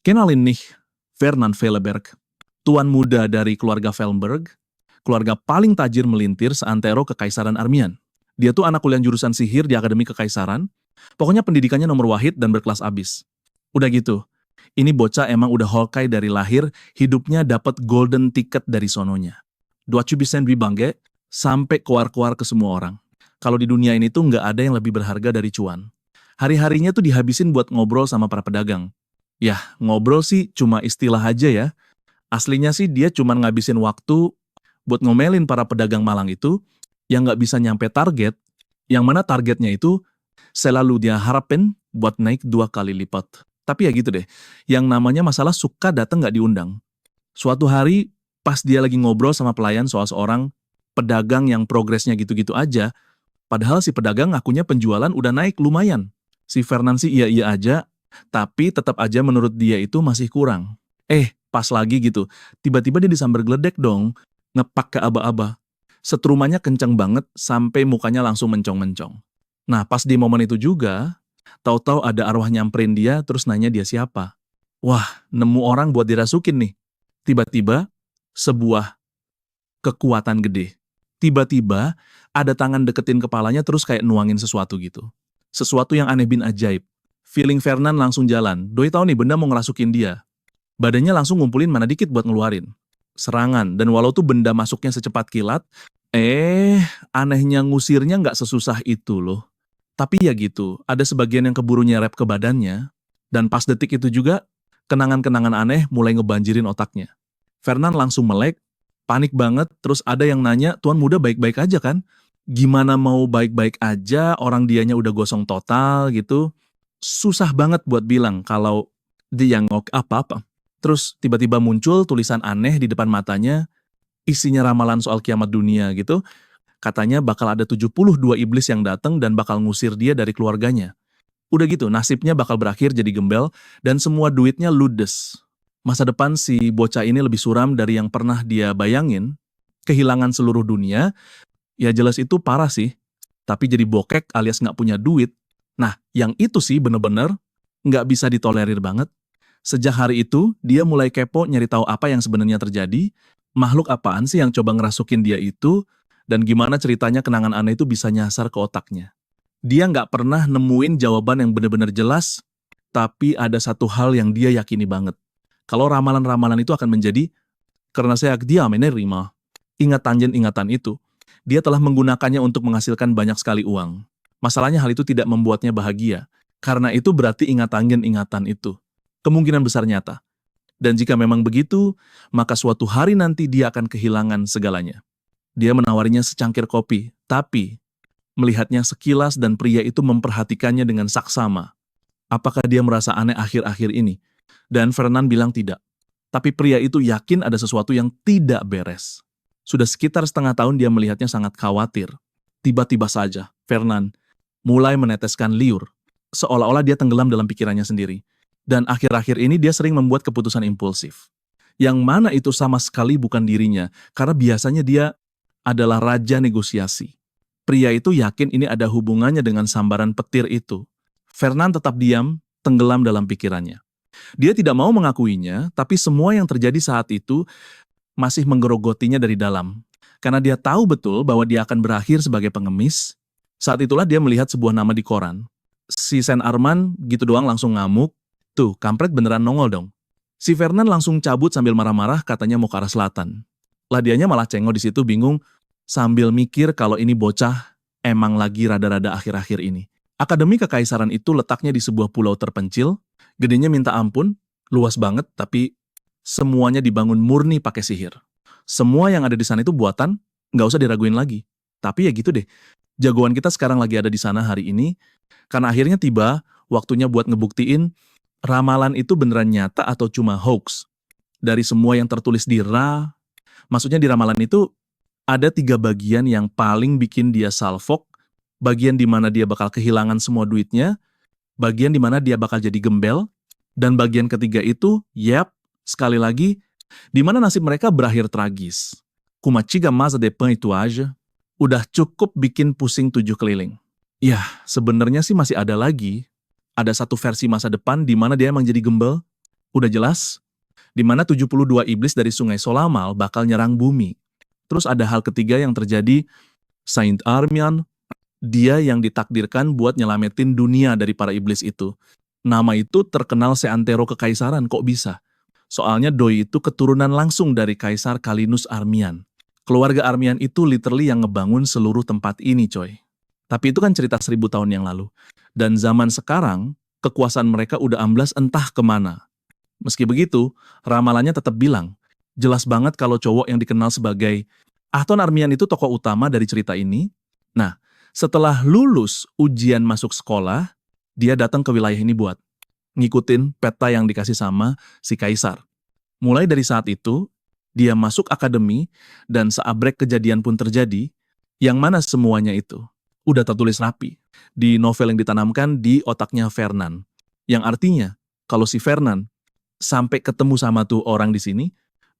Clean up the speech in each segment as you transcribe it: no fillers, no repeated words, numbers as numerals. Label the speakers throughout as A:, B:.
A: Kenalin nih, Fernand Velleberg, tuan muda dari keluarga Vellenberg, keluarga paling tajir melintir seantero Kekaisaran Armian. Dia tuh anak kuliah jurusan sihir di Akademi Kekaisaran, pokoknya pendidikannya nomor wahid dan berkelas abis. Udah gitu, ini bocah emang udah Hawkeye dari lahir, hidupnya dapat golden ticket dari sononya. 20% bangge, sampai keluar-keluar ke semua orang. Kalau di dunia ini tuh nggak ada yang lebih berharga dari cuan. Hari-harinya tuh dihabisin buat ngobrol sama para pedagang. Yah, ngobrol sih cuma istilah aja ya. Aslinya sih dia cuma ngabisin waktu buat ngomelin para pedagang malang itu yang nggak bisa nyampe target, yang mana targetnya itu selalu dia harapin buat naik 2 kali lipat. Tapi ya gitu deh, yang namanya masalah suka datang nggak diundang. Suatu hari, pas dia lagi ngobrol sama pelayan soal seorang pedagang yang progresnya gitu-gitu aja, padahal si pedagang ngakunya penjualan udah naik lumayan. Si Fernand sih iya-iya aja, tapi tetap aja menurut dia itu masih kurang. Pas lagi gitu, tiba-tiba dia disambar geledek dong, ngepak ke aba-aba. Setrumanya kenceng banget sampai mukanya langsung mencong-mencong. Nah, pas di momen itu juga, tahu-tahu ada arwah nyamperin dia terus nanya dia siapa. Wah, nemu orang buat dirasukin nih. Tiba-tiba, sebuah kekuatan gede. Tiba-tiba, ada tangan deketin kepalanya terus kayak nuangin sesuatu gitu. Sesuatu yang aneh bin ajaib. Feeling Fernand langsung jalan. Doi tahu nih benda mau ngerasukin dia. Badannya langsung ngumpulin mana dikit buat ngeluarin. Serangan. Dan walau tuh benda masuknya secepat kilat, anehnya ngusirnya nggak sesusah itu loh. Tapi ya gitu, ada sebagian yang keburu nyerep ke badannya, dan pas detik itu juga, kenangan-kenangan aneh mulai ngebanjirin otaknya. Fernand langsung melek, panik banget, terus ada yang nanya, tuan muda baik-baik aja kan? Gimana mau baik-baik aja, orang dianya udah gosong total gitu. Susah banget buat bilang kalau dia ngok apa-apa. Terus tiba-tiba muncul tulisan aneh di depan matanya, isinya ramalan soal kiamat dunia gitu. Katanya bakal ada 72 iblis yang datang dan bakal ngusir dia dari keluarganya. Udah gitu, nasibnya bakal berakhir jadi gembel dan semua duitnya ludes. Masa depan si bocah ini lebih suram dari yang pernah dia bayangin. Kehilangan seluruh dunia, ya jelas itu parah sih. Tapi jadi bokek alias nggak punya duit. Nah, yang itu sih bener-bener nggak bisa ditolerir banget. Sejak hari itu, dia mulai kepo nyari tahu apa yang sebenarnya terjadi, makhluk apaan sih yang coba ngerasukin dia itu, dan gimana ceritanya kenangan aneh itu bisa nyasar ke otaknya. Dia nggak pernah nemuin jawaban yang benar-benar jelas, tapi ada satu hal yang dia yakini banget. Kalau ramalan-ramalan itu akan menjadi, karena saya dia menerima, ingatan itu, dia telah menggunakannya untuk menghasilkan banyak sekali uang. Masalahnya hal itu tidak membuatnya bahagia, karena itu berarti ingatan itu. Kemungkinan besar nyata. Dan jika memang begitu, maka suatu hari nanti dia akan kehilangan segalanya. Dia menawarinya secangkir kopi, tapi melihatnya sekilas dan pria itu memperhatikannya dengan saksama. Apakah dia merasa aneh akhir-akhir ini? Dan Fernand bilang tidak. Tapi pria itu yakin ada sesuatu yang tidak beres. Sudah sekitar setengah tahun dia melihatnya sangat khawatir. Tiba-tiba saja, Fernand mulai meneteskan liur. Seolah-olah dia tenggelam dalam pikirannya sendiri. Dan akhir-akhir ini dia sering membuat keputusan impulsif. Yang mana itu sama sekali bukan dirinya, karena biasanya dia adalah raja negosiasi. Pria itu yakin ini ada hubungannya dengan sambaran petir itu. Fernand tetap diam, tenggelam dalam pikirannya. Dia tidak mau mengakuinya, tapi semua yang terjadi saat itu masih menggerogotinya dari dalam. Karena dia tahu betul bahwa dia akan berakhir sebagai pengemis. Saat itulah dia melihat sebuah nama di koran. Si Saint Armand gitu doang langsung ngamuk. Tuh, kampret beneran nongol dong. Si Fernand langsung cabut sambil marah-marah katanya mau ke arah selatan. Lah dianya malah cengok di situ bingung sambil mikir kalau ini bocah emang lagi rada-rada akhir-akhir ini. Akademi Kekaisaran itu letaknya di sebuah pulau terpencil, gedenya minta ampun, luas banget tapi semuanya dibangun murni pakai sihir. Semua yang ada di sana itu buatan, nggak usah diraguin lagi. Tapi ya gitu deh, jagoan kita sekarang lagi ada di sana hari ini, karena akhirnya tiba waktunya buat ngebuktiin ramalan itu beneran nyata atau cuma hoax? Dari semua yang tertulis di maksudnya di ramalan itu ada 3 bagian yang paling bikin dia salfok, bagian di mana dia bakal kehilangan semua duitnya, bagian di mana dia bakal jadi gembel, dan bagian ketiga itu, sekali lagi, di mana nasib mereka berakhir tragis. Kumaciga masa depan itu aja, udah cukup bikin pusing 7 keliling. Yah, sebenarnya sih masih ada lagi. Ada satu versi masa depan di mana dia emang jadi gembel. Udah jelas, di mana 72 iblis dari Sungai Solamal bakal nyerang bumi. Terus ada hal ketiga yang terjadi, Saint Armian, dia yang ditakdirkan buat nyelamatin dunia dari para iblis itu. Nama itu terkenal seantero kekaisaran, kok bisa? Soalnya Doi itu keturunan langsung dari Kaisar Kalinus Armian. Keluarga Armian itu literally yang ngebangun seluruh tempat ini, coy. Tapi itu kan cerita 1000 tahun yang lalu. Dan zaman sekarang, kekuasaan mereka udah amblas entah kemana. Meski begitu, ramalannya tetap bilang, jelas banget kalau cowok yang dikenal sebagai Ahton Armian itu tokoh utama dari cerita ini. Nah, setelah lulus ujian masuk sekolah, dia datang ke wilayah ini buat ngikutin peta yang dikasih sama si Kaisar. Mulai dari saat itu, dia masuk akademi dan seabrek kejadian pun terjadi, yang mana semuanya itu udah tertulis rapi di novel yang ditanamkan di otaknya Fernand. Yang artinya, kalau si Fernand sampai ketemu sama tuh orang di sini,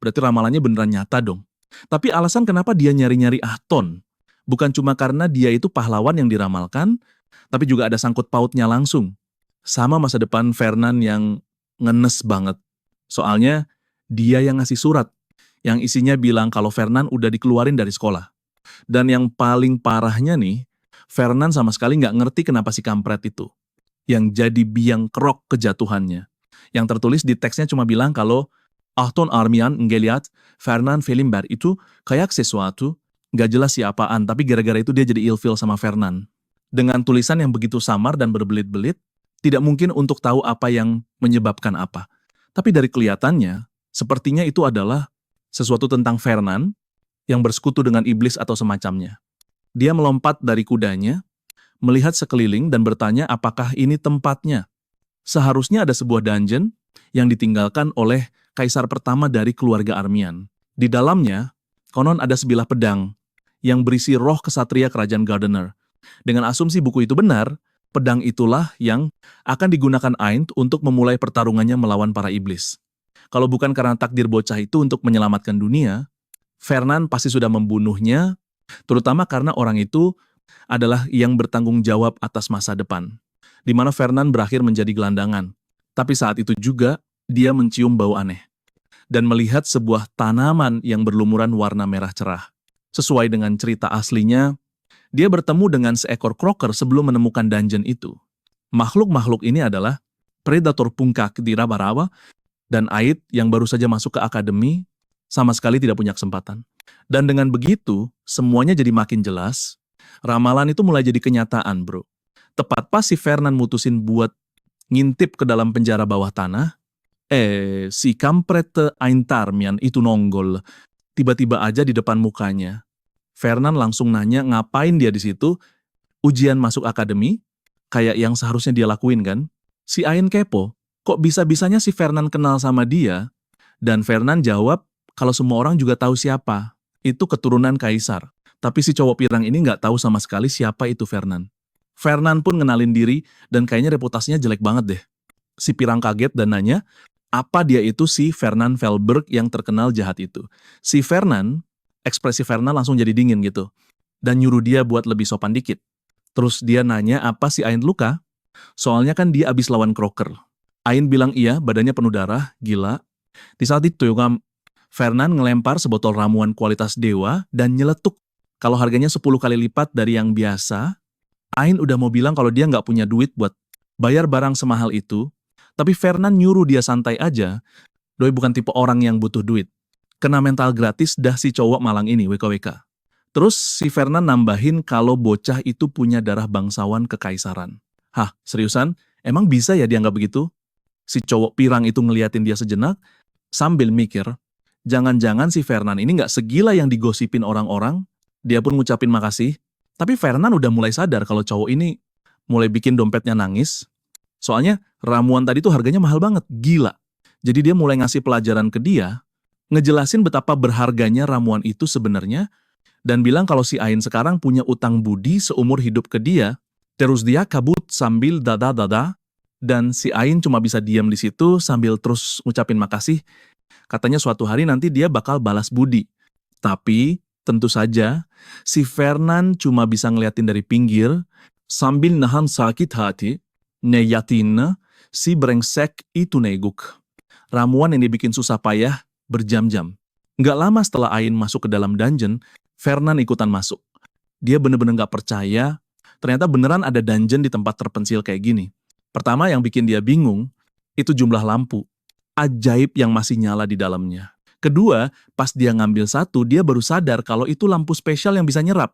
A: berarti ramalannya beneran nyata dong. Tapi alasan kenapa dia nyari-nyari Ahton, bukan cuma karena dia itu pahlawan yang diramalkan, tapi juga ada sangkut pautnya langsung sama masa depan Fernand yang ngenes banget. Soalnya dia yang ngasih surat, yang isinya bilang kalau Fernand udah dikeluarin dari sekolah. Dan yang paling parahnya nih, Fernand sama sekali nggak ngerti kenapa si kampret itu, yang jadi biang kerok kejatuhannya. Yang tertulis di teksnya cuma bilang kalau Ahton Armian ngeliat Fernand Fellenberg itu kayak sesuatu, nggak jelas siapaan, tapi gara-gara itu dia jadi ilfil sama Fernand. Dengan tulisan yang begitu samar dan berbelit-belit, tidak mungkin untuk tahu apa yang menyebabkan apa. Tapi dari kelihatannya, sepertinya itu adalah sesuatu tentang Fernand yang bersekutu dengan iblis atau semacamnya. Dia melompat dari kudanya, melihat sekeliling dan bertanya apakah ini tempatnya. Seharusnya ada sebuah dungeon yang ditinggalkan oleh kaisar pertama dari keluarga Armian. Di dalamnya, konon ada sebilah pedang yang berisi roh kesatria kerajaan Gardener. Dengan asumsi buku itu benar, pedang itulah yang akan digunakan Aind untuk memulai pertarungannya melawan para iblis. Kalau bukan karena takdir bocah itu untuk menyelamatkan dunia, Fernand pasti sudah membunuhnya, terutama karena orang itu adalah yang bertanggung jawab atas masa depan, di mana Fernand berakhir menjadi gelandangan. Tapi saat itu juga, dia mencium bau aneh, dan melihat sebuah tanaman yang berlumuran warna merah cerah. Sesuai dengan cerita aslinya, dia bertemu dengan seekor kroker sebelum menemukan dungeon itu. Makhluk-makhluk ini adalah predator pungkak di raba-raba, dan Aid yang baru saja masuk ke akademi sama sekali tidak punya kesempatan. Dan dengan begitu, semuanya jadi makin jelas. Ramalan itu mulai jadi kenyataan, bro. Tepat pas si Fernand mutusin buat ngintip ke dalam penjara bawah tanah, si kampret Aint Armian itu nonggol. Tiba-tiba aja di depan mukanya. Fernand langsung nanya ngapain dia di situ, ujian masuk akademi, kayak yang seharusnya dia lakuin kan. Si Ain kepo, kok bisa-bisanya si Fernand kenal sama dia? Dan Fernand jawab kalau semua orang juga tahu siapa, itu keturunan kaisar. Tapi si cowok pirang ini nggak tahu sama sekali siapa itu Fernand. Fernand pun ngenalin diri dan kayaknya reputasinya jelek banget deh. Si pirang kaget dan nanya, apa dia itu si Fernand Felberg yang terkenal jahat itu. Si Fernand, ekspresi Fernand langsung jadi dingin gitu. Dan nyuruh dia buat lebih sopan dikit. Terus dia nanya apa si Ain luka? Soalnya kan dia abis lawan Crocker. Ain bilang iya, badannya penuh darah, gila. Di saat itu Fernand ngelempar sebotol ramuan kualitas dewa dan nyeletuk. Kalau harganya 10 kali lipat dari yang biasa, Ain udah mau bilang kalau dia nggak punya duit buat bayar barang semahal itu. Tapi Fernand nyuruh dia santai aja. Doi bukan tipe orang yang butuh duit. Kena mental gratis dah si cowok malang ini, WKWK. Terus si Fernand nambahin kalau bocah itu punya darah bangsawan kekaisaran. Hah, seriusan? Emang bisa ya dianggap begitu? Si cowok pirang itu ngeliatin dia sejenak, sambil mikir, jangan-jangan si Fernand ini nggak segila yang digosipin orang-orang. Dia pun ngucapin makasih. Tapi Fernand udah mulai sadar kalau cowok ini mulai bikin dompetnya nangis. Soalnya ramuan tadi tuh harganya mahal banget, gila. Jadi dia mulai ngasih pelajaran ke dia, ngejelasin betapa berharganya ramuan itu sebenarnya, dan bilang kalau si Ain sekarang punya utang budi seumur hidup ke dia. Terus dia kabut sambil dada-dada, dan si Ain cuma bisa diam di situ sambil terus ngucapin makasih. Katanya suatu hari nanti dia bakal balas budi. Tapi tentu saja si Fernand cuma bisa ngeliatin dari pinggir sambil nahan sakit hati, neyatin si brengsek itu neguk. Ramuan yang dibikin susah payah berjam-jam. Nggak lama setelah Ain masuk ke dalam dungeon, Fernand ikutan masuk. Dia bener-bener nggak percaya, ternyata beneran ada dungeon di tempat terpencil kayak gini. Pertama yang bikin dia bingung, itu jumlah lampu. Ajaib yang masih nyala di dalamnya. Kedua, pas dia ngambil satu, dia baru sadar kalau itu lampu spesial yang bisa nyerap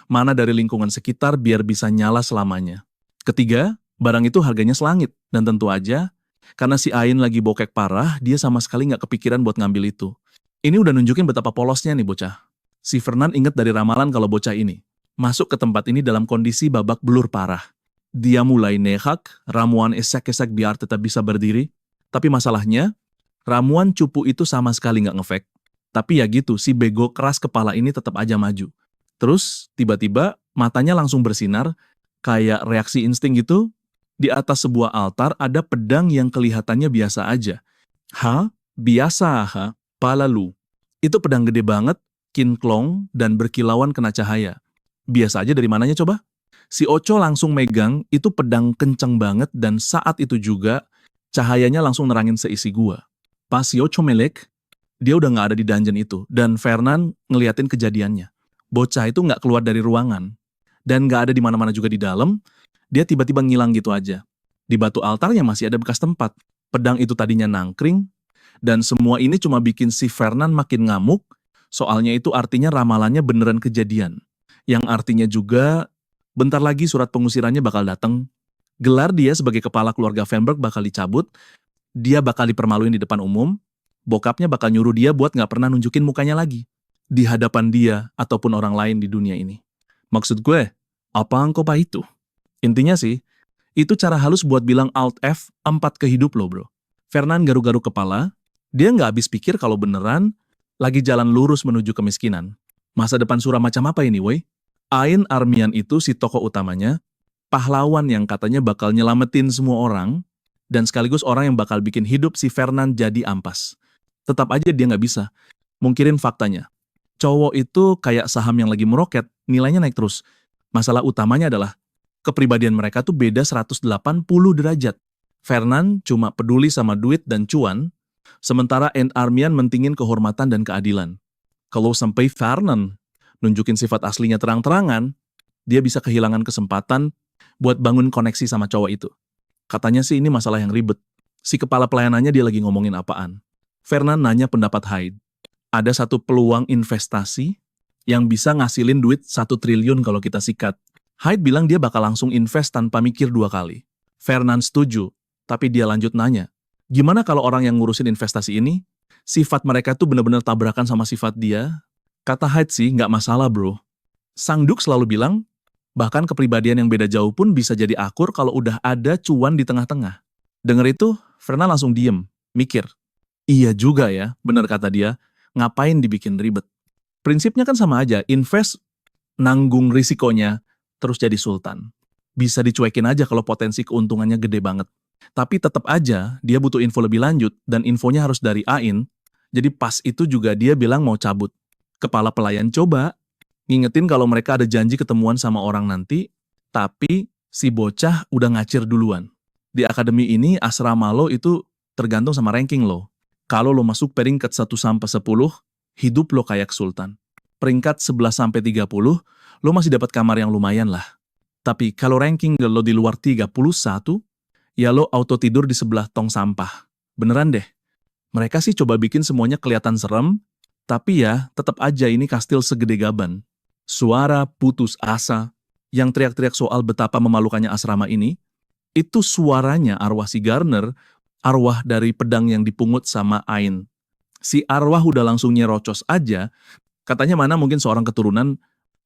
A: mana dari lingkungan sekitar biar bisa nyala selamanya. Ketiga, barang itu harganya selangit. Dan tentu aja, karena si Ain lagi bokek parah, dia sama sekali nggak kepikiran buat ngambil itu. Ini udah nunjukin betapa polosnya nih bocah. Si Fernand inget dari ramalan kalau bocah ini masuk ke tempat ini dalam kondisi babak belur parah. Dia mulai nehak, ramuan esek-esek biar tetap bisa berdiri. Tapi masalahnya, ramuan cupu itu sama sekali nggak ngefek. Tapi ya gitu, si bego keras kepala ini tetap aja maju. Terus, tiba-tiba matanya langsung bersinar, kayak reaksi insting gitu. Di atas sebuah altar ada pedang yang kelihatannya biasa aja. Biasa, palalu. Itu pedang gede banget, kinklong, dan berkilauan kena cahaya. Biasa aja dari mananya coba? Si Ocho langsung megang, itu pedang kenceng banget, dan saat itu juga, cahayanya langsung nerangin seisi gua. Pas si Ocho melek, dia udah nggak ada di dungeon itu, dan Fernand ngeliatin kejadiannya. Bocah itu nggak keluar dari ruangan, dan nggak ada di mana-mana juga di dalam, dia tiba-tiba ngilang gitu aja. Di batu altarnya masih ada bekas tempat. Pedang itu tadinya nangkring, dan semua ini cuma bikin si Fernand makin ngamuk, soalnya itu artinya ramalannya beneran kejadian. Yang artinya juga, bentar lagi surat pengusirannya bakal datang, gelar dia sebagai kepala keluarga Feinberg bakal dicabut, dia bakal dipermaluin di depan umum, bokapnya bakal nyuruh dia buat nggak pernah nunjukin mukanya lagi di hadapan dia ataupun orang lain di dunia ini. Maksud gue, apa angkopa itu? Intinya sih, itu cara halus buat bilang Alt F 4 ke hidup lo bro. Fernand garuk-garuk kepala, dia nggak habis pikir kalau beneran lagi jalan lurus menuju kemiskinan. Masa depan suram macam apa ini woi? Ain Armian itu si tokoh utamanya, pahlawan yang katanya bakal nyelamatin semua orang, dan sekaligus orang yang bakal bikin hidup si Fernand jadi ampas. Tetap aja dia nggak bisa mungkirin faktanya. Cowok itu kayak saham yang lagi meroket, nilainya naik terus. Masalah utamanya adalah, kepribadian mereka tuh beda 180 derajat. Fernand cuma peduli sama duit dan cuan, sementara Armian mentingin kehormatan dan keadilan. Kalau sampai Fernand nunjukin sifat aslinya terang-terangan, dia bisa kehilangan kesempatan buat bangun koneksi sama cowok itu. Katanya sih ini masalah yang ribet. Si kepala pelayanannya dia lagi ngomongin apaan. Fernand nanya pendapat Hyde. Ada satu peluang investasi yang bisa ngasilin duit 1 triliun kalau kita sikat. Hyde bilang dia bakal langsung invest tanpa mikir 2 kali. Fernand setuju, tapi dia lanjut nanya, gimana kalau orang yang ngurusin investasi ini, sifat mereka tuh benar-benar tabrakan sama sifat dia? Kata Hyde sih, nggak masalah bro. Sang Duk selalu bilang, bahkan kepribadian yang beda jauh pun bisa jadi akur kalau udah ada cuan di tengah-tengah. Dengar itu, Fernand langsung diem, mikir. Iya juga ya, benar kata dia. Ngapain dibikin ribet? Prinsipnya kan sama aja, invest, nanggung risikonya, terus jadi sultan. Bisa dicuekin aja kalau potensi keuntungannya gede banget. Tapi tetap aja, dia butuh info lebih lanjut, dan infonya harus dari Ain, jadi pas itu juga dia bilang mau cabut. Kepala pelayan coba, ngingetin kalau mereka ada janji ketemuan sama orang nanti, tapi si bocah udah ngacir duluan. Di akademi ini, asrama lo itu tergantung sama ranking lo. Kalau lo masuk peringkat 1-10, hidup lo kayak sultan. Peringkat 11-30, lo masih dapat kamar yang lumayan lah. Tapi kalau ranking lo di luar 31, ya lo auto tidur di sebelah tong sampah. Beneran deh. Mereka sih coba bikin semuanya kelihatan serem, tapi ya tetap aja ini kastil segede gaban. Suara putus asa yang teriak-teriak soal betapa memalukannya asrama ini, itu suaranya arwah si Garner, arwah dari pedang yang dipungut sama Ain. Si arwah udah langsung nyerocos aja, katanya mana mungkin seorang keturunan,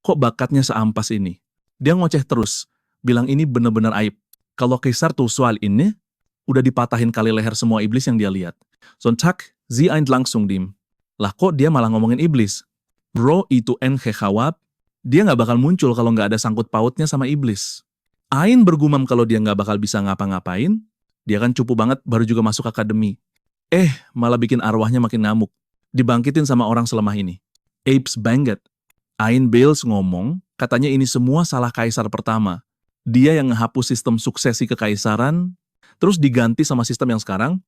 A: kok bakatnya seampas ini. Dia ngoceh terus, bilang ini bener-bener aib. Kalau Kaisar tuh soal ini, udah dipatahin kali leher semua iblis yang dia lihat. Sontak, sie Ain langsung dim. Lah kok dia malah ngomongin iblis? Bro itu khawab, dia nggak bakal muncul kalau nggak ada sangkut pautnya sama iblis. Ain bergumam kalau dia nggak bakal bisa ngapa-ngapain, dia kan cupu banget baru juga masuk akademi. Malah bikin arwahnya makin ngamuk. Dibangkitin sama orang selemah ini. Apes banget. Ain Bales ngomong, katanya ini semua salah kaisar pertama. Dia yang ngehapus sistem suksesi kekaisaran, terus diganti sama sistem yang sekarang,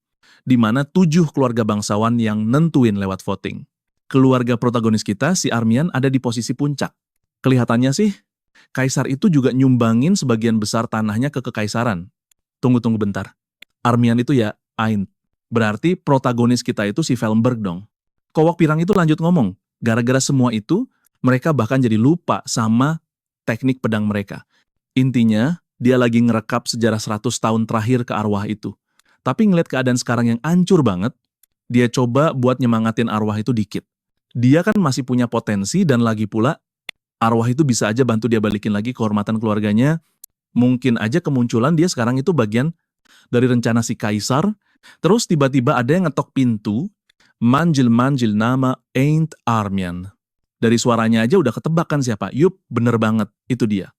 A: di mana 7 keluarga bangsawan yang nentuin lewat voting. Keluarga protagonis kita, si Armian, ada di posisi puncak. Kelihatannya sih, kaisar itu juga nyumbangin sebagian besar tanahnya ke kekaisaran. Tunggu bentar. Armian itu ya Ain. Berarti protagonis kita itu si Vellenberg dong. Kowok Pirang itu lanjut ngomong, gara-gara semua itu, mereka bahkan jadi lupa sama teknik pedang mereka. Intinya, dia lagi ngerekap sejarah 100 tahun terakhir ke arwah itu. Tapi ngeliat keadaan sekarang yang hancur banget, dia coba buat nyemangatin arwah itu dikit. Dia kan masih punya potensi dan lagi pula, arwah itu bisa aja bantu dia balikin lagi kehormatan keluarganya. Mungkin aja kemunculan dia sekarang itu bagian dari rencana si kaisar. Terus tiba-tiba ada yang ngetok pintu, manjil-manjil nama Ain't Armian. Dari suaranya aja udah ketebak kan siapa? Yup, bener banget, itu dia.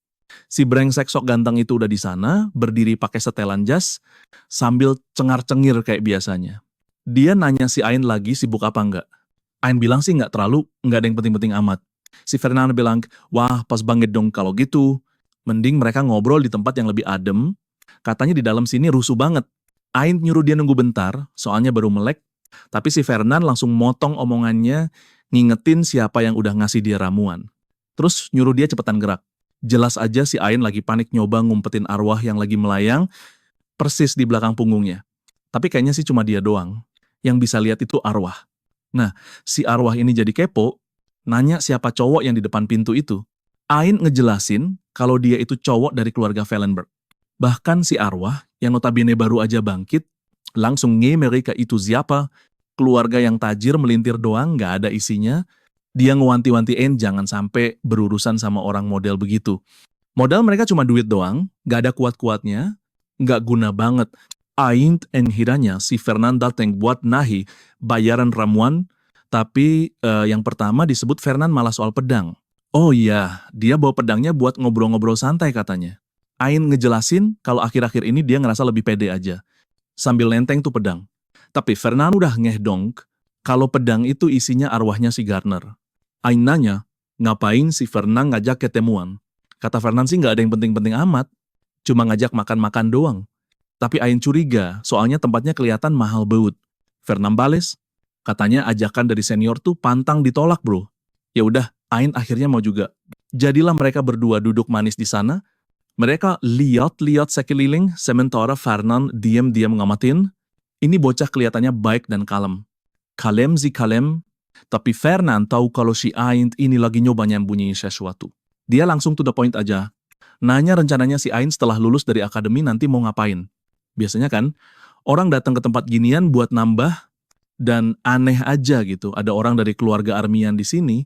A: Si brengsek sok ganteng itu udah di sana, berdiri pakai setelan jas, sambil cengar-cengir kayak biasanya. Dia nanya si Ain lagi sibuk apa enggak. Ain bilang sih enggak terlalu, enggak ada yang penting-penting amat. Si Fernand bilang, wah pas banget dong kalau gitu. Mending mereka ngobrol di tempat yang lebih adem. Katanya di dalam sini rusuh banget. Ain nyuruh dia nunggu bentar, soalnya baru melek. Tapi si Fernand langsung motong omongannya, ngingetin siapa yang udah ngasih dia ramuan. Terus nyuruh dia cepetan gerak. Jelas aja si Ain lagi panik nyoba ngumpetin arwah yang lagi melayang persis di belakang punggungnya. Tapi kayaknya sih cuma dia doang. Yang bisa lihat itu arwah. Nah, si arwah ini jadi kepo, nanya siapa cowok yang di depan pintu itu. Ain ngejelasin kalau dia itu cowok dari keluarga Vellenberg. Bahkan si arwah, yang notabene baru aja bangkit, langsung mereka itu siapa, keluarga yang tajir melintir doang, gak ada isinya. Dia ngewanti-wanti Ain jangan sampai berurusan sama orang model begitu. Modal mereka cuma duit doang, gak ada kuat-kuatnya, gak guna banget. Ain hiranya si Fernand dateng buat nahi bayaran ramuan, tapi yang pertama disebut Fernand malah soal pedang. Oh iya, dia bawa pedangnya buat ngobrol-ngobrol santai katanya. Ain ngejelasin kalau akhir-akhir ini dia ngerasa lebih pede aja, sambil nenteng tuh pedang. Tapi Fernand udah ngeh kalau pedang itu isinya arwahnya si Gardner. Ain nanya, ngapain si Fernand ngajak ketemuan? Kata Fernand sih nggak ada yang penting-penting amat, cuma ngajak makan-makan doang. Tapi Ain curiga, soalnya tempatnya kelihatan mahal baut. Fernand bales, katanya ajakan dari senior tuh pantang ditolak bro. Ya udah, Ain akhirnya mau juga. Jadilah mereka berdua duduk manis di sana. Mereka lihat-lihat sekeliling, sementara Fernand diam-diam ngamatin. Ini bocah kelihatannya baik dan kalem. Kalem sih kalem. Tapi Fernand tahu kalau si Ain ini lagi nyoba nyembunyiin sesuatu. Dia langsung to the point aja. Nanya rencananya si Ain setelah lulus dari akademi nanti mau ngapain. Biasanya kan, orang datang ke tempat ginian buat nambah, dan aneh aja gitu. Ada orang dari keluarga Armian di sini,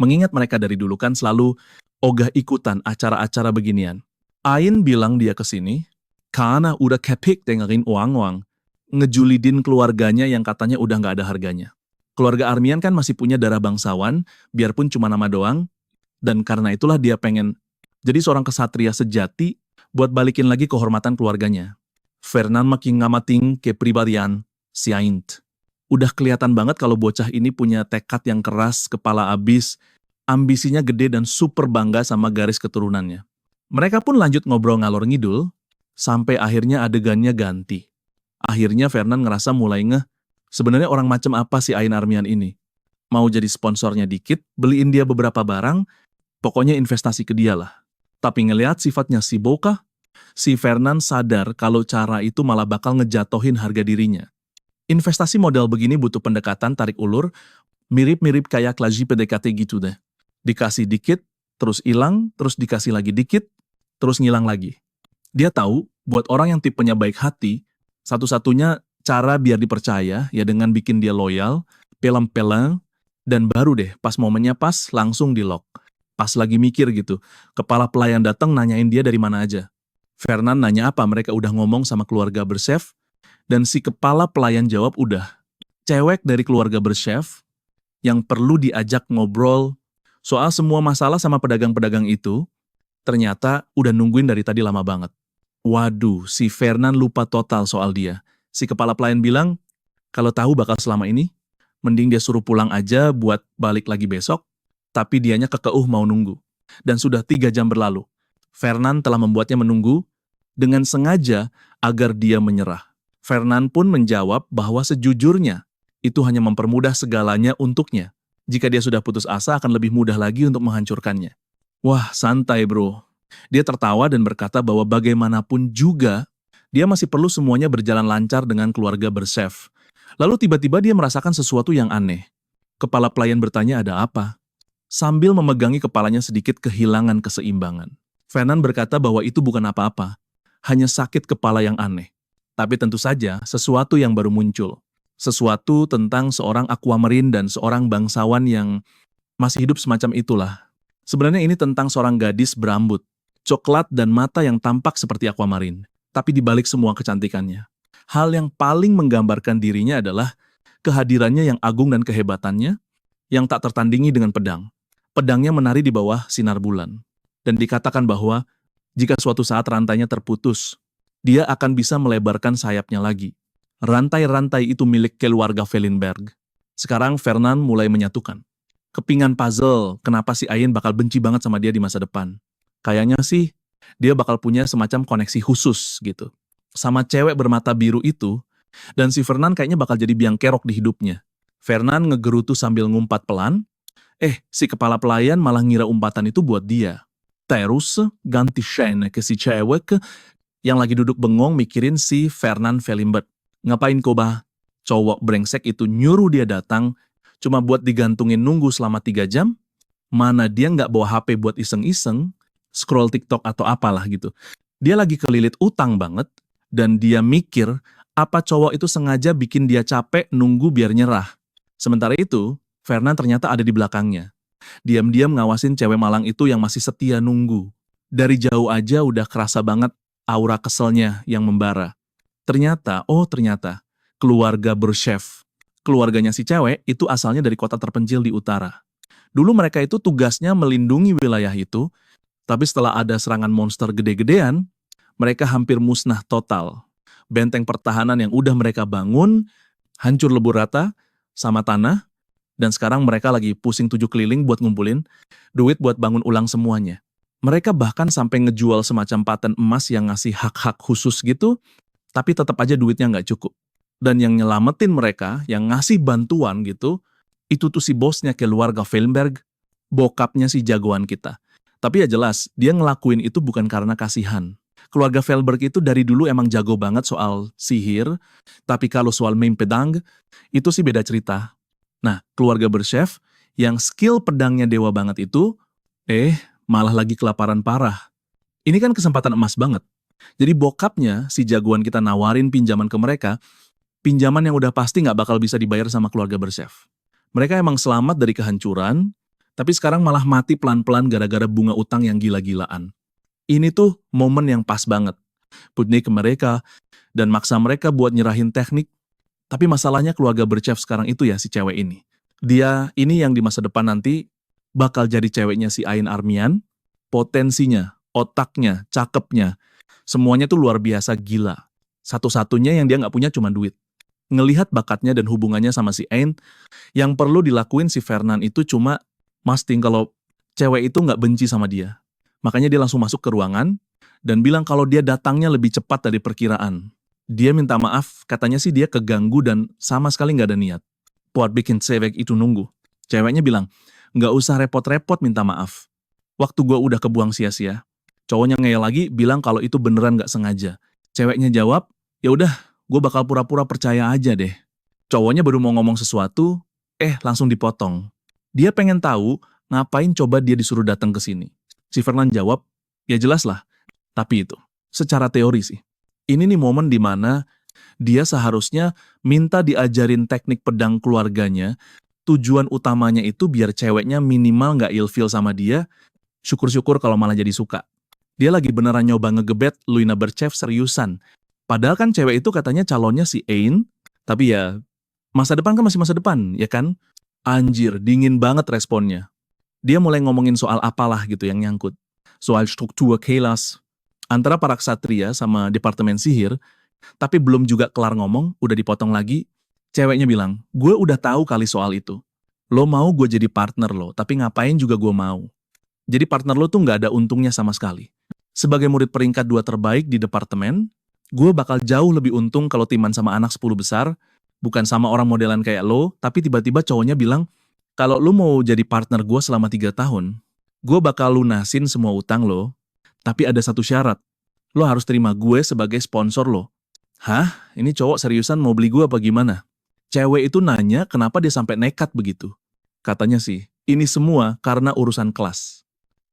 A: mengingat mereka dari dulu kan selalu ogah ikutan acara-acara beginian. Ain bilang dia ke sini, karena udah kepik dengerin uang-uang, ngejulidin keluarganya yang katanya udah nggak ada harganya. Keluarga Armian kan masih punya darah bangsawan, biarpun cuma nama doang, dan karena itulah dia pengen jadi seorang kesatria sejati buat balikin lagi kehormatan keluarganya. Fernand makin ngamating kepribadian si Ain. Udah kelihatan banget kalau bocah ini punya tekad yang keras, kepala abis, ambisinya gede dan super bangga sama garis keturunannya. Mereka pun lanjut ngobrol ngalor ngidul, sampai akhirnya adegannya ganti. Akhirnya Fernand ngerasa mulai sebenarnya orang macam apa si Ain Armian ini? Mau jadi sponsornya dikit, beliin dia beberapa barang, pokoknya investasi ke dia lah. Tapi ngelihat sifatnya si bocah, si Fernand sadar kalau cara itu malah bakal ngejatohin harga dirinya. Investasi modal begini butuh pendekatan tarik ulur, mirip-mirip kayak lagi PDKT gitu deh. Dikasih dikit, terus hilang, terus dikasih lagi dikit, terus ngilang lagi. Dia tahu, buat orang yang tipenya baik hati, satu-satunya cara biar dipercaya ya dengan bikin dia loyal, pelem-pelem, dan baru deh pas momennya pas langsung di-lock. Pas lagi mikir gitu, kepala pelayan datang nanyain dia dari mana aja. Fernand nanya apa mereka udah ngomong sama keluarga berchef, dan si kepala pelayan jawab udah. Cewek dari keluarga berchef yang perlu diajak ngobrol soal semua masalah sama pedagang-pedagang itu, ternyata udah nungguin dari tadi lama banget. Waduh, si Fernand lupa total soal dia. Si kepala pelayan bilang, kalau tahu bakal selama ini, mending dia suruh pulang aja buat balik lagi besok, tapi dianya kekeuh mau nunggu. Dan sudah 3 jam berlalu. Fernand telah membuatnya menunggu dengan sengaja agar dia menyerah. Fernand pun menjawab bahwa sejujurnya itu hanya mempermudah segalanya untuknya. Jika dia sudah putus asa akan lebih mudah lagi untuk menghancurkannya. Wah, santai bro. Dia tertawa dan berkata bahwa bagaimanapun juga, dia masih perlu semuanya berjalan lancar dengan keluarga Berchef. Lalu tiba-tiba dia merasakan sesuatu yang aneh. Kepala pelayan bertanya ada apa? Sambil memegangi kepalanya sedikit kehilangan keseimbangan. Fernand berkata bahwa itu bukan apa-apa, hanya sakit kepala yang aneh. Tapi tentu saja sesuatu yang baru muncul. Sesuatu tentang seorang aquamarine dan seorang bangsawan yang masih hidup semacam itulah. Sebenarnya ini tentang seorang gadis berambut, coklat dan mata yang tampak seperti aquamarine. Tapi dibalik semua kecantikannya, hal yang paling menggambarkan dirinya adalah kehadirannya yang agung dan kehebatannya yang tak tertandingi dengan pedang. Pedangnya menari di bawah sinar bulan. Dan dikatakan bahwa jika suatu saat rantainya terputus, dia akan bisa melebarkan sayapnya lagi. Rantai-rantai itu milik keluarga Vellenberg. Sekarang Fernand mulai menyatukan. Kepingan puzzle, kenapa si Ain bakal benci banget sama dia di masa depan. Kayaknya sih, dia bakal punya semacam koneksi khusus gitu. Sama cewek bermata biru itu, dan si Fernand kayaknya bakal jadi biang kerok di hidupnya. Fernand ngegerutu sambil ngumpat pelan. Si kepala pelayan malah ngira umpatan itu buat dia. Terus ganti scene ke si cewek yang lagi duduk bengong mikirin si Fernand Vellenberg. Ngapain Koba? Cowok brengsek itu nyuruh dia datang cuma buat digantungin nunggu selama 3 jam? Mana dia nggak bawa HP buat iseng-iseng, scroll TikTok atau apalah gitu. Dia lagi kelilit utang banget, dan dia mikir apa cowok itu sengaja bikin dia capek nunggu biar nyerah. Sementara itu, Fernand ternyata ada di belakangnya. Diam-diam ngawasin cewek malang itu yang masih setia nunggu. Dari jauh aja udah kerasa banget aura keselnya yang membara. Ternyata, keluarga Berchef. Keluarganya si cewek itu asalnya dari kota terpencil di utara. Dulu mereka itu tugasnya melindungi wilayah itu, tapi setelah ada serangan monster gede-gedean, mereka hampir musnah total. Benteng pertahanan yang udah mereka bangun, hancur lebur rata sama tanah, dan sekarang mereka lagi pusing 7 keliling buat ngumpulin duit buat bangun ulang semuanya. Mereka bahkan sampai ngejual semacam paten emas yang ngasih hak-hak khusus gitu, tapi tetap aja duitnya nggak cukup. Dan yang nyelamatin mereka, yang ngasih bantuan gitu, itu tuh si bosnya keluarga Vellenberg, bokapnya si jagoan kita. Tapi ya jelas, dia ngelakuin itu bukan karena kasihan. Keluarga Vellenberg itu dari dulu emang jago banget soal sihir, tapi kalau soal main pedang, itu sih beda cerita. Nah, keluarga Berchef, yang skill pedangnya dewa banget itu, malah lagi kelaparan parah. Ini kan kesempatan emas banget. Jadi bokapnya, si jagoan kita nawarin pinjaman ke mereka, pinjaman yang udah pasti nggak bakal bisa dibayar sama keluarga Berchef. Mereka emang selamat dari kehancuran, tapi sekarang malah mati pelan-pelan gara-gara bunga utang yang gila-gilaan. Ini tuh momen yang pas banget. Putnik ke mereka, dan maksa mereka buat nyerahin teknik. Tapi masalahnya keluarga Berchef sekarang itu ya si cewek ini. Dia ini yang di masa depan nanti bakal jadi ceweknya si Ain Armian. Potensinya, otaknya, cakepnya, semuanya tuh luar biasa gila. Satu-satunya yang dia nggak punya cuma duit. Ngelihat bakatnya dan hubungannya sama si Ain, yang perlu dilakuin si Fernand itu cuma mastiin kalau cewek itu nggak benci sama dia. Makanya dia langsung masuk ke ruangan dan bilang kalau dia datangnya lebih cepat dari perkiraan. Dia minta maaf, katanya sih dia keganggu dan sama sekali nggak ada niat. Buat bikin cewek itu nunggu. Ceweknya bilang, nggak usah repot-repot minta maaf. Waktu gue udah kebuang sia-sia. Cowoknya ngeyel lagi, bilang kalau itu beneran nggak sengaja. Ceweknya jawab, ya udah, gue bakal pura-pura percaya aja deh. Cowoknya baru mau ngomong sesuatu, langsung dipotong. Dia pengen tahu ngapain coba dia disuruh datang ke sini. Si Fernand jawab, ya jelas lah. Tapi itu, secara teori sih. Ini nih momen di mana dia seharusnya minta diajarin teknik pedang keluarganya. Tujuan utamanya itu biar ceweknya minimal nggak ilfeel sama dia. Syukur-syukur kalau malah jadi suka. Dia lagi beneran nyoba ngegebet Luina Berchef seriusan. Padahal kan cewek itu katanya calonnya si Ain. Tapi ya, masa depan kan masih masa depan, ya kan? Anjir, dingin banget responnya. Dia mulai ngomongin soal apalah gitu yang nyangkut. Soal struktur kelas antara para ksatria sama departemen sihir, tapi belum juga kelar ngomong, udah dipotong lagi. Ceweknya bilang, gue udah tahu kali soal itu. Lo mau gue jadi partner lo, tapi ngapain juga gue mau. Jadi partner lo tuh nggak ada untungnya sama sekali. Sebagai murid peringkat 2 terbaik di departemen, Gue bakal jauh lebih untung kalau timan sama anak 10 besar, bukan sama orang modelan kayak lo, tapi tiba-tiba cowoknya bilang, kalau lo mau jadi partner gue selama 3 tahun, gue bakal lunasin semua utang lo, tapi ada satu syarat, lo harus terima gue sebagai sponsor lo. Hah? Ini cowok seriusan mau beli gue apa gimana? Cewek itu nanya kenapa dia sampai nekat begitu. Katanya sih, ini semua karena urusan kelas.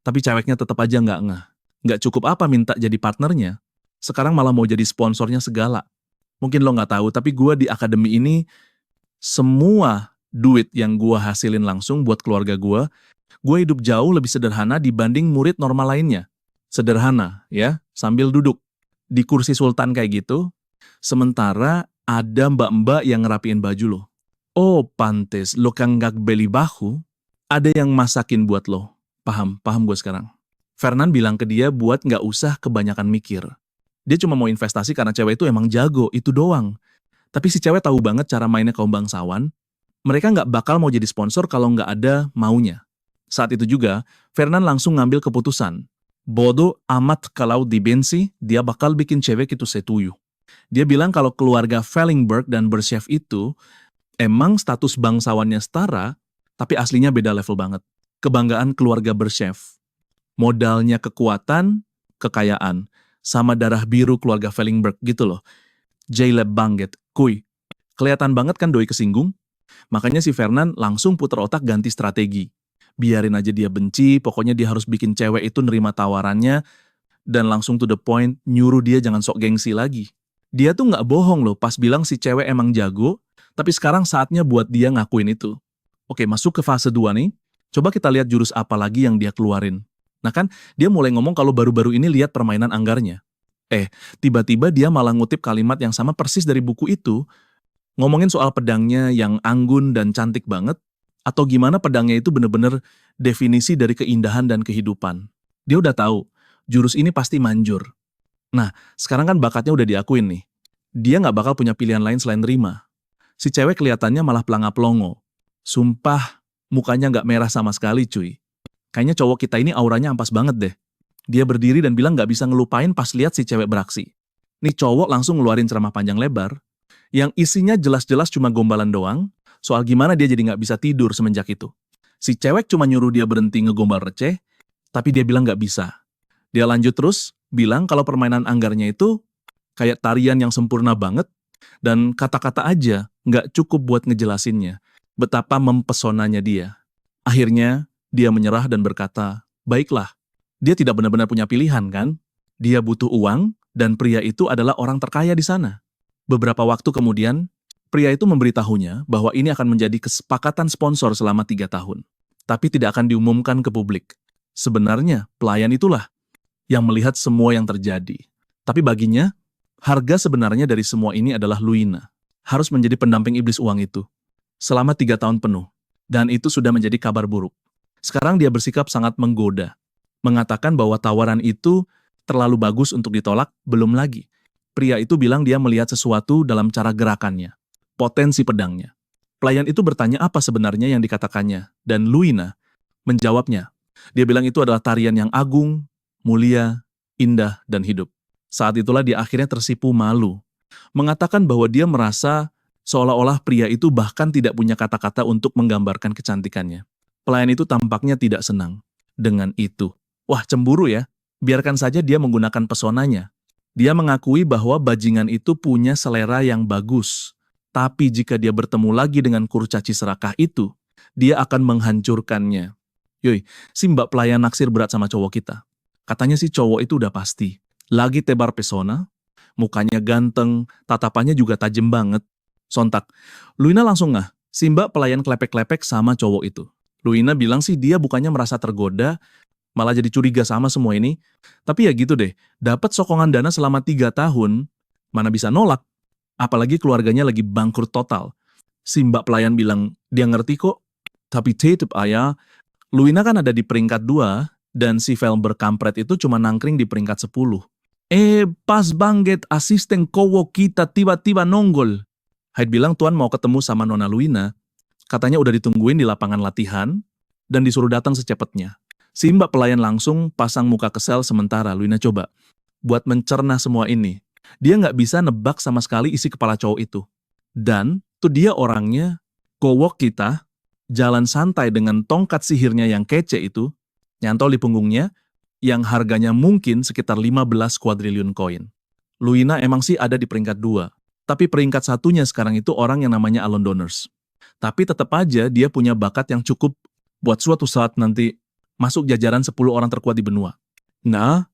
A: Tapi ceweknya tetap aja nggak ngeh. Nggak cukup apa minta jadi partnernya, sekarang malah mau jadi sponsornya segala. Mungkin lo nggak tahu, tapi gue di akademi ini, semua duit yang gue hasilin langsung buat keluarga gue hidup jauh lebih sederhana dibanding murid normal lainnya. Sederhana, ya, sambil duduk di kursi sultan kayak gitu, sementara ada mbak-mbak yang ngerapiin baju lo. Oh, pantes, lo kan nggak beli bahu, ada yang masakin buat lo. Paham gue sekarang. Fernan bilang ke dia buat nggak usah kebanyakan mikir. Dia cuma mau investasi karena cewek itu emang jago, itu doang. Tapi si cewek tahu banget cara mainnya kaum bangsawan. Mereka nggak bakal mau jadi sponsor kalau nggak ada maunya. Saat itu juga, Fernan langsung ngambil keputusan. Bodoh amat kalau di Bensi, dia bakal bikin cewek itu setuju. Dia bilang kalau keluarga Velingberg dan Berchef itu emang status bangsawannya setara, tapi aslinya beda level banget. Kebanggaan keluarga Berchef. Modalnya kekuatan, kekayaan, sama darah biru keluarga Velingberg gitu loh. J-Lab banget, kuy. Kelihatan banget kan doi kesinggung? Makanya si Fernan langsung puter otak ganti strategi. Biarin aja dia benci, pokoknya dia harus bikin cewek itu nerima tawarannya, dan langsung to the point, nyuruh dia jangan sok gengsi lagi. Dia tuh nggak bohong loh pas bilang si cewek emang jago, tapi sekarang saatnya buat dia ngakuin itu. Oke, masuk ke fase 2 nih. Coba kita lihat jurus apa lagi yang dia keluarin. Nah kan, dia mulai ngomong kalau baru-baru ini lihat permainan anggarnya. Tiba-tiba dia malah ngutip kalimat yang sama persis dari buku itu, ngomongin soal pedangnya yang anggun dan cantik banget, atau gimana pedangnya itu bener-bener definisi dari keindahan dan kehidupan. Dia udah tahu, jurus ini pasti manjur. Nah, sekarang kan bakatnya udah diakuin nih. Dia nggak bakal punya pilihan lain selain terima. Si cewek kelihatannya malah pelangap-longo. Sumpah, mukanya nggak merah sama sekali cuy. Kayaknya cowok kita ini auranya ampas banget deh. Dia berdiri dan bilang nggak bisa ngelupain pas lihat si cewek beraksi. Nih cowok langsung ngeluarin ceramah panjang lebar, yang isinya jelas-jelas cuma gombalan doang, soal gimana dia jadi nggak bisa tidur semenjak itu. Si cewek cuma nyuruh dia berhenti ngegombal receh, tapi dia bilang nggak bisa. Dia lanjut terus, bilang kalau permainan anggarnya itu kayak tarian yang sempurna banget, dan kata-kata aja nggak cukup buat ngejelasinnya, betapa mempesonanya dia. Akhirnya, dia menyerah dan berkata, baiklah, dia tidak benar-benar punya pilihan kan? Dia butuh uang, dan pria itu adalah orang terkaya di sana. Beberapa waktu kemudian, pria itu memberitahunya bahwa ini akan menjadi kesepakatan sponsor selama 3 tahun. Tapi tidak akan diumumkan ke publik. Sebenarnya, pelayan itulah yang melihat semua yang terjadi. Tapi baginya, harga sebenarnya dari semua ini adalah Luina. Harus menjadi pendamping iblis uang itu. Selama 3 tahun penuh. Dan itu sudah menjadi kabar buruk. Sekarang dia bersikap sangat menggoda. Mengatakan bahwa tawaran itu terlalu bagus untuk ditolak, belum lagi. Pria itu bilang dia melihat sesuatu dalam cara gerakannya. Potensi pedangnya. Pelayan itu bertanya apa sebenarnya yang dikatakannya. Dan Luina menjawabnya. Dia bilang itu adalah tarian yang agung, mulia, indah, dan hidup. Saat itulah dia akhirnya tersipu malu. Mengatakan bahwa dia merasa seolah-olah pria itu bahkan tidak punya kata-kata untuk menggambarkan kecantikannya. Pelayan itu tampaknya tidak senang dengan itu. Wah, cemburu ya. Biarkan saja dia menggunakan pesonanya. Dia mengakui bahwa bajingan itu punya selera yang bagus. Tapi jika dia bertemu lagi dengan kurcaci serakah itu, dia akan menghancurkannya. Yoi, si mbak pelayan naksir berat sama cowok kita. Katanya si cowok itu udah pasti. Lagi tebar pesona, mukanya ganteng, tatapannya juga tajam banget. Sontak, Luina langsung ngeh, si mbak pelayan klepek-klepek sama cowok itu. Luina bilang sih dia bukannya merasa tergoda, malah jadi curiga sama semua ini. Tapi ya gitu deh, dapat sokongan dana selama 3 tahun, mana bisa nolak. Apalagi keluarganya lagi bangkrut total. Si mbak pelayan bilang, dia ngerti kok. Tapi tetep ayah, Luina kan ada di peringkat 2, dan si Velber kampret itu cuma nangkring di peringkat 10. Pas banget asisten cowok kita tiba-tiba nonggol. Hyde bilang tuan mau ketemu sama Nona Luina. Katanya udah ditungguin di lapangan latihan, dan disuruh datang secepatnya. Si mbak pelayan langsung pasang muka kesel sementara Luina coba buat mencerna semua ini. Dia nggak bisa nebak sama sekali isi kepala cowok itu. Dan tuh dia orangnya, gowok kita, jalan santai dengan tongkat sihirnya yang kece itu, nyantol di punggungnya, yang harganya mungkin sekitar 15 kuadriliun koin. Luina emang sih ada di peringkat 2, tapi peringkat satunya sekarang itu orang yang namanya Alon Donners. Tapi tetap aja dia punya bakat yang cukup buat suatu saat nanti masuk jajaran 10 orang terkuat di benua. Nah,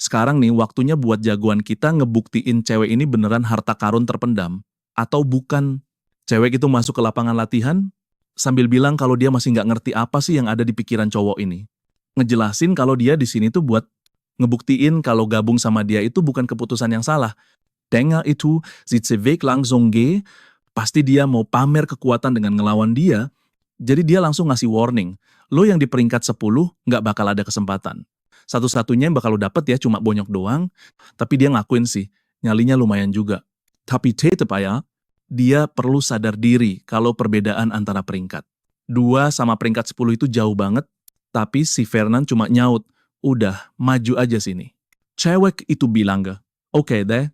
A: sekarang nih waktunya buat jagoan kita ngebuktiin cewek ini beneran harta karun terpendam atau bukan. Cewek itu masuk ke lapangan latihan sambil bilang kalau dia masih nggak ngerti apa sih yang ada di pikiran cowok ini. Ngejelasin kalau dia di sini tuh buat ngebuktiin kalau gabung sama dia itu bukan keputusan yang salah. Dengar itu, sitze Weg langsung G, pasti dia mau pamer kekuatan dengan ngelawan dia, jadi dia langsung ngasih warning. Lo yang di peringkat 10 nggak bakal ada kesempatan. Satu-satunya yang bakal lo dapet ya cuma bonyok doang, tapi dia ngakuin sih, nyalinya lumayan juga. Tapi tetep ya, dia perlu sadar diri kalau perbedaan antara peringkat. 2 sama peringkat 10 itu jauh banget, tapi si Fernand cuma nyaut, udah maju aja sini. Cewek itu bilang gak, oke deh,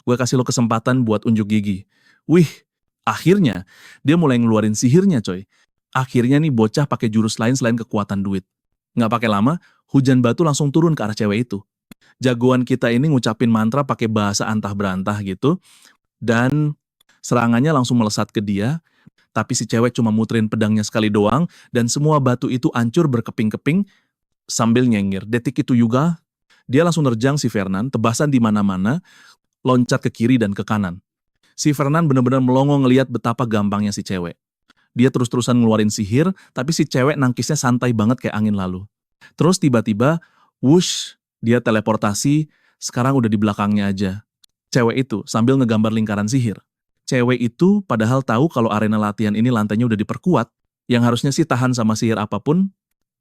A: gue kasih lo kesempatan buat unjuk gigi. Wih, akhirnya dia mulai ngeluarin sihirnya coy. Akhirnya nih bocah pakai jurus lain selain kekuatan duit. Nggak pakai lama, hujan batu langsung turun ke arah cewek itu. Jagoan kita ini ngucapin mantra pakai bahasa antah berantah gitu, dan serangannya langsung melesat ke dia, tapi si cewek cuma muterin pedangnya sekali doang, dan semua batu itu hancur berkeping-keping sambil nyengir. Detik itu juga, dia langsung nerjang si Fernand, tebasan di mana-mana, loncat ke kiri dan ke kanan. Si Fernand benar-benar melongo ngelihat betapa gampangnya si cewek. Dia terus-terusan ngeluarin sihir, tapi si cewek nangkisnya santai banget kayak angin lalu. Terus tiba-tiba, wush, dia teleportasi, sekarang udah di belakangnya aja. Cewek itu sambil ngegambar lingkaran sihir. Cewek itu padahal tahu kalau arena latihan ini lantainya udah diperkuat, yang harusnya sih tahan sama sihir apapun,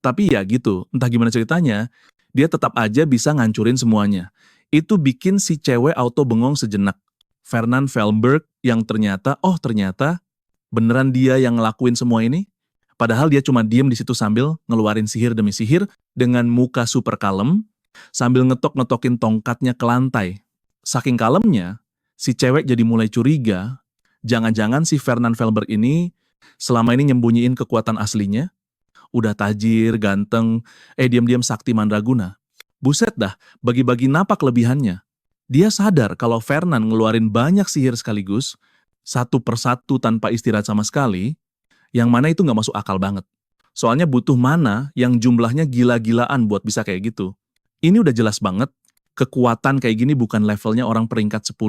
A: tapi ya gitu, entah gimana ceritanya, dia tetap aja bisa ngancurin semuanya. Itu bikin si cewek auto bengong sejenak. Fernand Vellenberg yang ternyata beneran dia yang ngelakuin semua ini? Padahal dia cuma diem di situ sambil ngeluarin sihir demi sihir dengan muka super kalem sambil ngetok-ngetokin tongkatnya ke lantai. Saking kalemnya, si cewek jadi mulai curiga, jangan-jangan si Fernand Vellenberg ini selama ini nyembunyiin kekuatan aslinya. Udah tajir, ganteng, diam-diam sakti mandraguna. Buset dah, bagi-bagi napak kelebihannya. Dia sadar kalau Fernand ngeluarin banyak sihir sekaligus, satu persatu tanpa istirahat sama sekali, yang mana itu nggak masuk akal banget. Soalnya butuh mana yang jumlahnya gila-gilaan buat bisa kayak gitu. Ini udah jelas banget, kekuatan kayak gini bukan levelnya orang peringkat 10.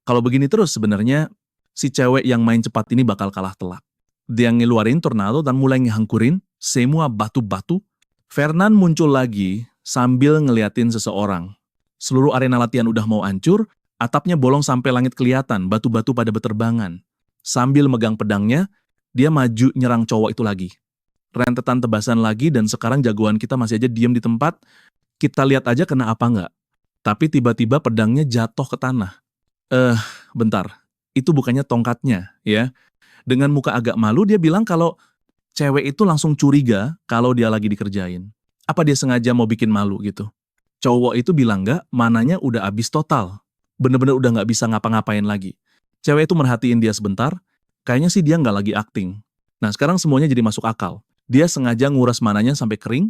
A: Kalau begini terus sebenarnya, si cewek yang main cepat ini bakal kalah telak. Dia ngeluarin tornado dan mulai ngehangkurin semua batu-batu. Fernand muncul lagi sambil ngeliatin seseorang. Seluruh arena latihan udah mau hancur, atapnya bolong sampai langit kelihatan, batu-batu pada beterbangan. Sambil megang pedangnya, dia maju nyerang cowok itu lagi. Rentetan tebasan lagi dan sekarang jagoan kita masih aja diem di tempat. Kita lihat aja kena apa nggak. Tapi tiba-tiba pedangnya jatuh ke tanah. Bentar. Itu bukannya tongkatnya, ya. Dengan muka agak malu dia bilang kalau cewek itu langsung curiga kalau dia lagi dikerjain. Apa dia sengaja mau bikin malu gitu. Cowok itu bilang nggak, mananya udah habis total. Bener-bener udah nggak bisa ngapa-ngapain lagi. Cewek itu merhatiin dia sebentar, kayaknya sih dia nggak lagi acting. Nah sekarang semuanya jadi masuk akal. Dia sengaja nguras mananya sampai kering,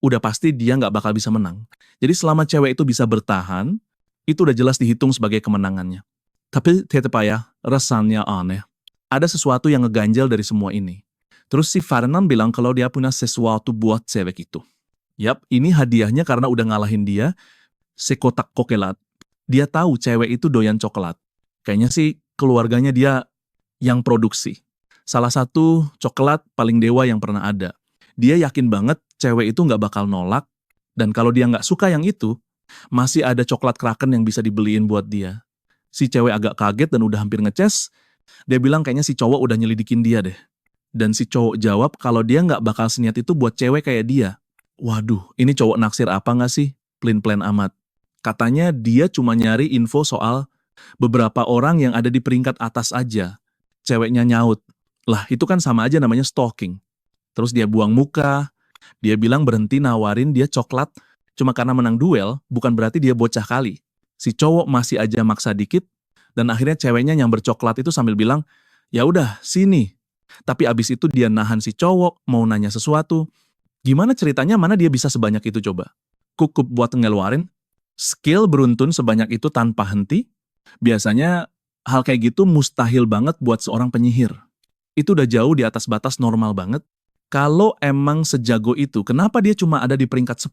A: udah pasti dia nggak bakal bisa menang. Jadi selama cewek itu bisa bertahan, itu udah jelas dihitung sebagai kemenangannya. Tapi tetep ya, rasanya aneh. Ada sesuatu yang ngeganjel dari semua ini. Terus si Fernand bilang kalau dia punya sesuatu buat cewek itu. Yap, ini hadiahnya karena udah ngalahin dia, sekotak kokelat. Dia tahu cewek itu doyan coklat. Kayaknya sih keluarganya dia yang produksi. Salah satu coklat paling dewa yang pernah ada. Dia yakin banget cewek itu nggak bakal nolak, dan kalau dia nggak suka yang itu, masih ada coklat Kraken yang bisa dibeliin buat dia. Si cewek agak kaget dan udah hampir ngeces, dia bilang kayaknya si cowok udah nyelidikin dia deh. Dan si cowok jawab kalau dia nggak bakal seniat itu buat cewek kayak dia. Waduh, ini cowok naksir apa nggak sih? Plain-plain amat. Katanya dia cuma nyari info soal beberapa orang yang ada di peringkat atas aja. Ceweknya nyaut. Lah, itu kan sama aja namanya stalking. Terus dia buang muka. Dia bilang berhenti nawarin dia coklat cuma karena menang duel, bukan berarti dia bocah kali. Si cowok masih aja maksa dikit, dan akhirnya ceweknya nyamber coklat itu sambil bilang, ya udah, sini. Tapi abis itu dia nahan si cowok, mau nanya sesuatu. Gimana ceritanya mana dia bisa sebanyak itu coba? Cukup buat ngeluarin skill beruntun sebanyak itu tanpa henti? Biasanya hal kayak gitu mustahil banget buat seorang penyihir. Itu udah jauh di atas batas normal banget. Kalau emang sejago itu, kenapa dia cuma ada di peringkat 10?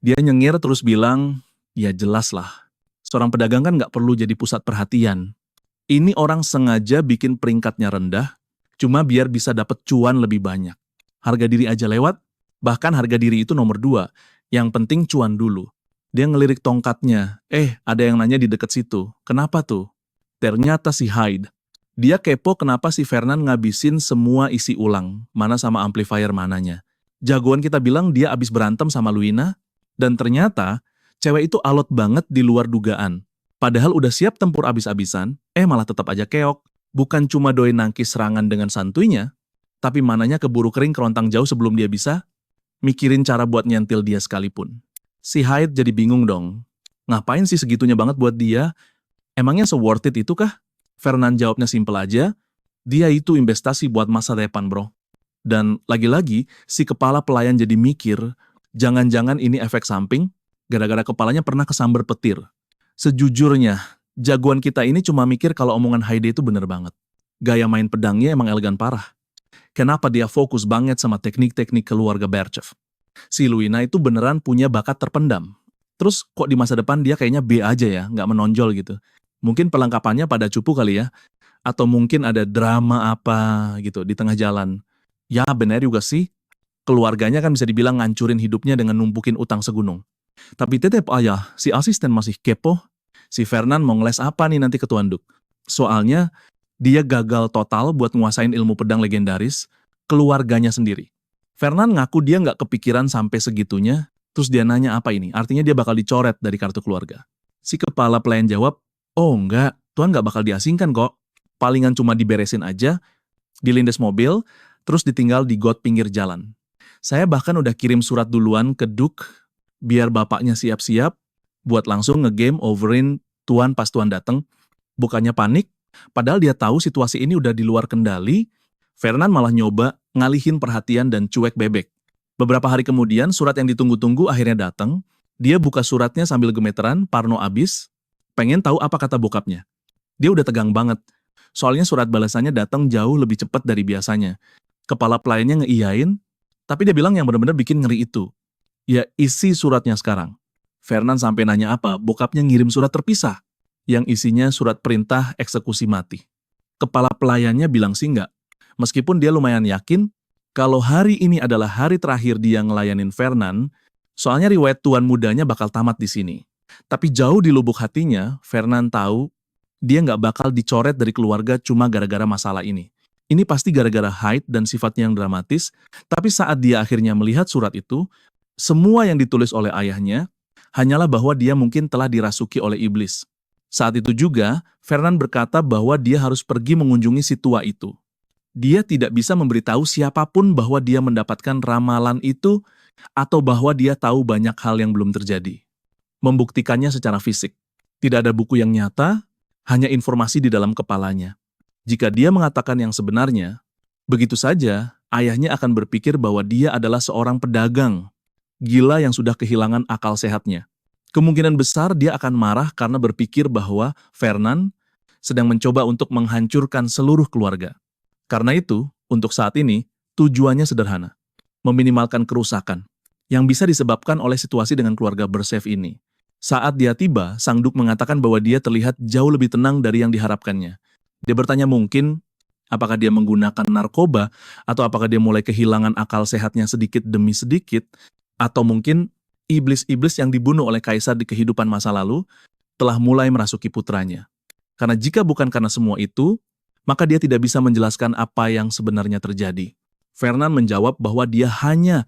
A: Dia nyengir terus bilang, ya jelas lah. Seorang pedagang kan nggak perlu jadi pusat perhatian. Ini orang sengaja bikin peringkatnya rendah, cuma biar bisa dapat cuan lebih banyak. Harga diri aja lewat, bahkan harga diri itu nomor 2. Yang penting cuan dulu. Dia ngelirik tongkatnya, ada yang nanya di deket situ. Kenapa tuh? Ternyata si Hyde. Dia kepo kenapa si Fernan ngabisin semua isi ulang, mana sama amplifier mananya. Jagoan kita bilang dia abis berantem sama Luina, dan ternyata cewek itu alot banget di luar dugaan. Padahal udah siap tempur abis-abisan, malah tetap aja keok. Bukan cuma doi nangkis serangan dengan santuinya, tapi mananya keburu kering kerontang jauh sebelum dia bisa mikirin cara buat nyentil dia sekalipun. Si Hyde jadi bingung dong. Ngapain sih segitunya banget buat dia? Emangnya se-worth it itu kah? Fernan jawabnya simpel aja, dia itu investasi buat masa depan bro. Dan lagi-lagi, si kepala pelayan jadi mikir, jangan-jangan ini efek samping, gara-gara kepalanya pernah kesamber petir. Sejujurnya, jagoan kita ini cuma mikir kalau omongan Hyde itu bener banget. Gaya main pedangnya emang elegan parah. Kenapa dia fokus banget sama teknik-teknik keluarga Berchev? Si Luina itu beneran punya bakat terpendam. Terus kok di masa depan dia kayaknya B aja ya, nggak menonjol gitu. Mungkin perlengkapannya pada cupu kali ya. Atau mungkin ada drama apa gitu di tengah jalan. Ya bener juga sih, keluarganya kan bisa dibilang ngancurin hidupnya dengan numpukin utang segunung. Tapi tetep aja, si asisten masih kepo. Si Fernan mau ngeles apa nih nanti ke Tuan Duk? Soalnya, dia gagal total buat nguasain ilmu pedang legendaris, keluarganya sendiri. Fernan ngaku dia nggak kepikiran sampai segitunya, terus dia nanya apa ini, artinya dia bakal dicoret dari kartu keluarga. Si kepala pelayan jawab, oh enggak, Tuan nggak bakal diasingkan kok. Palingan cuma diberesin aja, dilindes mobil, terus ditinggal di got pinggir jalan. Saya bahkan udah kirim surat duluan ke Duk, biar bapaknya siap-siap, buat langsung nge-game overin Tuan pas Tuan dateng. Bukannya panik, padahal dia tahu situasi ini udah di luar kendali, Fernan malah nyoba ngalihin perhatian dan cuek bebek. Beberapa hari kemudian, surat yang ditunggu-tunggu akhirnya datang. Dia buka suratnya sambil gemeteran, parno abis, pengen tahu apa kata bokapnya. Dia udah tegang banget, soalnya surat balasannya datang jauh lebih cepat dari biasanya. Kepala pelayannya ngeiyain, tapi dia bilang yang benar-benar bikin ngeri itu. Ya isi suratnya sekarang. Fernan sampai nanya apa, bokapnya ngirim surat terpisah, yang isinya surat perintah eksekusi mati. Kepala pelayannya bilang sih enggak, meskipun dia lumayan yakin kalau hari ini adalah hari terakhir dia ngelayanin Fernan, soalnya riwayat tuan mudanya bakal tamat di sini. Tapi jauh di lubuk hatinya, Fernan tahu dia nggak bakal dicoret dari keluarga cuma gara-gara masalah ini. Ini pasti gara-gara Hyde dan sifatnya yang dramatis, tapi saat dia akhirnya melihat surat itu, semua yang ditulis oleh ayahnya hanyalah bahwa dia mungkin telah dirasuki oleh iblis. Saat itu juga, Fernan berkata bahwa dia harus pergi mengunjungi si tua itu. Dia tidak bisa memberitahu siapapun bahwa dia mendapatkan ramalan itu atau bahwa dia tahu banyak hal yang belum terjadi. Membuktikannya secara fisik. Tidak ada buku yang nyata, hanya informasi di dalam kepalanya. Jika dia mengatakan yang sebenarnya, begitu saja ayahnya akan berpikir bahwa dia adalah seorang pedagang gila yang sudah kehilangan akal sehatnya. Kemungkinan besar dia akan marah karena berpikir bahwa Fernan sedang mencoba untuk menghancurkan seluruh keluarga. Karena itu, untuk saat ini, tujuannya sederhana. Meminimalkan kerusakan yang bisa disebabkan oleh situasi dengan keluarga Berchev ini. Saat dia tiba, Sang Duk mengatakan bahwa dia terlihat jauh lebih tenang dari yang diharapkannya. Dia bertanya mungkin, apakah dia menggunakan narkoba, atau apakah dia mulai kehilangan akal sehatnya sedikit demi sedikit, atau mungkin iblis-iblis yang dibunuh oleh kaisar di kehidupan masa lalu telah mulai merasuki putranya. Karena jika bukan karena semua itu, maka dia tidak bisa menjelaskan apa yang sebenarnya terjadi. Fernan menjawab bahwa dia hanya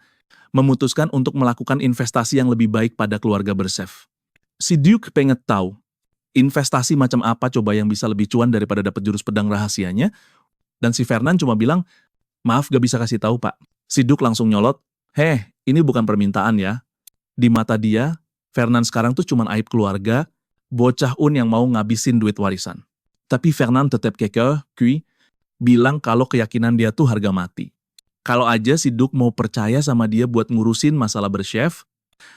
A: memutuskan untuk melakukan investasi yang lebih baik pada keluarga Berchev. Si Duke pengen tahu, investasi macam apa coba yang bisa lebih cuan daripada dapat jurus pedang rahasianya, dan si Fernan cuma bilang, maaf gak bisa kasih tahu pak. Si Duke langsung nyolot, ini bukan permintaan ya. Di mata dia, Fernan sekarang tuh cuma aib keluarga, bocah Un yang mau ngabisin duit warisan. Tapi Fernand tetap kekeh, bilang kalau keyakinan dia tuh harga mati. Kalau aja si Duke mau percaya sama dia buat ngurusin masalah berchef,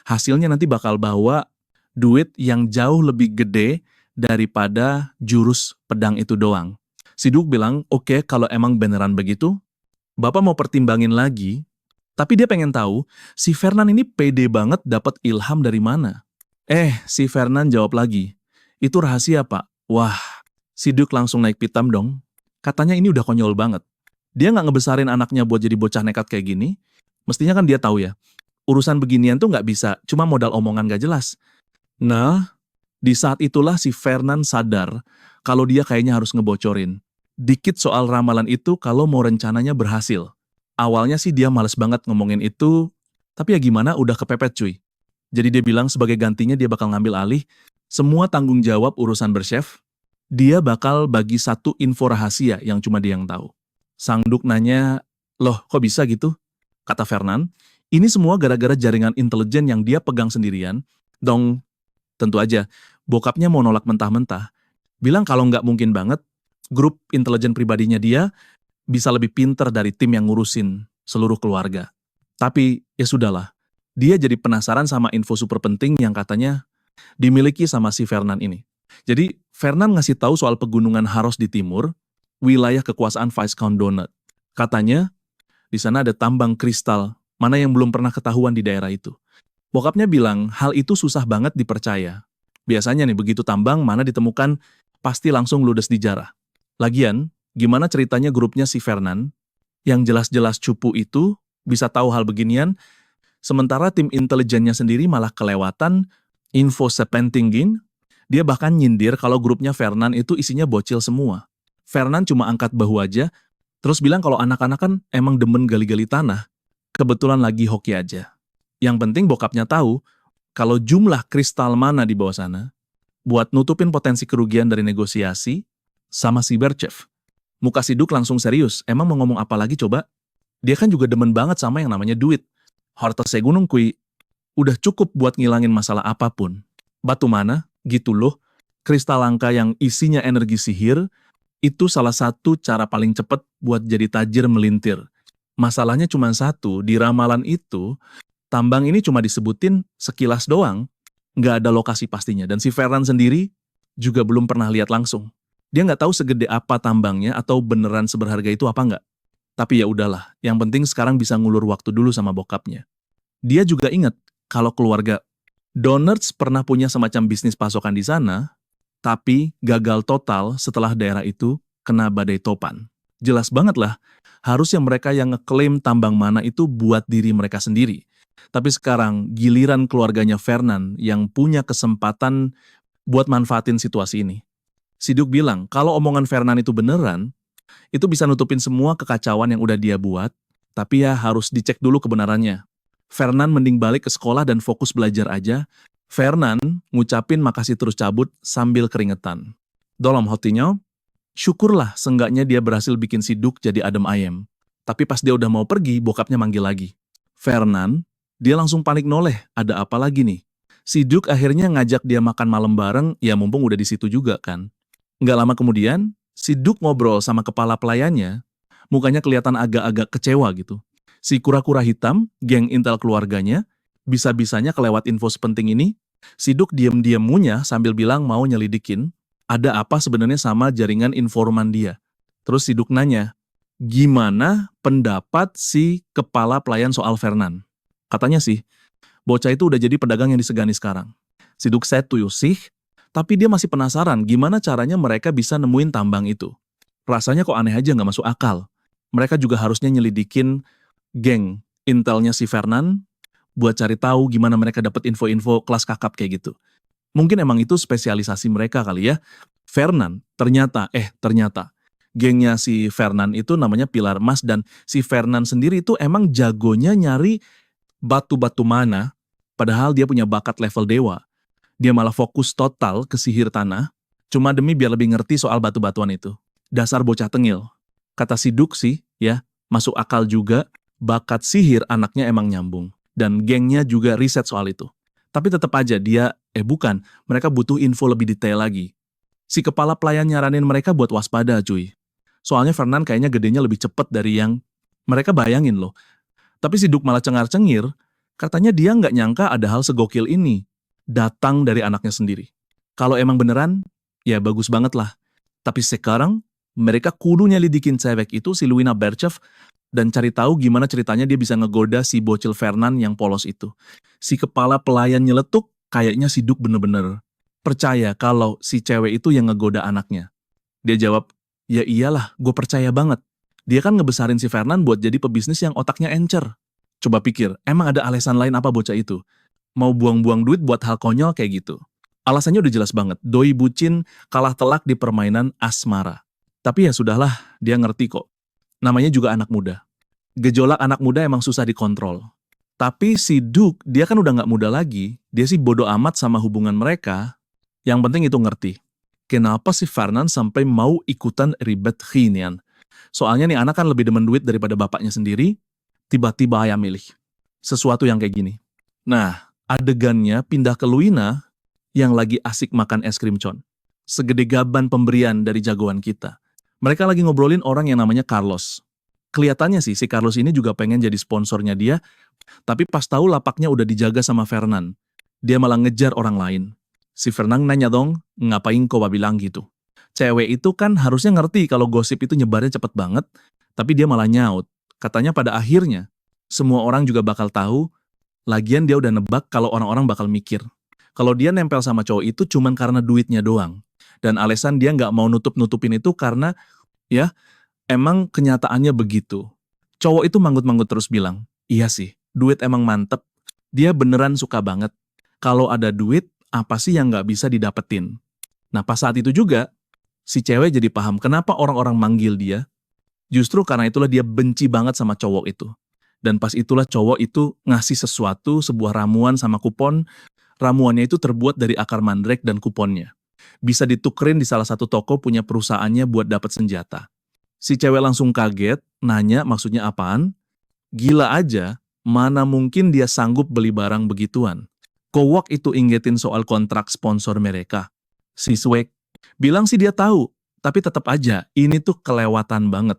A: hasilnya nanti bakal bawa duit yang jauh lebih gede daripada jurus pedang itu doang. Si Duke bilang, oke, kalau emang beneran begitu, Bapak mau pertimbangin lagi, tapi dia pengen tahu, si Fernand ini pede banget dapat ilham dari mana. Si Fernand jawab lagi, itu rahasia Pak. Wah, si Duke langsung naik pitam dong. Katanya ini udah konyol banget. Dia nggak ngebesarin anaknya buat jadi bocah nekat kayak gini. Mestinya kan dia tahu ya, urusan beginian tuh nggak bisa, cuma modal omongan gak jelas. Nah, di saat itulah si Fernand sadar kalau dia kayaknya harus ngebocorin dikit soal ramalan itu kalau mau rencananya berhasil. Awalnya sih dia males banget ngomongin itu, tapi ya gimana udah kepepet cuy. Jadi dia bilang sebagai gantinya dia bakal ngambil alih semua tanggung jawab urusan berchef. Dia bakal bagi satu info rahasia yang cuma dia yang tahu. Sang Duke nanya, loh kok bisa gitu? Kata Fernand, ini semua gara-gara jaringan intelijen yang dia pegang sendirian. Dong, tentu aja, bokapnya mau nolak mentah-mentah. Bilang kalau nggak mungkin banget, grup intelijen pribadinya dia bisa lebih pinter dari tim yang ngurusin seluruh keluarga. Tapi ya sudahlah, dia jadi penasaran sama info super penting yang katanya dimiliki sama si Fernand ini. Jadi Fernand ngasih tahu soal pegunungan Haros di timur, wilayah kekuasaan Viscount Donut. Katanya di sana ada tambang kristal, mana yang belum pernah ketahuan di daerah itu. Bokapnya bilang hal itu susah banget dipercaya. Biasanya nih begitu tambang mana ditemukan pasti langsung ludes di jarah. Lagian, gimana ceritanya grupnya si Fernand yang jelas-jelas cupu itu bisa tahu hal beginian, sementara tim intelijennya sendiri malah kelewatan info sepentingin. Dia bahkan nyindir kalau grupnya Fernand itu isinya bocil semua. Fernand cuma angkat bahu aja, terus bilang kalau anak-anak kan emang demen gali-gali tanah, kebetulan lagi hoki aja. Yang penting bokapnya tahu kalau jumlah kristal mana di bawah sana, buat nutupin potensi kerugian dari negosiasi sama si Berchef. Muka si Duke langsung serius, emang mau ngomong apa lagi coba? Dia kan juga demen banget sama yang namanya duit. Harta segunung kui, udah cukup buat ngilangin masalah apapun. Batu mana? Gitu loh. Kristal langka yang isinya energi sihir, itu salah satu cara paling cepat buat jadi tajir melintir. Masalahnya cuma satu, di ramalan itu, tambang ini cuma disebutin sekilas doang, nggak ada lokasi pastinya. Dan si Fernand sendiri juga belum pernah lihat langsung. Dia nggak tahu segede apa tambangnya atau beneran seberharga itu apa nggak. Tapi ya udahlah, yang penting sekarang bisa ngulur waktu dulu sama bokapnya. Dia juga ingat kalau keluarga Donuts pernah punya semacam bisnis pasokan di sana, tapi gagal total setelah daerah itu kena badai topan. Jelas banget lah, harusnya mereka yang ngeklaim tambang mana itu buat diri mereka sendiri. Tapi sekarang giliran keluarganya Fernand yang punya kesempatan buat manfaatin situasi ini. Si Duke bilang, kalau omongan Fernand itu beneran, itu bisa nutupin semua kekacauan yang udah dia buat, tapi ya harus dicek dulu kebenarannya. Fernand mending balik ke sekolah dan fokus belajar aja. Fernand ngucapin makasih terus cabut sambil keringetan. Dalam hatinya, syukurlah seenggaknya dia berhasil bikin si Duke jadi adem ayem. Tapi pas dia udah mau pergi, bokapnya manggil lagi. Fernand, dia langsung panik noleh, ada apa lagi nih? Si Duke akhirnya ngajak dia makan malam bareng, ya mumpung udah di situ juga kan. Nggak lama kemudian, si Duke ngobrol sama kepala pelayannya, mukanya kelihatan agak-agak kecewa gitu. Si kura-kura hitam, geng intel keluarganya, bisa-bisanya kelewat info sepenting ini. Si Duke diam-diam ngunyah sambil bilang mau nyelidikin, ada apa sebenarnya sama jaringan informan dia. Terus si Duke nanya, gimana pendapat si kepala pelayan soal Fernand? Katanya sih, bocah itu udah jadi pedagang yang disegani sekarang. Si Duke said to you sih, tapi dia masih penasaran gimana caranya mereka bisa nemuin tambang itu. Rasanya kok aneh aja nggak masuk akal. Mereka juga harusnya nyelidikin geng intelnya si Fernand buat cari tahu gimana mereka dapat info-info kelas kakap kayak gitu. Mungkin emang itu spesialisasi mereka kali ya. Fernand, ternyata gengnya si Fernand itu namanya Pilar Emas dan si Fernand sendiri itu emang jagonya nyari batu-batu mana, padahal dia punya bakat level dewa. Dia malah fokus total ke sihir tanah, cuma demi biar lebih ngerti soal batu-batuan itu. Dasar bocah tengil. Kata si Duke sih, ya, masuk akal juga. Bakat sihir anaknya emang nyambung. Dan gengnya juga riset soal itu. Tapi tetap aja bukan, mereka butuh info lebih detail lagi. Si kepala pelayan nyaranin mereka buat waspada cuy. Soalnya Fernand kayaknya gedenya lebih cepet dari yang mereka bayangin loh. Tapi si Duke malah cengar-cengir, katanya dia nggak nyangka ada hal segokil ini. Datang dari anaknya sendiri. Kalau emang beneran, ya bagus banget lah. Tapi sekarang, mereka kudu nyelidikin cewek itu si Luina Berchev dan cari tahu gimana ceritanya dia bisa ngegoda si bocil Fernand yang polos itu. Si kepala pelayan nyeletuk, kayaknya si Duke bener-bener percaya kalau si cewek itu yang ngegoda anaknya. Dia jawab, ya iyalah, gue percaya banget. Dia kan ngebesarin si Fernand buat jadi pebisnis yang otaknya encer. Coba pikir, emang ada alasan lain apa bocah itu? Mau buang-buang duit buat hal konyol kayak gitu. Alasannya udah jelas banget, doi bucin kalah telak di permainan asmara. Tapi ya sudahlah, dia ngerti kok. Namanya juga anak muda. Gejolak anak muda emang susah dikontrol. Tapi si Duke, dia kan udah nggak muda lagi, dia sih bodo amat sama hubungan mereka. Yang penting itu ngerti. Kenapa si Fernand sampai mau ikutan ribet ginian? Soalnya nih anak kan lebih demen duit daripada bapaknya sendiri, tiba-tiba ayam milih. Sesuatu yang kayak gini. Nah, adegannya pindah ke Luina yang lagi asik makan es krim con. Segede gaban pemberian dari jagoan kita. Mereka lagi ngobrolin orang yang namanya Carlos. Kelihatannya sih si Carlos ini juga pengen jadi sponsornya dia, tapi pas tahu lapaknya udah dijaga sama Fernand, dia malah ngejar orang lain. Si Fernand nanya dong, ngapain kau bilang gitu? Cewek itu kan harusnya ngerti kalau gosip itu nyebarnya cepet banget, tapi dia malah nyaut. Katanya pada akhirnya, semua orang juga bakal tahu, lagian dia udah nebak kalau orang-orang bakal mikir. Kalau dia nempel sama cowok itu cuman karena duitnya doang. Dan alasan dia nggak mau nutup-nutupin itu karena, ya, emang kenyataannya begitu. Cowok itu manggut-manggut terus bilang, iya sih, duit emang mantep. Dia beneran suka banget. Kalau ada duit, apa sih yang nggak bisa didapetin? Nah pas saat itu juga, si cewek jadi paham kenapa orang-orang manggil dia. Justru karena itulah dia benci banget sama cowok itu. Dan pas itulah cowok itu ngasih sesuatu, sebuah ramuan sama kupon. Ramuannya itu terbuat dari akar mandrake dan kuponnya. Bisa ditukerin di salah satu toko punya perusahaannya buat dapat senjata. Si cewek langsung kaget, nanya maksudnya apaan? Gila aja, mana mungkin dia sanggup beli barang begituan. Kowak itu ingetin soal kontrak sponsor mereka. Si Swag bilang sih dia tahu, tapi tetap aja ini tuh kelewatan banget.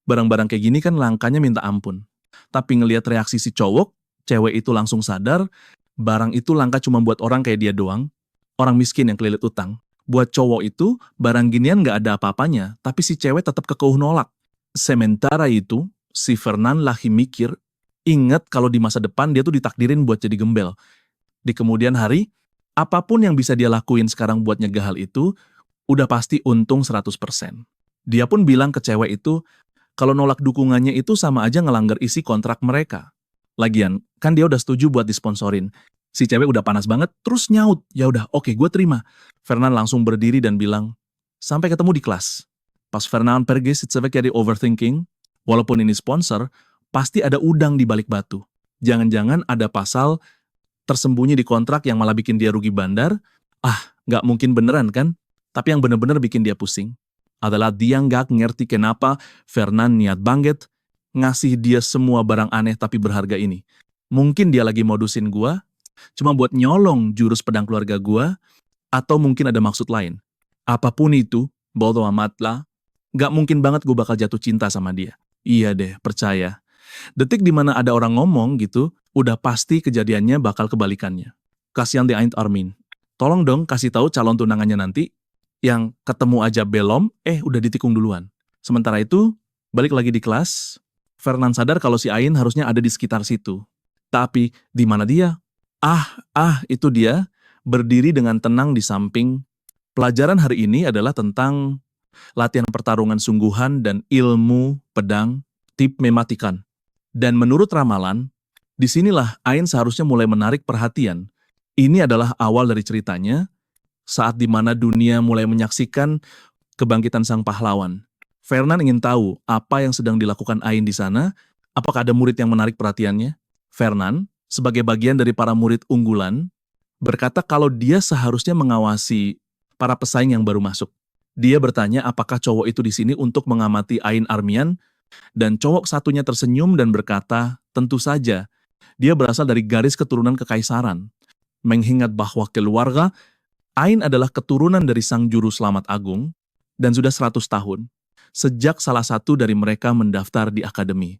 A: Barang-barang kayak gini kan langkanya minta ampun. Tapi ngelihat reaksi si cewek itu langsung sadar, barang itu langka cuma buat orang kayak dia doang, orang miskin yang kelilit utang. Buat cowok itu, barang ginian nggak ada apa-apanya, tapi si cewek tetap kekeuh nolak. Sementara itu, si Fernand lagi mikir, ingat kalau di masa depan dia tuh ditakdirin buat jadi gembel. Di kemudian hari, apapun yang bisa dia lakuin sekarang buat nyegah hal itu, udah pasti untung 100%. Dia pun bilang ke cewek itu, kalau nolak dukungannya itu sama aja ngelanggar isi kontrak mereka. Lagian, kan dia udah setuju buat disponsorin. Si cewek udah panas banget, terus nyaut. Ya udah, oke, gue terima. Fernand langsung berdiri dan bilang, sampai ketemu di kelas. Pas Fernand pergi, si cewek jadi overthinking. Walaupun ini sponsor, pasti ada udang di balik batu. Jangan-jangan ada pasal tersembunyi di kontrak yang malah bikin dia rugi bandar. Nggak mungkin beneran kan? Tapi yang bener-bener bikin dia pusing adalah dia nggak ngerti kenapa Fernand niat banget ngasih dia semua barang aneh tapi berharga ini. Mungkin dia lagi modusin gua, cuma buat nyolong jurus pedang keluarga gua, atau mungkin ada maksud lain. Apapun itu, bodo amat lah, nggak mungkin banget gua bakal jatuh cinta sama dia. Iya deh, percaya. Detik dimana ada orang ngomong gitu, udah pasti kejadiannya bakal kebalikannya. Kasihan di Aint Armin. Tolong dong kasih tahu calon tunangannya nanti, yang ketemu aja belum, udah ditikung duluan. Sementara itu, balik lagi di kelas, Fernand sadar kalau si Ain harusnya ada di sekitar situ. Tapi, di mana dia? Itu dia, berdiri dengan tenang di samping. Pelajaran hari ini adalah tentang latihan pertarungan sungguhan dan ilmu pedang, tip mematikan. Dan menurut ramalan, disinilah Ain seharusnya mulai menarik perhatian. Ini adalah awal dari ceritanya, saat dimana dunia mulai menyaksikan kebangkitan sang pahlawan. Fernand ingin tahu apa yang sedang dilakukan Ain di sana, apakah ada murid yang menarik perhatiannya. Fernand, sebagai bagian dari para murid unggulan, berkata kalau dia seharusnya mengawasi para pesaing yang baru masuk. Dia bertanya apakah cowok itu di sini untuk mengamati Ain Armian, dan cowok satunya tersenyum dan berkata, tentu saja, dia berasal dari garis keturunan kekaisaran. mengingat bahwa keluarga Ain adalah keturunan dari sang juru selamat agung dan sudah 100 tahun sejak salah satu dari mereka mendaftar di akademi.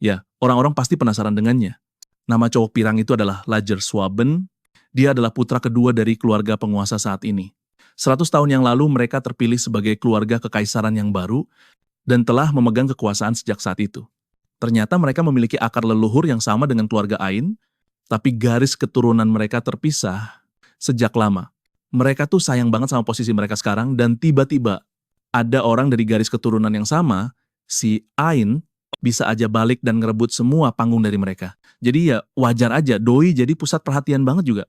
A: Ya, orang-orang pasti penasaran dengannya. Nama cowok pirang itu adalah Lajer Swaben. Dia adalah putra kedua dari keluarga penguasa saat ini. 100 tahun yang lalu mereka terpilih sebagai keluarga kekaisaran yang baru dan telah memegang kekuasaan sejak saat itu. Ternyata mereka memiliki akar leluhur yang sama dengan keluarga Ain, tapi garis keturunan mereka terpisah sejak lama. Mereka tuh sayang banget sama posisi mereka sekarang dan tiba-tiba ada orang dari garis keturunan yang sama, si Ain, bisa aja balik dan ngerebut semua panggung dari mereka. Jadi ya wajar aja Doi jadi pusat perhatian banget juga.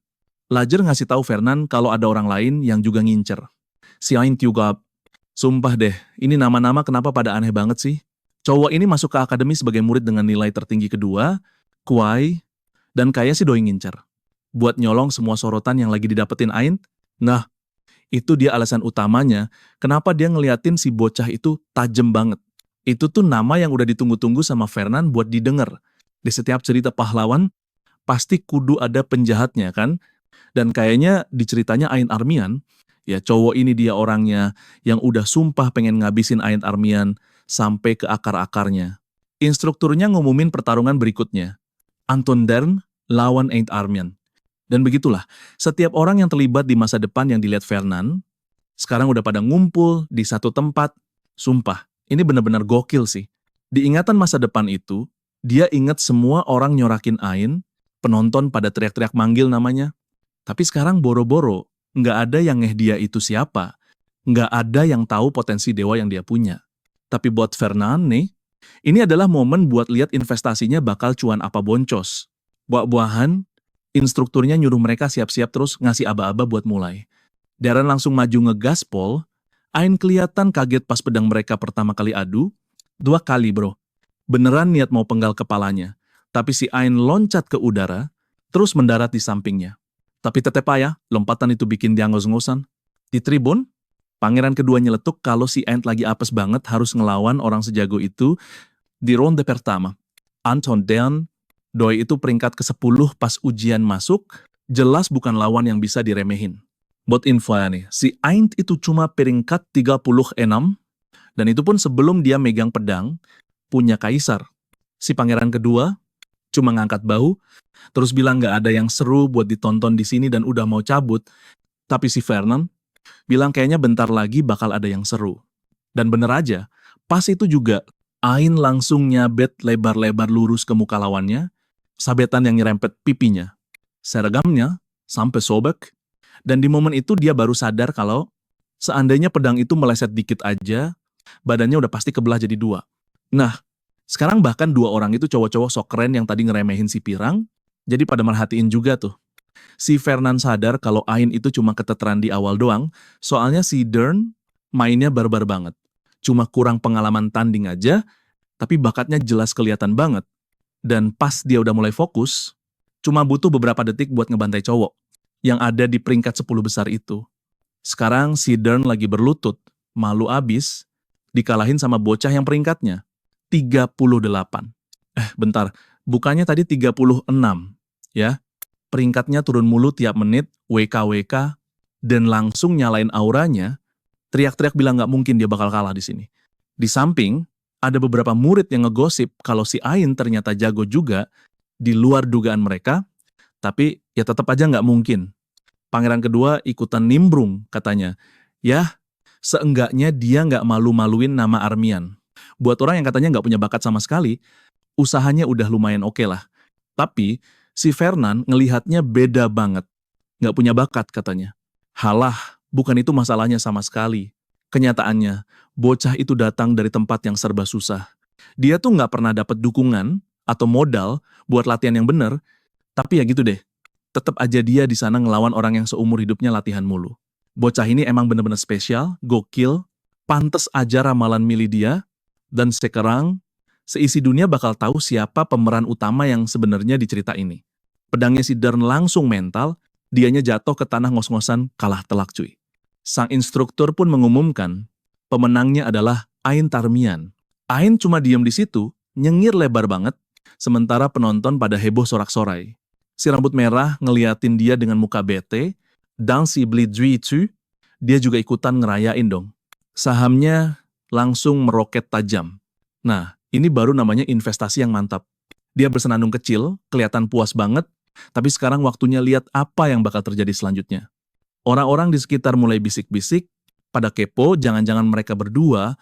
A: Lajer ngasih tahu Fernand kalau ada orang lain yang juga ngincer. Si Ain juga, sumpah deh, ini nama-nama kenapa pada aneh banget sih? Cowok ini masuk ke akademi sebagai murid dengan nilai tertinggi kedua, kuai, dan kayak si Doi ngincer. Buat nyolong semua sorotan yang lagi didapetin Ain. Nah, itu dia alasan utamanya kenapa dia ngeliatin si bocah itu tajem banget. Itu tuh nama yang udah ditunggu-tunggu sama Fernand buat didengar. Di setiap cerita pahlawan, pasti kudu ada penjahatnya kan? Dan kayaknya di ceritanya Ain Armian, ya cowok ini dia orangnya yang udah sumpah pengen ngabisin Ain Armian sampai ke akar-akarnya. Instrukturnya ngumumin pertarungan berikutnya. Anton Dern lawan Ain Armian. Dan begitulah, setiap orang yang terlibat di masa depan yang dilihat Fernand, sekarang udah pada ngumpul di satu tempat. Sumpah, ini benar-benar gokil sih. Di ingatan masa depan itu, dia ingat semua orang nyorakin Ain, penonton pada teriak-teriak manggil namanya. Tapi sekarang boro-boro, nggak ada yang ngeh dia itu siapa. Nggak ada yang tahu potensi dewa yang dia punya. Tapi buat Fernand nih, ini adalah momen buat lihat investasinya bakal cuan apa boncos. Buah-buahan, instrukturnya nyuruh mereka siap-siap terus ngasih aba-aba buat mulai. Darren langsung maju ngegaspol. Ain kelihatan kaget pas pedang mereka pertama kali adu. 2 kali bro. Beneran niat mau penggal kepalanya. Tapi si Ain loncat ke udara, terus mendarat di sampingnya. Tapi tetep aja, lompatan itu bikin dia ngos-ngosan. Di tribun, pangeran kedua nyeletuk kalau si Ain lagi apes banget harus ngelawan orang sejago itu di ronde pertama. Anton Dern, Doi itu peringkat ke-10 pas ujian masuk, jelas bukan lawan yang bisa diremehin. Buat info ya nih, si Ain itu cuma peringkat 36, dan itu pun sebelum dia megang pedang, punya kaisar. Si pangeran kedua cuma ngangkat bahu, terus bilang gak ada yang seru buat ditonton di sini dan udah mau cabut. Tapi si Fernand bilang kayaknya bentar lagi bakal ada yang seru. Dan bener aja, pas itu juga Ain langsung nyabet lebar-lebar lurus ke muka lawannya, sabetan yang nyerempet pipinya. Seragamnya sampai sobek, dan di momen itu dia baru sadar kalau seandainya pedang itu meleset dikit aja, badannya udah pasti kebelah jadi 2. Nah, sekarang bahkan 2 orang itu cowok-cowok sok keren yang tadi ngeremehin si pirang, jadi pada merhatiin juga tuh. Si Fernand sadar kalau Ain itu cuma keteteran di awal doang, soalnya si Dern mainnya barbar banget. Cuma kurang pengalaman tanding aja, tapi bakatnya jelas kelihatan banget. Dan pas dia udah mulai fokus, cuma butuh beberapa detik buat ngebantai cowok yang ada di peringkat 10 besar itu. Sekarang si Dern lagi berlutut, malu abis, dikalahin sama bocah yang peringkatnya 38. Bentar, bukannya tadi 36, ya? Peringkatnya turun mulu tiap menit, WKWK, dan langsung nyalain auranya, teriak-teriak bilang nggak mungkin dia bakal kalah di sini. Di samping, ada beberapa murid yang ngegosip kalau si Ain ternyata jago juga di luar dugaan mereka, tapi ya tetap aja nggak mungkin. Pangeran kedua ikutan nimbrung katanya. Ya, seenggaknya dia nggak malu-maluin nama Armian. Buat orang yang katanya nggak punya bakat sama sekali, usahanya udah lumayan oke lah. Tapi si Fernand ngelihatnya beda banget. Nggak punya bakat katanya. Halah, bukan itu masalahnya sama sekali. Kenyataannya, bocah itu datang dari tempat yang serba susah. Dia tuh nggak pernah dapat dukungan atau modal buat latihan yang bener, tapi ya gitu deh. Tetap aja dia di sana ngelawan orang yang seumur hidupnya latihan mulu. Bocah ini emang bener-bener spesial, gokil, pantes aja ramalan milih dia, dan sekarang seisi dunia bakal tahu siapa pemeran utama yang sebenarnya di cerita ini. Pedangnya si Dern langsung mental, dianya jatuh ke tanah ngos-ngosan kalah telak cuy. Sang instruktur pun mengumumkan, pemenangnya adalah Ain Tarmian. Ain cuma diem di situ, nyengir lebar banget, sementara penonton pada heboh sorak-sorai. Si rambut merah ngeliatin dia dengan muka bete, dan si beli itu, dia juga ikutan ngerayain dong. Sahamnya langsung meroket tajam. Nah, ini baru namanya investasi yang mantap. Dia bersenandung kecil, kelihatan puas banget, tapi sekarang waktunya lihat apa yang bakal terjadi selanjutnya. Orang-orang di sekitar mulai bisik-bisik, pada kepo, jangan-jangan mereka berdua,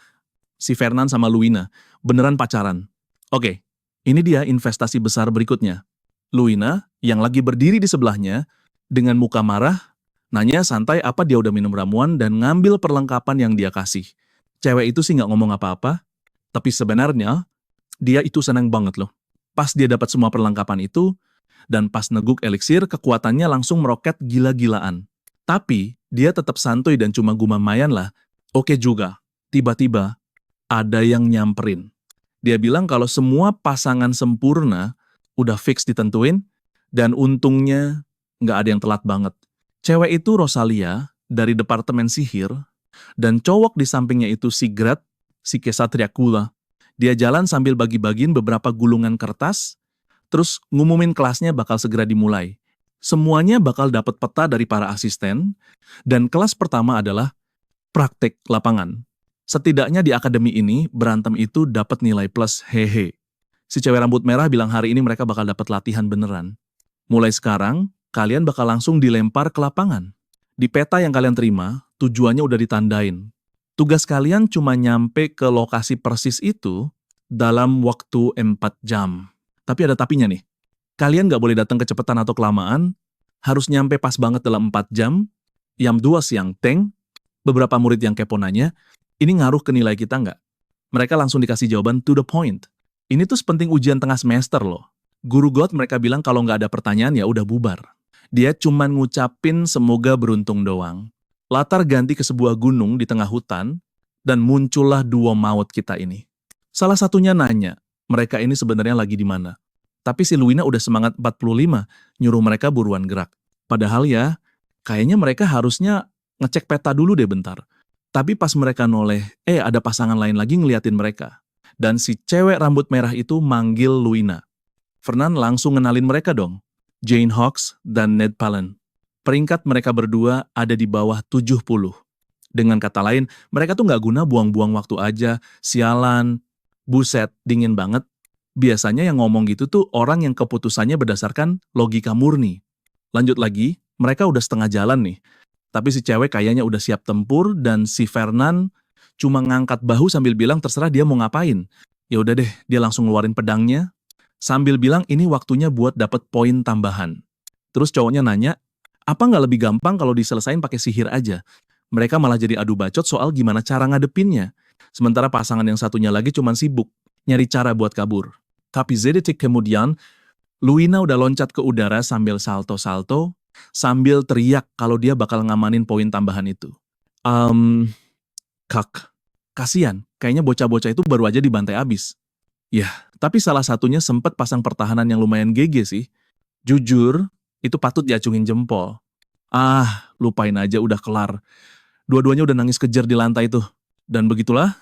A: si Fernand sama Luina, beneran pacaran. Oke, ini dia investasi besar berikutnya. Luina, yang lagi berdiri di sebelahnya, dengan muka marah, nanya santai apa dia udah minum ramuan dan ngambil perlengkapan yang dia kasih. Cewek itu sih nggak ngomong apa-apa, tapi sebenarnya dia itu senang banget loh. Pas dia dapat semua perlengkapan itu, dan pas neguk eliksir, kekuatannya langsung meroket gila-gilaan. Tapi, dia tetap santuy dan cuma gumamayan lah. Oke juga, tiba-tiba ada yang nyamperin. Dia bilang kalau semua pasangan sempurna udah fix ditentuin, dan untungnya nggak ada yang telat banget. Cewek itu Rosalia dari Departemen Sihir, dan cowok di sampingnya itu Sigrat, si Kesatria Kula. Dia jalan sambil bagi-bagiin beberapa gulungan kertas, terus ngumumin kelasnya bakal segera dimulai. Semuanya bakal dapat peta dari para asisten, dan kelas pertama adalah praktek lapangan. Setidaknya di akademi ini, berantem itu dapat nilai plus hehe. Si cewek rambut merah bilang hari ini mereka bakal dapat latihan beneran. Mulai sekarang, kalian bakal langsung dilempar ke lapangan. Di peta yang kalian terima, tujuannya udah ditandain. Tugas kalian cuma nyampe ke lokasi persis itu dalam waktu 4 jam. Tapi ada tapinya nih. Kalian nggak boleh datang kecepatan atau kelamaan, harus nyampe pas banget dalam 4 jam, jam 2 siang teng, beberapa murid yang kepo nanya, ini ngaruh ke nilai kita nggak? Mereka langsung dikasih jawaban to the point. Ini tuh sepenting ujian tengah semester loh. Guru God mereka bilang kalau nggak ada pertanyaan ya udah bubar. Dia cuman ngucapin semoga beruntung doang. Latar ganti ke sebuah gunung di tengah hutan, dan muncullah dua maut kita ini. Salah satunya nanya, mereka ini sebenarnya lagi di mana? Tapi si Luina udah semangat 45, nyuruh mereka buruan gerak. Padahal ya, kayaknya mereka harusnya ngecek peta dulu deh bentar. Tapi pas mereka noleh, ada pasangan lain lagi ngeliatin mereka. Dan si cewek rambut merah itu manggil Luina. Fernand langsung ngenalin mereka dong. Jane Hawks dan Ned Pallen. Peringkat mereka berdua ada di bawah 70. Dengan kata lain, mereka tuh nggak guna buang-buang waktu aja, sialan, buset, dingin banget. Biasanya yang ngomong gitu tuh orang yang keputusannya berdasarkan logika murni. Lanjut lagi, mereka udah setengah jalan nih. Tapi si cewek kayaknya udah siap tempur dan si Fernand cuma ngangkat bahu sambil bilang terserah dia mau ngapain. Ya udah deh, dia langsung ngeluarin pedangnya sambil bilang ini waktunya buat dapat poin tambahan. Terus cowoknya nanya, apa nggak lebih gampang kalau diselesain pakai sihir aja? Mereka malah jadi adu bacot soal gimana cara ngadepinnya. Sementara pasangan yang satunya lagi cuma sibuk nyari cara buat kabur. Tapi sedetik kemudian, Luina udah loncat ke udara sambil salto-salto, sambil teriak kalau dia bakal ngamanin poin tambahan itu. Kasian, kayaknya bocah-bocah itu baru aja dibantai abis. Ya, tapi salah satunya sempet pasang pertahanan yang lumayan GG sih. Jujur, itu patut diacungin jempol. Lupain aja udah kelar. Dua-duanya udah nangis kejer di lantai tuh. Dan begitulah,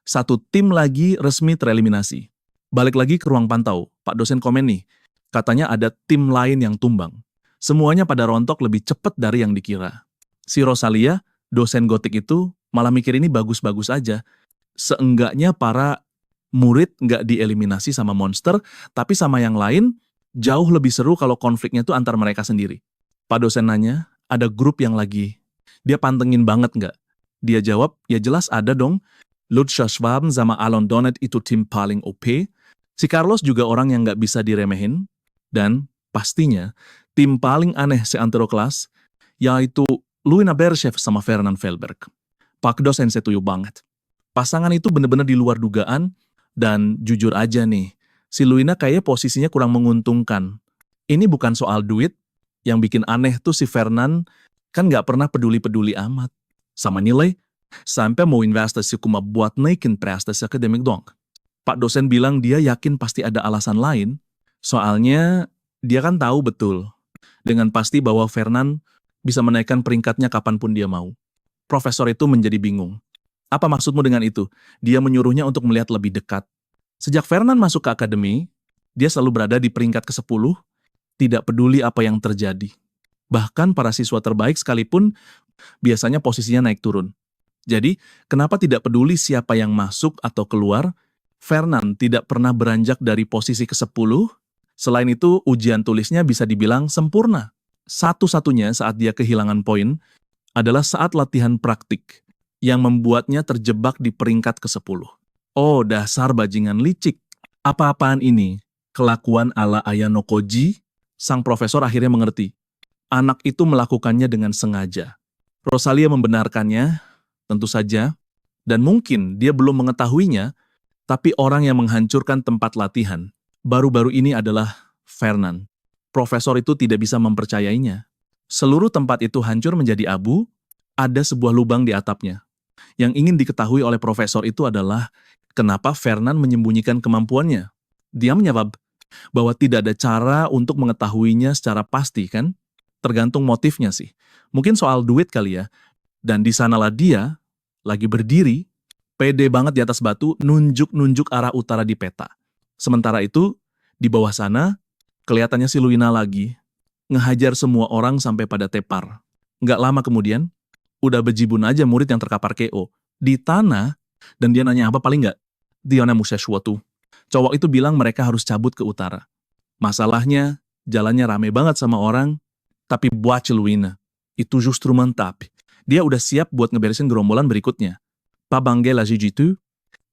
A: satu tim lagi resmi tereliminasi. Balik lagi ke ruang pantau, Pak dosen komen nih, katanya ada tim lain yang tumbang. Semuanya pada rontok lebih cepat dari yang dikira. Si Rosalia, dosen gotik itu, malah mikir ini bagus-bagus aja. Seenggaknya para murid nggak dieliminasi sama monster, tapi sama yang lain, jauh lebih seru kalau konfliknya tuh antar mereka sendiri. Pak dosen nanya, ada grup yang lagi, dia pantengin banget nggak? Dia jawab, ya jelas ada dong. Lucia Schwab sama Alon Donnet itu tim paling OP. Si Carlos juga orang yang nggak bisa diremehin. Dan pastinya, tim paling aneh seantero kelas, yaitu Luina Berchev sama Fernand Velberg. Pak dosen setuju banget. Pasangan itu bener-bener di luar dugaan, dan jujur aja nih, si Luina kayaknya posisinya kurang menguntungkan. Ini bukan soal duit, yang bikin aneh tuh si Fernand kan nggak pernah peduli-peduli amat. Sama nilai, sampai mau investasi cuma buat naikin prestasi akademik dong. Pak dosen bilang dia yakin pasti ada alasan lain, soalnya dia kan tahu betul dengan pasti bahwa Fernand bisa menaikkan peringkatnya kapanpun dia mau. Profesor itu menjadi bingung. Apa maksudmu dengan itu? Dia menyuruhnya untuk melihat lebih dekat. Sejak Fernand masuk ke akademi, dia selalu berada di peringkat ke-10, tidak peduli apa yang terjadi. Bahkan para siswa terbaik sekalipun biasanya posisinya naik turun. Jadi, kenapa tidak peduli siapa yang masuk atau keluar, Fernand tidak pernah beranjak dari posisi ke-10. Selain itu, ujian tulisnya bisa dibilang sempurna. Satu-satunya saat dia kehilangan poin adalah saat latihan praktik yang membuatnya terjebak di peringkat ke-10. Oh, dasar bajingan licik. Apa-apaan ini? Kelakuan ala Ayano Koji? Sang profesor akhirnya mengerti. Anak itu melakukannya dengan sengaja. Rosalia membenarkannya, tentu saja, dan mungkin dia belum mengetahuinya, tapi orang yang menghancurkan tempat latihan baru-baru ini adalah Fernand. Profesor itu tidak bisa mempercayainya. Seluruh tempat itu hancur menjadi abu, ada sebuah lubang di atapnya. Yang ingin diketahui oleh profesor itu adalah kenapa Fernand menyembunyikan kemampuannya. Dia menjawab bahwa tidak ada cara untuk mengetahuinya secara pasti, kan? Tergantung motifnya sih. Mungkin soal duit kali ya. Dan di sanalah dia lagi berdiri, pede banget di atas batu, nunjuk-nunjuk arah utara di peta. Sementara itu, di bawah sana, kelihatannya si Luina lagi, ngehajar semua orang sampai pada tepar. Nggak lama kemudian, udah bejibun aja murid yang terkapar KO. Di tanah, dan dia nanya apa paling nggak? Diana Museshwatu. Cowok itu bilang mereka harus cabut ke utara. Masalahnya, jalannya rame banget sama orang, tapi buat Luina, itu justru mantap. Dia udah siap buat ngeberesin gerombolan berikutnya. Pak Bangge Lajijitu,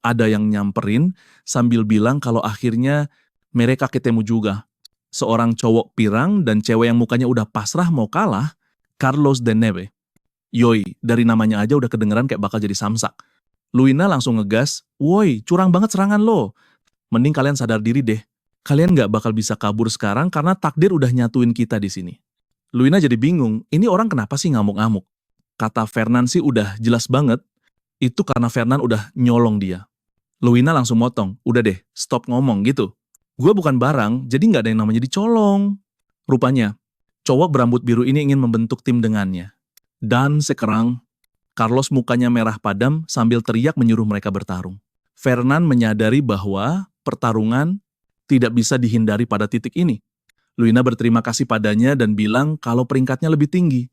A: ada yang nyamperin sambil bilang kalau akhirnya mereka ketemu juga. Seorang cowok pirang dan cewek yang mukanya udah pasrah mau kalah, Carlos Deneve. Yoi, dari namanya aja udah kedengeran kayak bakal jadi samsak. Luina langsung ngegas, woi, curang banget serangan lo. Mending kalian sadar diri deh. Kalian nggak bakal bisa kabur sekarang karena takdir udah nyatuin kita di sini. Luina jadi bingung, ini orang kenapa sih ngamuk-ngamuk? Kata Fernand sih udah jelas banget, itu karena Fernand udah nyolong dia. Luina langsung motong, udah deh, stop ngomong gitu. Gue bukan barang, jadi nggak ada yang namanya dicolong. Rupanya, cowok berambut biru ini ingin membentuk tim dengannya. Dan sekarang, Carlos mukanya merah padam sambil teriak menyuruh mereka bertarung. Fernand menyadari bahwa pertarungan tidak bisa dihindari pada titik ini. Luina berterima kasih padanya dan bilang kalau peringkatnya lebih tinggi.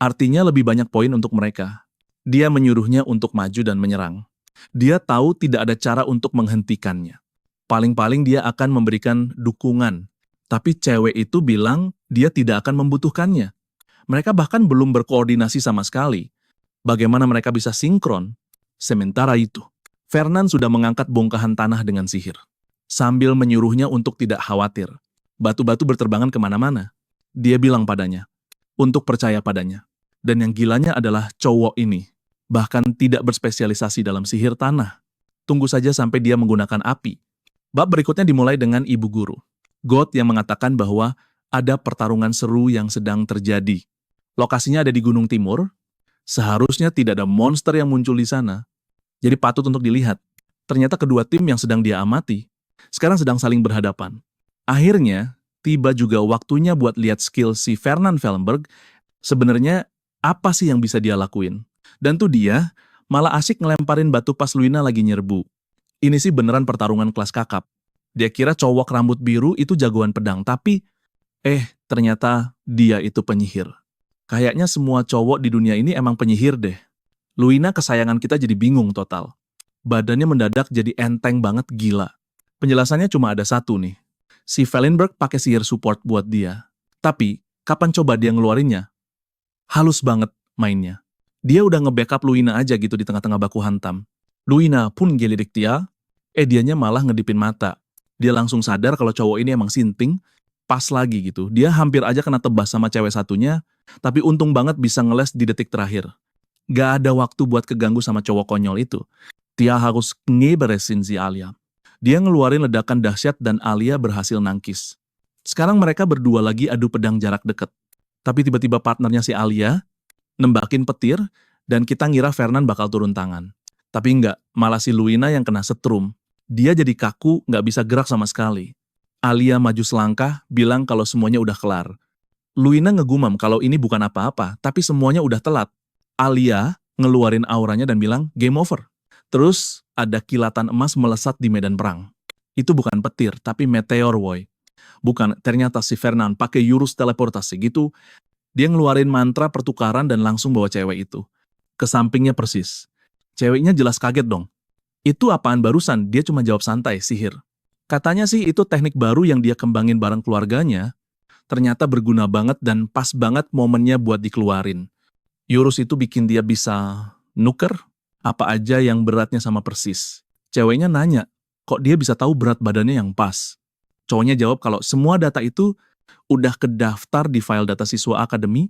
A: Artinya lebih banyak poin untuk mereka. Dia menyuruhnya untuk maju dan menyerang. Dia tahu tidak ada cara untuk menghentikannya. Paling-paling dia akan memberikan dukungan. Tapi cewek itu bilang dia tidak akan membutuhkannya. Mereka bahkan belum berkoordinasi sama sekali. Bagaimana mereka bisa sinkron? Sementara itu, Fernand sudah mengangkat bongkahan tanah dengan sihir. Sambil menyuruhnya untuk tidak khawatir. Batu-batu berterbangan kemana-mana. Dia bilang padanya, untuk percaya padanya. Dan yang gilanya adalah cowok ini. Bahkan tidak berspesialisasi dalam sihir tanah. Tunggu saja sampai dia menggunakan api. Bab berikutnya dimulai dengan ibu guru. God yang mengatakan bahwa ada pertarungan seru yang sedang terjadi. Lokasinya ada di Gunung Timur. Seharusnya tidak ada monster yang muncul di sana. Jadi patut untuk dilihat. Ternyata kedua tim yang sedang dia amati sekarang sedang saling berhadapan. Akhirnya, tiba juga waktunya buat lihat skill si Fernand Vellenberg. Sebenarnya, apa sih yang bisa dia lakuin? Dan tuh dia malah asik ngelemparin batu pas Luina lagi nyerbu. Ini sih beneran pertarungan kelas kakap. Dia kira cowok rambut biru itu jagoan pedang, tapi ternyata dia itu penyihir. Kayaknya semua cowok di dunia ini emang penyihir deh. Luina kesayangan kita jadi bingung total. Badannya mendadak jadi enteng banget gila. Penjelasannya cuma ada satu nih. Si Vellenberg pakai sihir support buat dia. Tapi, kapan coba dia ngeluarinnya? Halus banget mainnya. Dia udah nge-backup Luina aja gitu di tengah-tengah baku hantam. Luina pun gelidik dia, dianya malah ngedipin mata. Dia langsung sadar kalau cowok ini emang sinting, pas lagi gitu. Dia hampir aja kena tebas sama cewek satunya, tapi untung banget bisa ngeles di detik terakhir. Gak ada waktu buat keganggu sama cowok konyol itu. Dia harus ngeberesin si Alia. Dia ngeluarin ledakan dahsyat dan Alia berhasil nangkis. Sekarang mereka berdua lagi adu pedang jarak dekat. Tapi tiba-tiba partnernya si Alia nembakin petir dan kita ngira Fernand bakal turun tangan. Tapi enggak, malah si Luina yang kena setrum. Dia jadi kaku, nggak bisa gerak sama sekali. Alia maju selangkah, bilang kalau semuanya udah kelar. Luina ngegumam kalau ini bukan apa-apa, tapi semuanya udah telat. Alia ngeluarin auranya dan bilang, game over. Terus ada kilatan emas melesat di medan perang. Itu bukan petir, tapi meteor, woy. Bukan, ternyata si Fernand pakai jurus teleportasi gitu. Dia ngeluarin mantra pertukaran dan langsung bawa cewek itu. Ke sampingnya persis. Ceweknya jelas kaget dong. Itu apaan barusan? Dia cuma jawab santai, sihir. Katanya sih itu teknik baru yang dia kembangin bareng keluarganya. Ternyata berguna banget dan pas banget momennya buat dikeluarin. Jurus itu bikin dia bisa nuker apa aja yang beratnya sama persis. Ceweknya nanya, kok dia bisa tahu berat badannya yang pas? Cowoknya jawab kalau semua data itu udah kedaftar di file data siswa akademi.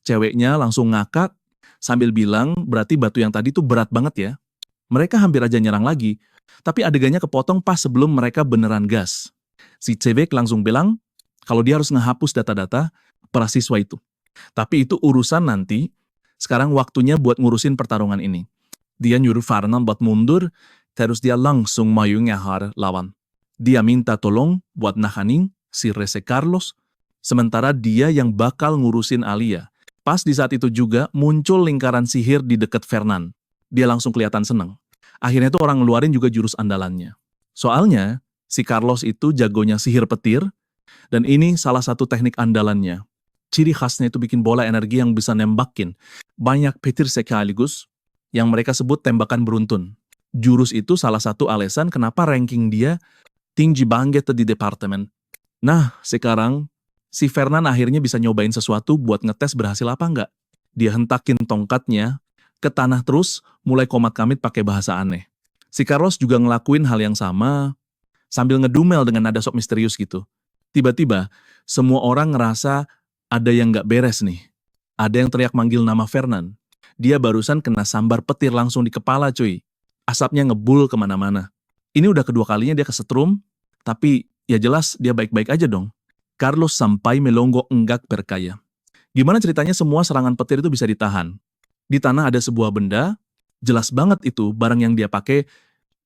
A: Ceweknya langsung ngakak sambil bilang berarti batu yang tadi tuh berat banget ya. Mereka hampir aja nyerang lagi, tapi adegannya kepotong pas sebelum mereka beneran gas. Si cewek langsung bilang kalau dia harus ngehapus data-data para siswa itu. Tapi itu urusan nanti, sekarang waktunya buat ngurusin pertarungan ini. Dia nyuruh Fernand buat mundur, terus dia langsung maju ngehar lawan. Dia minta tolong buat nahanin si Rese Carlos, sementara dia yang bakal ngurusin Alia. Pas di saat itu juga muncul lingkaran sihir di dekat Fernand. Dia langsung kelihatan seneng. Akhirnya tuh orang ngeluarin juga jurus andalannya. Soalnya, si Carlos itu jagonya sihir petir, dan ini salah satu teknik andalannya. Ciri khasnya itu bikin bola energi yang bisa nembakin banyak petir sekaligus, yang mereka sebut tembakan beruntun. Jurus itu salah satu alasan kenapa ranking dia tinggi banget di departemen. Nah, sekarang si Fernand akhirnya bisa nyobain sesuatu buat ngetes berhasil apa enggak. Dia hentakin tongkatnya ke tanah terus mulai komat kamit pakai bahasa aneh. Si Carlos juga ngelakuin hal yang sama sambil ngedumel dengan nada sok misterius gitu. Tiba-tiba, semua orang ngerasa ada yang nggak beres nih. Ada yang teriak manggil nama Fernand. Dia barusan kena sambar petir langsung di kepala cuy. Asapnya ngebul kemana-mana. Ini udah kedua kalinya dia kesetrum, tapi ya jelas dia baik-baik aja dong. Carlos sampai melongo enggak perkaya. Gimana ceritanya semua serangan petir itu bisa ditahan? Di tanah ada sebuah benda, jelas banget itu barang yang dia pakai,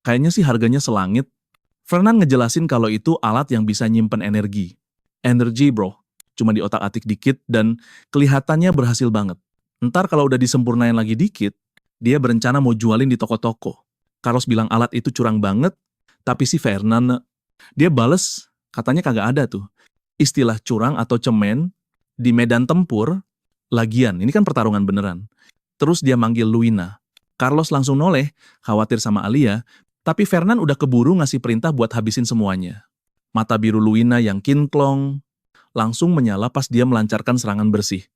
A: kayaknya sih harganya selangit. Fernand ngejelasin kalau itu alat yang bisa nyimpen energi. Energi bro. Cuma diotak-atik dikit dan kelihatannya berhasil banget. Ntar kalau udah disempurnain lagi dikit, dia berencana mau jualin di toko-toko. Carlos bilang alat itu curang banget, tapi si Fernand, dia bales, katanya kagak ada tuh. Istilah curang atau cemen di medan tempur, lagian, ini kan pertarungan beneran. Terus dia manggil Luina. Carlos langsung noleh, khawatir sama Alia, tapi Fernand udah keburu ngasih perintah buat habisin semuanya. Mata biru Luina yang kinklong, langsung menyala pas dia melancarkan serangan bersih.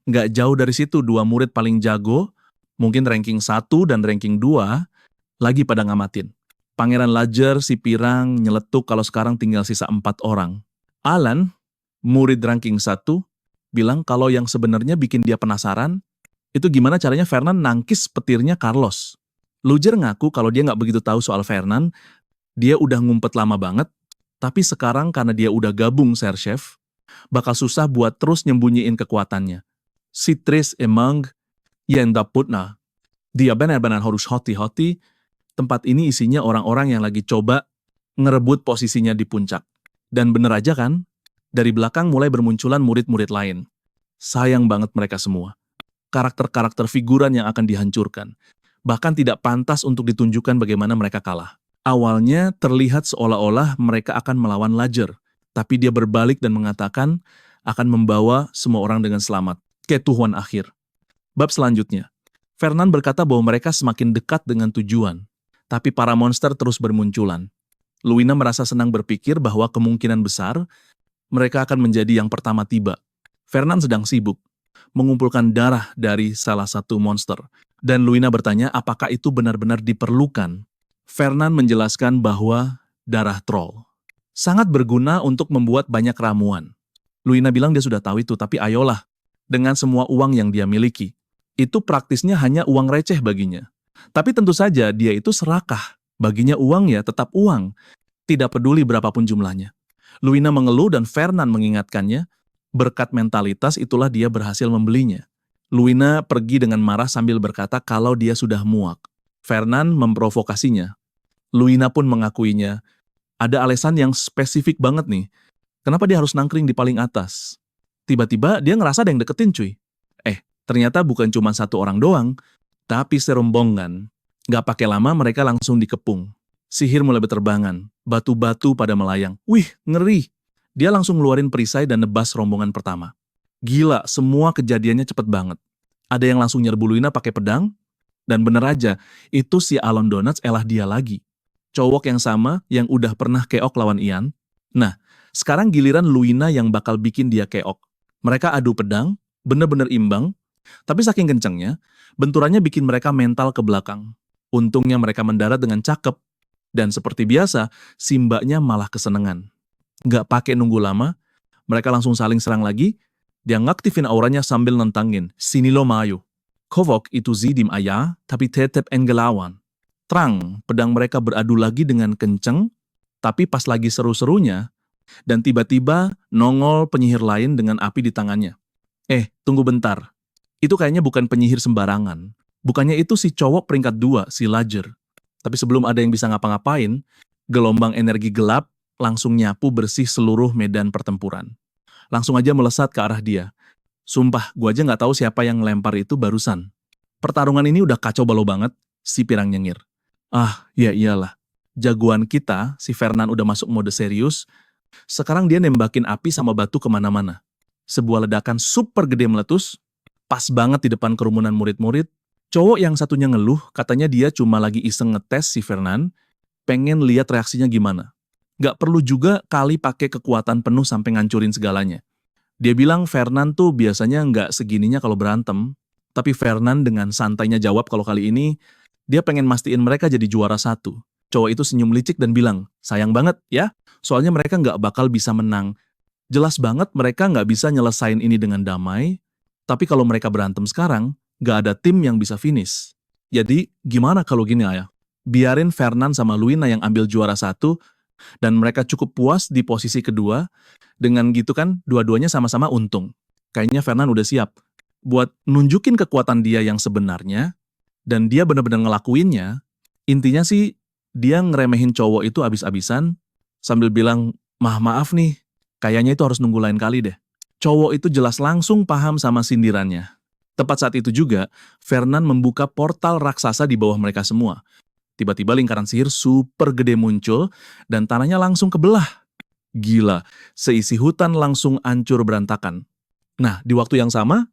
A: Nggak jauh dari situ, dua murid paling jago, mungkin ranking 1 dan ranking 2, lagi pada ngamatin. Pangeran Lajer, si Pirang, nyeletuk kalau sekarang tinggal sisa 4 orang. Alan, murid ranking 1, bilang kalau yang sebenarnya bikin dia penasaran, itu gimana caranya Fernand nangkis petirnya Carlos. Lujer ngaku kalau dia nggak begitu tahu soal Fernand, dia udah ngumpet lama banget, tapi sekarang karena dia udah gabung Chef, bakal susah buat terus nyembunyiin kekuatannya. Si Tris emang yang daputna. Dia benar-benar harus hati-hati. Tempat ini isinya orang-orang yang lagi coba ngerebut posisinya di puncak. Dan bener aja kan, dari belakang mulai bermunculan murid-murid lain. Sayang banget mereka semua. Karakter-karakter figuran yang akan dihancurkan. Bahkan tidak pantas untuk ditunjukkan bagaimana mereka kalah. Awalnya terlihat seolah-olah mereka akan melawan Lajer. Tapi dia berbalik dan mengatakan akan membawa semua orang dengan selamat ke tujuan akhir. Bab selanjutnya, Fernand berkata bahwa mereka semakin dekat dengan tujuan, tapi para monster terus bermunculan. Luina merasa senang berpikir bahwa kemungkinan besar mereka akan menjadi yang pertama tiba. Fernand sedang sibuk mengumpulkan darah dari salah satu monster, dan Luina bertanya apakah itu benar-benar diperlukan. Fernand menjelaskan bahwa darah troll sangat berguna untuk membuat banyak ramuan. Luina bilang dia sudah tahu itu, tapi ayolah, dengan semua uang yang dia miliki. Itu praktisnya hanya uang receh baginya. Tapi tentu saja dia itu serakah. Baginya uang ya tetap uang. Tidak peduli berapapun jumlahnya. Luina mengeluh dan Fernand mengingatkannya, berkat mentalitas itulah dia berhasil membelinya. Luina pergi dengan marah sambil berkata kalau dia sudah muak. Fernand memprovokasinya. Luina pun mengakuinya, ada alasan yang spesifik banget nih. Kenapa dia harus nangkring di paling atas? Tiba-tiba dia ngerasa ada yang deketin cuy. Ternyata bukan cuma satu orang doang, tapi serombongan. Gak pakai lama mereka langsung dikepung. Sihir mulai berterbangan, batu-batu pada melayang. Wih, ngeri! Dia langsung ngeluarin perisai dan nebas rombongan pertama. Gila, semua kejadiannya cepet banget. Ada yang langsung nyerbu Luina pakai pedang, dan bener aja, itu si Alon Donuts elah dia lagi. Cowok yang sama yang udah pernah keok lawan Ian. Nah, sekarang giliran Luina yang bakal bikin dia keok. Mereka adu pedang, bener-bener imbang, tapi saking kencengnya, benturannya bikin mereka mental ke belakang. Untungnya mereka mendarat dengan cakep, dan seperti biasa, si mbaknya malah kesenengan. Nggak pakai nunggu lama, mereka langsung saling serang lagi. Dia ngaktifin auranya sambil nentangin, sini lo mayo. Kovok itu zidim ayah, tapi tetep enggelawan. Terang, pedang mereka beradu lagi dengan kenceng, tapi pas lagi seru-serunya, dan tiba-tiba nongol penyihir lain dengan api di tangannya. Tunggu bentar. Itu kayaknya bukan penyihir sembarangan. Bukannya itu si cowok peringkat 2, si Lajer. Tapi sebelum ada yang bisa ngapa-ngapain, gelombang energi gelap langsung nyapu bersih seluruh medan pertempuran. Langsung aja melesat ke arah dia. Sumpah, gua aja nggak tahu siapa yang ngelempar itu barusan. Pertarungan ini udah kacau balau banget, si Pirang nyengir. Ya iyalah. Jagoan kita, si Fernan udah masuk mode serius. Sekarang dia nembakin api sama batu kemana-mana. Sebuah ledakan super gede meletus, pas banget di depan kerumunan murid-murid. Cowok yang satunya ngeluh, katanya dia cuma lagi iseng ngetes si Fernan, pengen lihat reaksinya gimana. Gak perlu juga kali pakai kekuatan penuh sampai ngancurin segalanya. Dia bilang Fernan tuh biasanya nggak segininya kalau berantem, tapi Fernan dengan santainya jawab kalau kali ini, dia pengen mastiin mereka jadi juara 1. Cowok itu senyum licik dan bilang, sayang banget ya, soalnya mereka nggak bakal bisa menang. Jelas banget mereka nggak bisa nyelesain ini dengan damai, tapi kalau mereka berantem sekarang, nggak ada tim yang bisa finish. Jadi gimana kalau gini ya? Biarin Fernan sama Luina yang ambil juara 1, dan mereka cukup puas di posisi kedua, dengan gitu kan dua-duanya sama-sama untung. Kayaknya Fernan udah siap buat nunjukin kekuatan dia yang sebenarnya, dan dia benar-benar ngelakuinnya. Intinya sih, dia ngeremehin cowok itu abis-abisan, sambil bilang, maaf nih, kayaknya itu harus nunggu lain kali deh. Cowok itu jelas langsung paham sama sindirannya. Tepat saat itu juga, Fernan membuka portal raksasa di bawah mereka semua. Tiba-tiba lingkaran sihir super gede muncul, dan tanahnya langsung kebelah. Gila, seisi hutan langsung hancur berantakan. Nah, di waktu yang sama,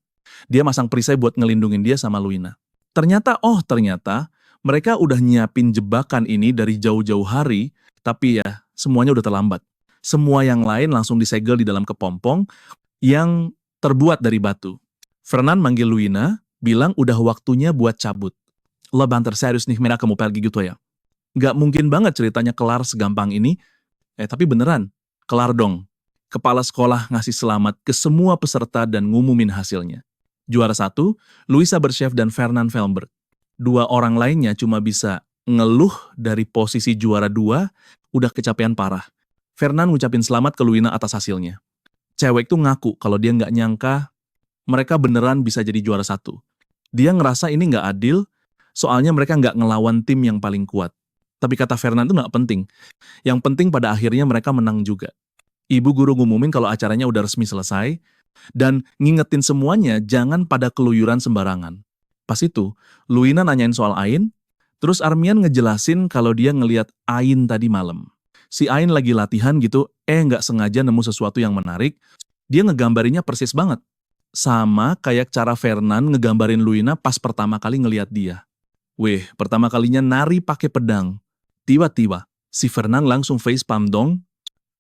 A: dia masang perisai buat ngelindungin dia sama Luina. Ternyata, mereka udah nyiapin jebakan ini dari jauh-jauh hari, tapi ya, semuanya udah terlambat. Semua yang lain langsung disegel di dalam kepompong yang terbuat dari batu. Fernan manggil Luina, bilang udah waktunya buat cabut. Lo banter serius nih, mereka mau pergi gitu ya. Nggak mungkin banget ceritanya kelar segampang ini. Tapi beneran, kelar dong. Kepala sekolah ngasih selamat ke semua peserta dan ngumumin hasilnya. Juara 1, Luisa Berchef dan Fernan Velberg. 2 orang lainnya cuma bisa ngeluh dari posisi juara 2, udah kecapean parah. Fernan ngucapin selamat ke Luina atas hasilnya. Cewek tuh ngaku kalau dia nggak nyangka mereka beneran bisa jadi juara 1. Dia ngerasa ini nggak adil, soalnya mereka nggak ngelawan tim yang paling kuat. Tapi kata Fernan itu nggak penting. Yang penting pada akhirnya mereka menang juga. Ibu guru ngumumin kalau acaranya udah resmi selesai, dan ngingetin semuanya jangan pada keluyuran sembarangan. Pas itu, Luina nanyain soal Ain, terus Armian ngejelasin kalau dia ngeliat Ain tadi malam. Si Ain lagi latihan gitu, nggak sengaja nemu sesuatu yang menarik, dia ngegambarinya persis banget. Sama kayak cara Fernan ngegambarin Luina pas pertama kali ngeliat dia. Pertama kalinya nari pakai pedang. Tiba-tiba, si Fernan langsung facepalm dong.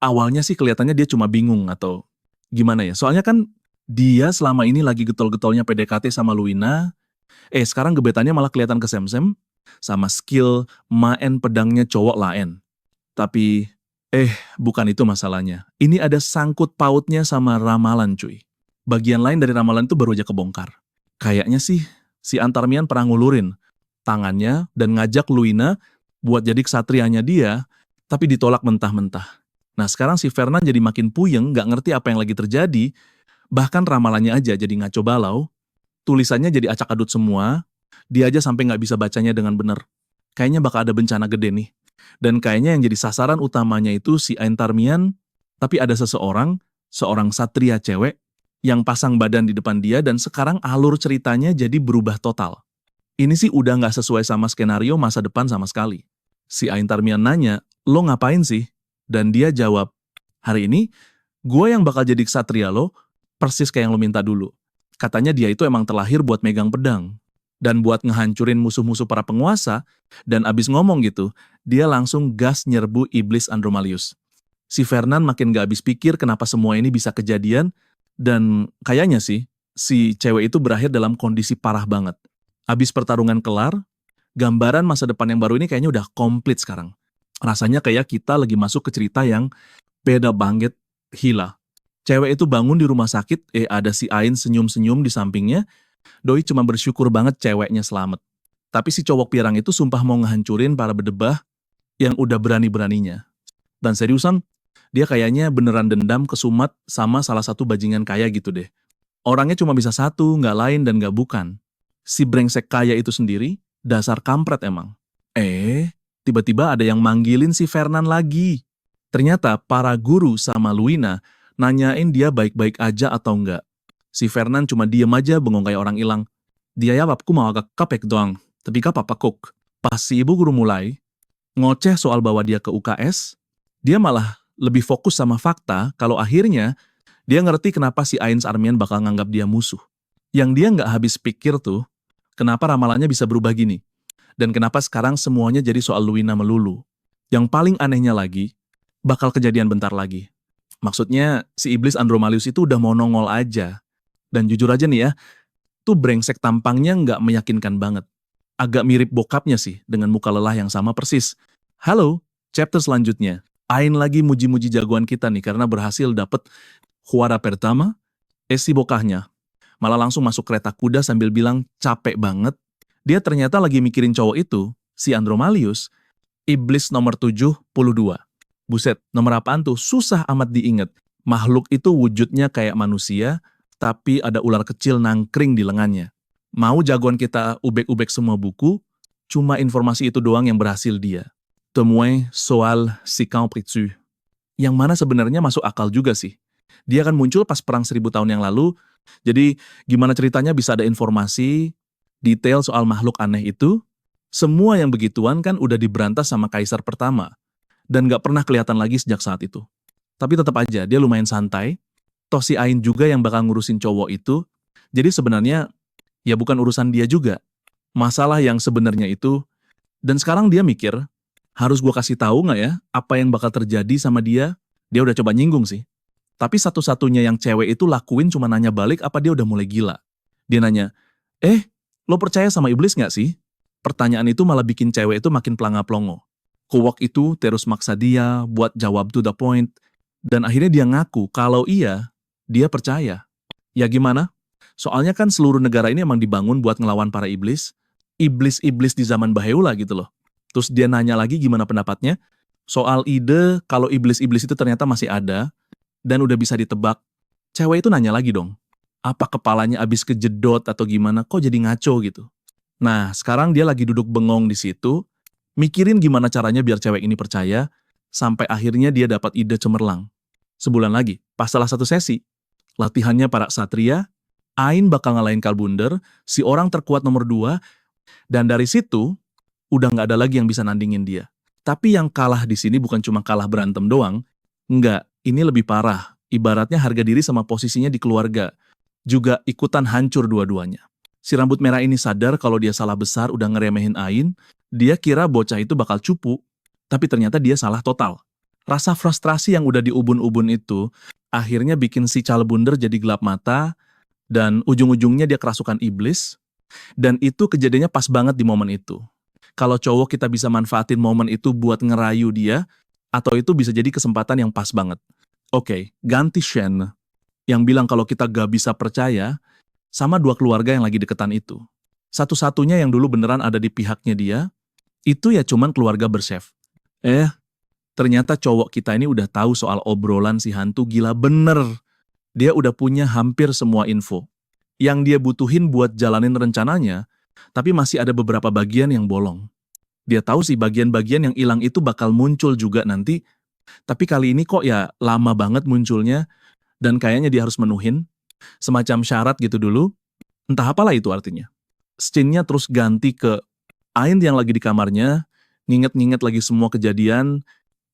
A: Awalnya sih kelihatannya dia cuma bingung atau gimana ya. Soalnya kan dia selama ini lagi getol-getolnya PDKT sama Luina. Sekarang gebetannya malah kelihatan kesemsem sama skill main pedangnya cowok lain. Tapi, bukan itu masalahnya. Ini ada sangkut pautnya sama ramalan cuy. Bagian lain dari ramalan itu baru aja kebongkar. Kayaknya sih, si Antarmian pernah ngulurin tangannya dan ngajak Luina buat jadi ksatrianya dia, tapi ditolak mentah-mentah. Nah sekarang si Fernan jadi makin puyeng, gak ngerti apa yang lagi terjadi, bahkan ramalannya aja jadi ngaco balau, tulisannya jadi acak adut semua, dia aja sampai gak bisa bacanya dengan benar. Kayaknya bakal ada bencana gede nih. Dan kayaknya yang jadi sasaran utamanya itu si Antarmian, tapi ada seorang satria cewek, yang pasang badan di depan dia dan sekarang alur ceritanya jadi berubah total. Ini sih udah nggak sesuai sama skenario masa depan sama sekali. Si Ain Tarmian nanya, lo ngapain sih? Dan dia jawab, hari ini Gue yang bakal jadi ksatria lo, persis kayak yang lo minta dulu. Katanya dia itu emang terlahir buat megang pedang. Dan buat ngehancurin musuh-musuh para penguasa, dan abis ngomong gitu, dia langsung gas nyerbu iblis Andromalius. Si Fernan makin gak habis pikir kenapa semua ini bisa kejadian, dan kayaknya sih, si cewek itu berakhir dalam kondisi parah banget. Abis pertarungan kelar, gambaran masa depan yang baru ini kayaknya udah komplit sekarang. Rasanya kayak kita lagi masuk ke cerita yang beda banget, Hila. Cewek itu bangun di rumah sakit, ada si Ain senyum-senyum di sampingnya. Doi cuma bersyukur banget ceweknya selamat. Tapi si cowok pirang itu sumpah mau ngehancurin para bedebah yang udah berani-beraninya. Dan seriusan, dia kayaknya beneran dendam ke Sumat sama salah satu bajingan kaya gitu deh. Orangnya cuma bisa satu, nggak lain dan nggak bukan. Si brengsek kaya itu sendiri, dasar kampret emang. Tiba-tiba ada yang manggilin si Fernan lagi. Ternyata para guru sama Luina nanyain dia baik-baik aja atau enggak. Si Fernan cuma diem aja bengong kayak orang hilang. Dia ya papku mau agak kapek doang, tapi kak papa kok. Pas si ibu guru mulai ngoceh soal bawa dia ke UKS, dia malah lebih fokus sama fakta kalau akhirnya dia ngerti kenapa si Ains Armian bakal nganggap dia musuh. Yang dia nggak habis pikir tuh, kenapa ramalannya bisa berubah gini. Dan kenapa sekarang semuanya jadi soal Luina melulu. Yang paling anehnya lagi, bakal kejadian bentar lagi. Maksudnya, si iblis Andromalius itu udah mau nongol aja. Dan jujur aja nih ya, tuh brengsek tampangnya nggak meyakinkan banget. Agak mirip bokapnya sih, dengan muka lelah yang sama persis. Halo, chapter selanjutnya. Ain lagi muji-muji jagoan kita nih, karena berhasil dapet juara pertama, si bokahnya. Malah langsung masuk kereta kuda sambil bilang capek banget. Dia ternyata lagi mikirin cowok itu, si Andromalius, iblis nomor 72. Buset, nomor apaan tuh? Susah amat diinget. Makhluk itu wujudnya kayak manusia, tapi ada ular kecil nangkring di lengannya. Mau jagoan kita ubek-ubek semua buku, cuma informasi itu doang yang berhasil dia. Temuin soal si Count Pritsu. Yang mana sebenarnya masuk akal juga sih. Dia kan muncul pas perang 1000 tahun yang lalu, jadi gimana ceritanya bisa ada informasi, detail soal makhluk aneh itu, semua yang begituan kan udah diberantas sama kaisar pertama. Dan gak pernah kelihatan lagi sejak saat itu. Tapi tetap aja, dia lumayan santai. Toh si Ain juga yang bakal ngurusin cowok itu. Jadi sebenarnya, ya bukan urusan dia juga. Masalah yang sebenarnya itu. Dan sekarang dia mikir, harus gue kasih tahu gak ya, apa yang bakal terjadi sama dia? Dia udah coba nyinggung sih. Tapi satu-satunya yang cewek itu lakuin cuma nanya balik apa dia udah mulai gila. Dia nanya, lo percaya sama iblis gak sih? Pertanyaan itu malah bikin cewek itu makin pelanga-pelongo. Kowok itu terus maksa dia buat jawab to the point, dan akhirnya dia ngaku kalau iya, dia percaya. Ya gimana? Soalnya kan seluruh negara ini emang dibangun buat ngelawan para iblis, iblis-iblis di zaman Baheula gitu loh. Terus dia nanya lagi gimana pendapatnya, soal ide kalau iblis-iblis itu ternyata masih ada, dan udah bisa ditebak. Cewek itu nanya lagi dong, apa kepalanya abis kejedot atau gimana, kok jadi ngaco gitu. Nah, sekarang dia lagi duduk bengong di situ, mikirin gimana caranya biar cewek ini percaya, sampai akhirnya dia dapat ide cemerlang. Sebulan lagi, pas salah satu sesi, latihannya para ksatria, Ain bakal ngalahin Kalbunder, si orang terkuat nomor 2, dan dari situ, udah nggak ada lagi yang bisa nandingin dia. Tapi yang kalah di sini bukan cuma kalah berantem doang, enggak, ini lebih parah. Ibaratnya harga diri sama posisinya di keluarga, juga ikutan hancur dua-duanya. Si rambut merah ini sadar kalau dia salah besar udah ngeremehin Ain. Dia kira bocah itu bakal cupu, tapi ternyata dia salah total. Rasa frustrasi yang udah diubun-ubun itu, akhirnya bikin si Calbunder jadi gelap mata, dan ujung-ujungnya dia kerasukan iblis, dan itu kejadiannya pas banget di momen itu. Kalau cowok kita bisa manfaatin momen itu buat ngerayu dia, atau itu bisa jadi kesempatan yang pas banget. Oke, ganti Shen, yang bilang kalau kita gak bisa percaya, sama 2 keluarga yang lagi deketan itu. Satu-satunya yang dulu beneran ada di pihaknya dia, itu ya cuman keluarga Berchef. Ternyata cowok kita ini udah tahu soal obrolan si hantu gila bener. Dia udah punya hampir semua info. Yang dia butuhin buat jalanin rencananya, tapi masih ada beberapa bagian yang bolong. Dia tahu sih bagian-bagian yang hilang itu bakal muncul juga nanti, tapi kali ini kok ya lama banget munculnya, dan kayaknya dia harus menuhin semacam syarat gitu dulu. Entah apalah itu artinya. Scene-nya terus ganti ke Ain yang lagi di kamarnya, nginget-nginget lagi semua kejadian,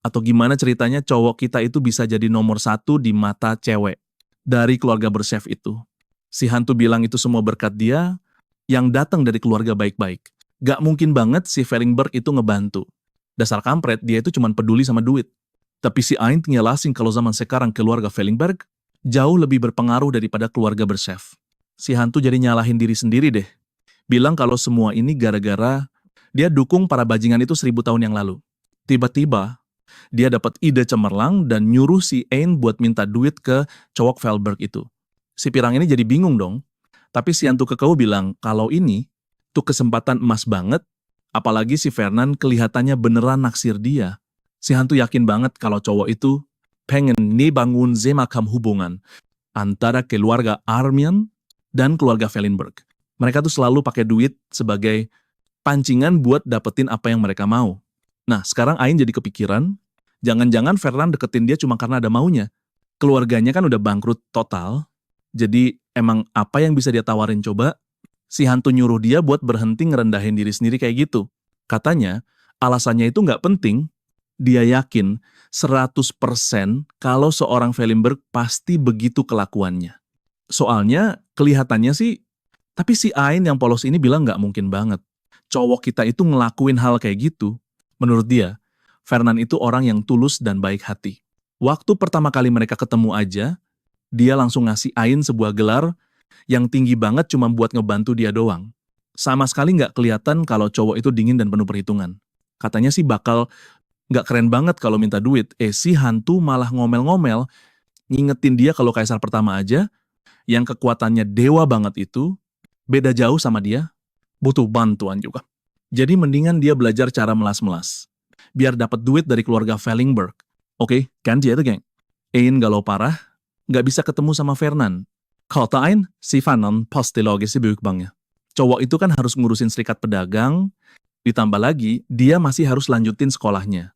A: Atau gimana ceritanya cowok kita itu bisa jadi nomor satu di mata cewek dari keluarga berchef itu. Si hantu bilang itu semua berkat dia yang datang dari keluarga baik-baik. Gak mungkin banget si Fellingberg itu ngebantu. Dasar kampret, dia itu cuma peduli sama duit. Tapi si Ain ngejelasin kalau zaman sekarang keluarga Fellingberg jauh lebih berpengaruh daripada keluarga berchef. Si hantu jadi nyalahin diri sendiri deh. Bilang kalau semua ini gara-gara dia dukung para bajingan itu 1000 tahun yang lalu. Tiba-tiba, dia dapat ide cemerlang dan nyuruh si Ain buat minta duit ke cowok Fellberg itu. Si pirang ini jadi bingung dong. Tapi si hantu kekau bilang kalau ini tuh kesempatan emas banget, apalagi si Fernand kelihatannya beneran naksir dia. Si hantu yakin banget kalau cowok itu pengen bangun zemakam hubungan antara keluarga Armian dan keluarga Fellingberg. Mereka tuh selalu pakai duit sebagai pancingan buat dapetin apa yang mereka mau. Nah, sekarang Ain jadi kepikiran, jangan-jangan Fernand deketin dia cuma karena ada maunya. Keluarganya kan udah bangkrut total, jadi emang apa yang bisa dia tawarin coba? Si hantu nyuruh dia buat berhenti ngerendahin diri sendiri kayak gitu. Katanya, alasannya itu nggak penting, dia yakin 100% kalau seorang Fellingberg pasti begitu kelakuannya. Soalnya kelihatannya sih, tapi si Ain yang polos ini bilang nggak mungkin banget. Cowok kita itu ngelakuin hal kayak gitu. Menurut dia, Fernand itu orang yang tulus dan baik hati. Waktu pertama kali mereka ketemu aja, dia langsung ngasih Ain sebuah gelar yang tinggi banget cuma buat ngebantu dia doang. Sama sekali nggak kelihatan kalau cowok itu dingin dan penuh perhitungan. Katanya sih bakal nggak keren banget kalau minta duit. Si hantu malah ngomel-ngomel, ngingetin dia kalau kaisar pertama aja, yang kekuatannya dewa banget itu, beda jauh sama dia, butuh bantuan juga. Jadi mendingan dia belajar cara melas-melas. Biar dapat duit dari keluarga Fellingberg. Oke, kan dia itu geng. Ain galau parah, nggak bisa ketemu sama Fernand. Kata Ain, si Fernand pasti lagi sibuk banget. Cowok itu kan harus ngurusin serikat pedagang, ditambah lagi dia masih harus lanjutin sekolahnya.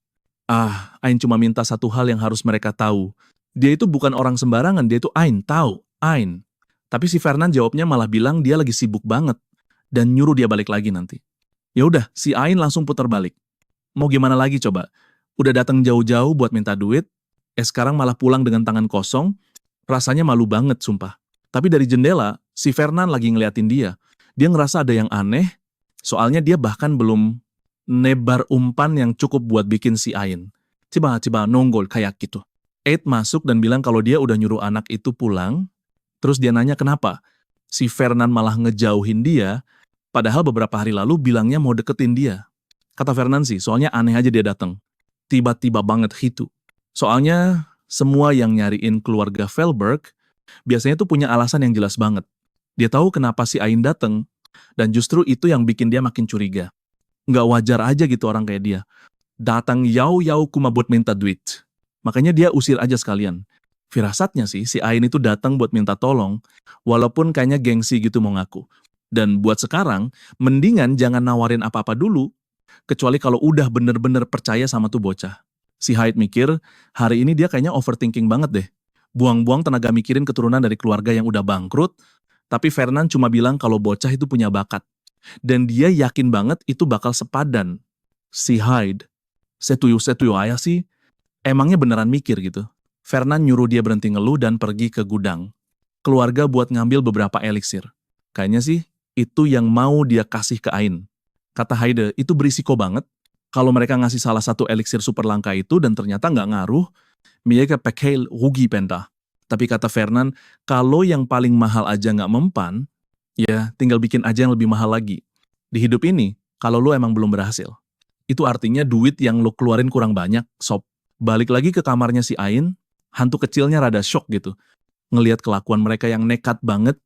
A: Ain cuma minta satu hal yang harus mereka tahu. Dia itu bukan orang sembarangan, dia itu Ain, tahu, Ain. Tapi si Fernand jawabnya malah bilang dia lagi sibuk banget dan nyuruh dia balik lagi nanti. Ya udah, si Ain langsung putar balik. Mau gimana lagi coba? Udah datang jauh-jauh buat minta duit, sekarang malah pulang dengan tangan kosong, rasanya malu banget sumpah. Tapi dari jendela, si Fernand lagi ngeliatin dia. Dia ngerasa ada yang aneh, soalnya dia bahkan belum nebar umpan yang cukup buat bikin si Ain. Coba nonggol kayak gitu. Aid masuk dan bilang kalau dia udah nyuruh anak itu pulang, terus dia nanya kenapa. Si Fernand malah ngejauhin dia, padahal beberapa hari lalu bilangnya mau deketin dia. Kata Fernand sih, soalnya aneh aja dia datang. Tiba-tiba banget gitu. Soalnya semua yang nyariin keluarga Fellberg biasanya tuh punya alasan yang jelas banget. Dia tahu kenapa si Ain datang, dan justru itu yang bikin dia makin curiga. Nggak wajar aja gitu orang kayak dia. Datang yau-yau cuma buat minta duit. Makanya dia usir aja sekalian. Firasatnya sih, si Ain itu datang buat minta tolong, walaupun kayaknya gengsi gitu mau ngaku. Dan buat sekarang, mendingan jangan nawarin apa-apa dulu, kecuali kalau udah bener-bener percaya sama tuh bocah. Si Hyde mikir, hari ini dia kayaknya overthinking banget deh. Buang-buang tenaga mikirin keturunan dari keluarga yang udah bangkrut, tapi Fernand cuma bilang kalau bocah itu punya bakat. Dan dia yakin banget itu bakal sepadan. Si Hyde, setuju aja sih, emangnya beneran mikir gitu. Fernand nyuruh dia berhenti ngeluh dan pergi ke gudang. Keluarga buat ngambil beberapa eliksir. Kayaknya sih, itu yang mau dia kasih ke Ain. Kata Hyde, itu berisiko banget. Kalau mereka ngasih salah satu eliksir super langka itu dan ternyata nggak ngaruh, mereka pakai rugi penta. Tapi kata Fernand, kalau yang paling mahal aja nggak mempan, ya tinggal bikin aja yang lebih mahal lagi. Di hidup ini, kalau lo emang belum berhasil, itu artinya duit yang lo keluarin kurang banyak, sob. Balik lagi ke kamarnya si Ain, hantu kecilnya rada shock gitu. Ngelihat kelakuan mereka yang nekat banget,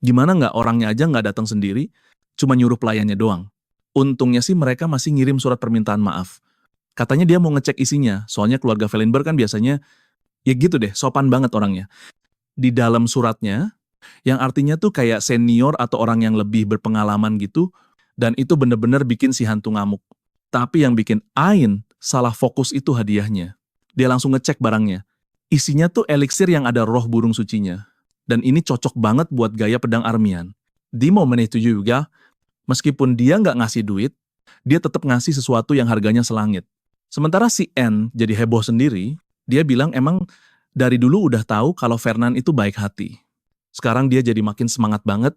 A: gimana nggak orangnya aja nggak datang sendiri, cuma nyuruh pelayannya doang. Untungnya sih mereka masih ngirim surat permintaan maaf. Katanya dia mau ngecek isinya, soalnya keluarga Fellingberg kan biasanya, ya gitu deh, sopan banget orangnya. Di dalam suratnya, yang artinya tuh kayak senior atau orang yang lebih berpengalaman gitu, dan itu bener-bener bikin si hantu ngamuk. Tapi yang bikin Ain salah fokus itu hadiahnya. Dia langsung ngecek barangnya. Isinya tuh eliksir yang ada roh burung sucinya. Dan ini cocok banget buat gaya pedang Armian. Di momen itu juga, meskipun dia nggak ngasih duit, dia tetap ngasih sesuatu yang harganya selangit. Sementara si N jadi heboh sendiri, dia bilang emang dari dulu udah tahu kalau Fernan itu baik hati. Sekarang dia jadi makin semangat banget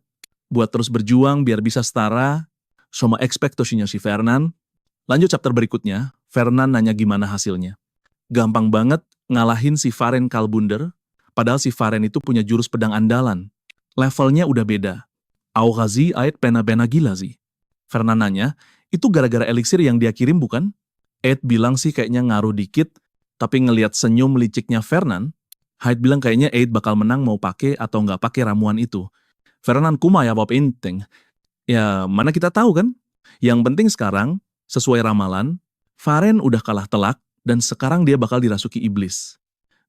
A: buat terus berjuang biar bisa setara sama ekspektasinya si Fernan. Lanjut chapter berikutnya, Fernan nanya gimana hasilnya. Gampang banget ngalahin si Faren Kalbunder, padahal si Faren itu punya jurus pedang andalan. Levelnya udah beda. Augazi ait pena-pena gila sih. Fernan nanya, itu gara-gara eliksir yang dia kirim bukan? Ed bilang sih kayaknya ngaruh dikit, tapi ngelihat senyum liciknya Fernan, Hyde bilang kayaknya Ed bakal menang mau pakai atau nggak pakai ramuan itu. Fernan kumaya bab penting. Ya, mana kita tahu kan? Yang penting sekarang, sesuai ramalan, Faren udah kalah telak, dan sekarang dia bakal dirasuki iblis.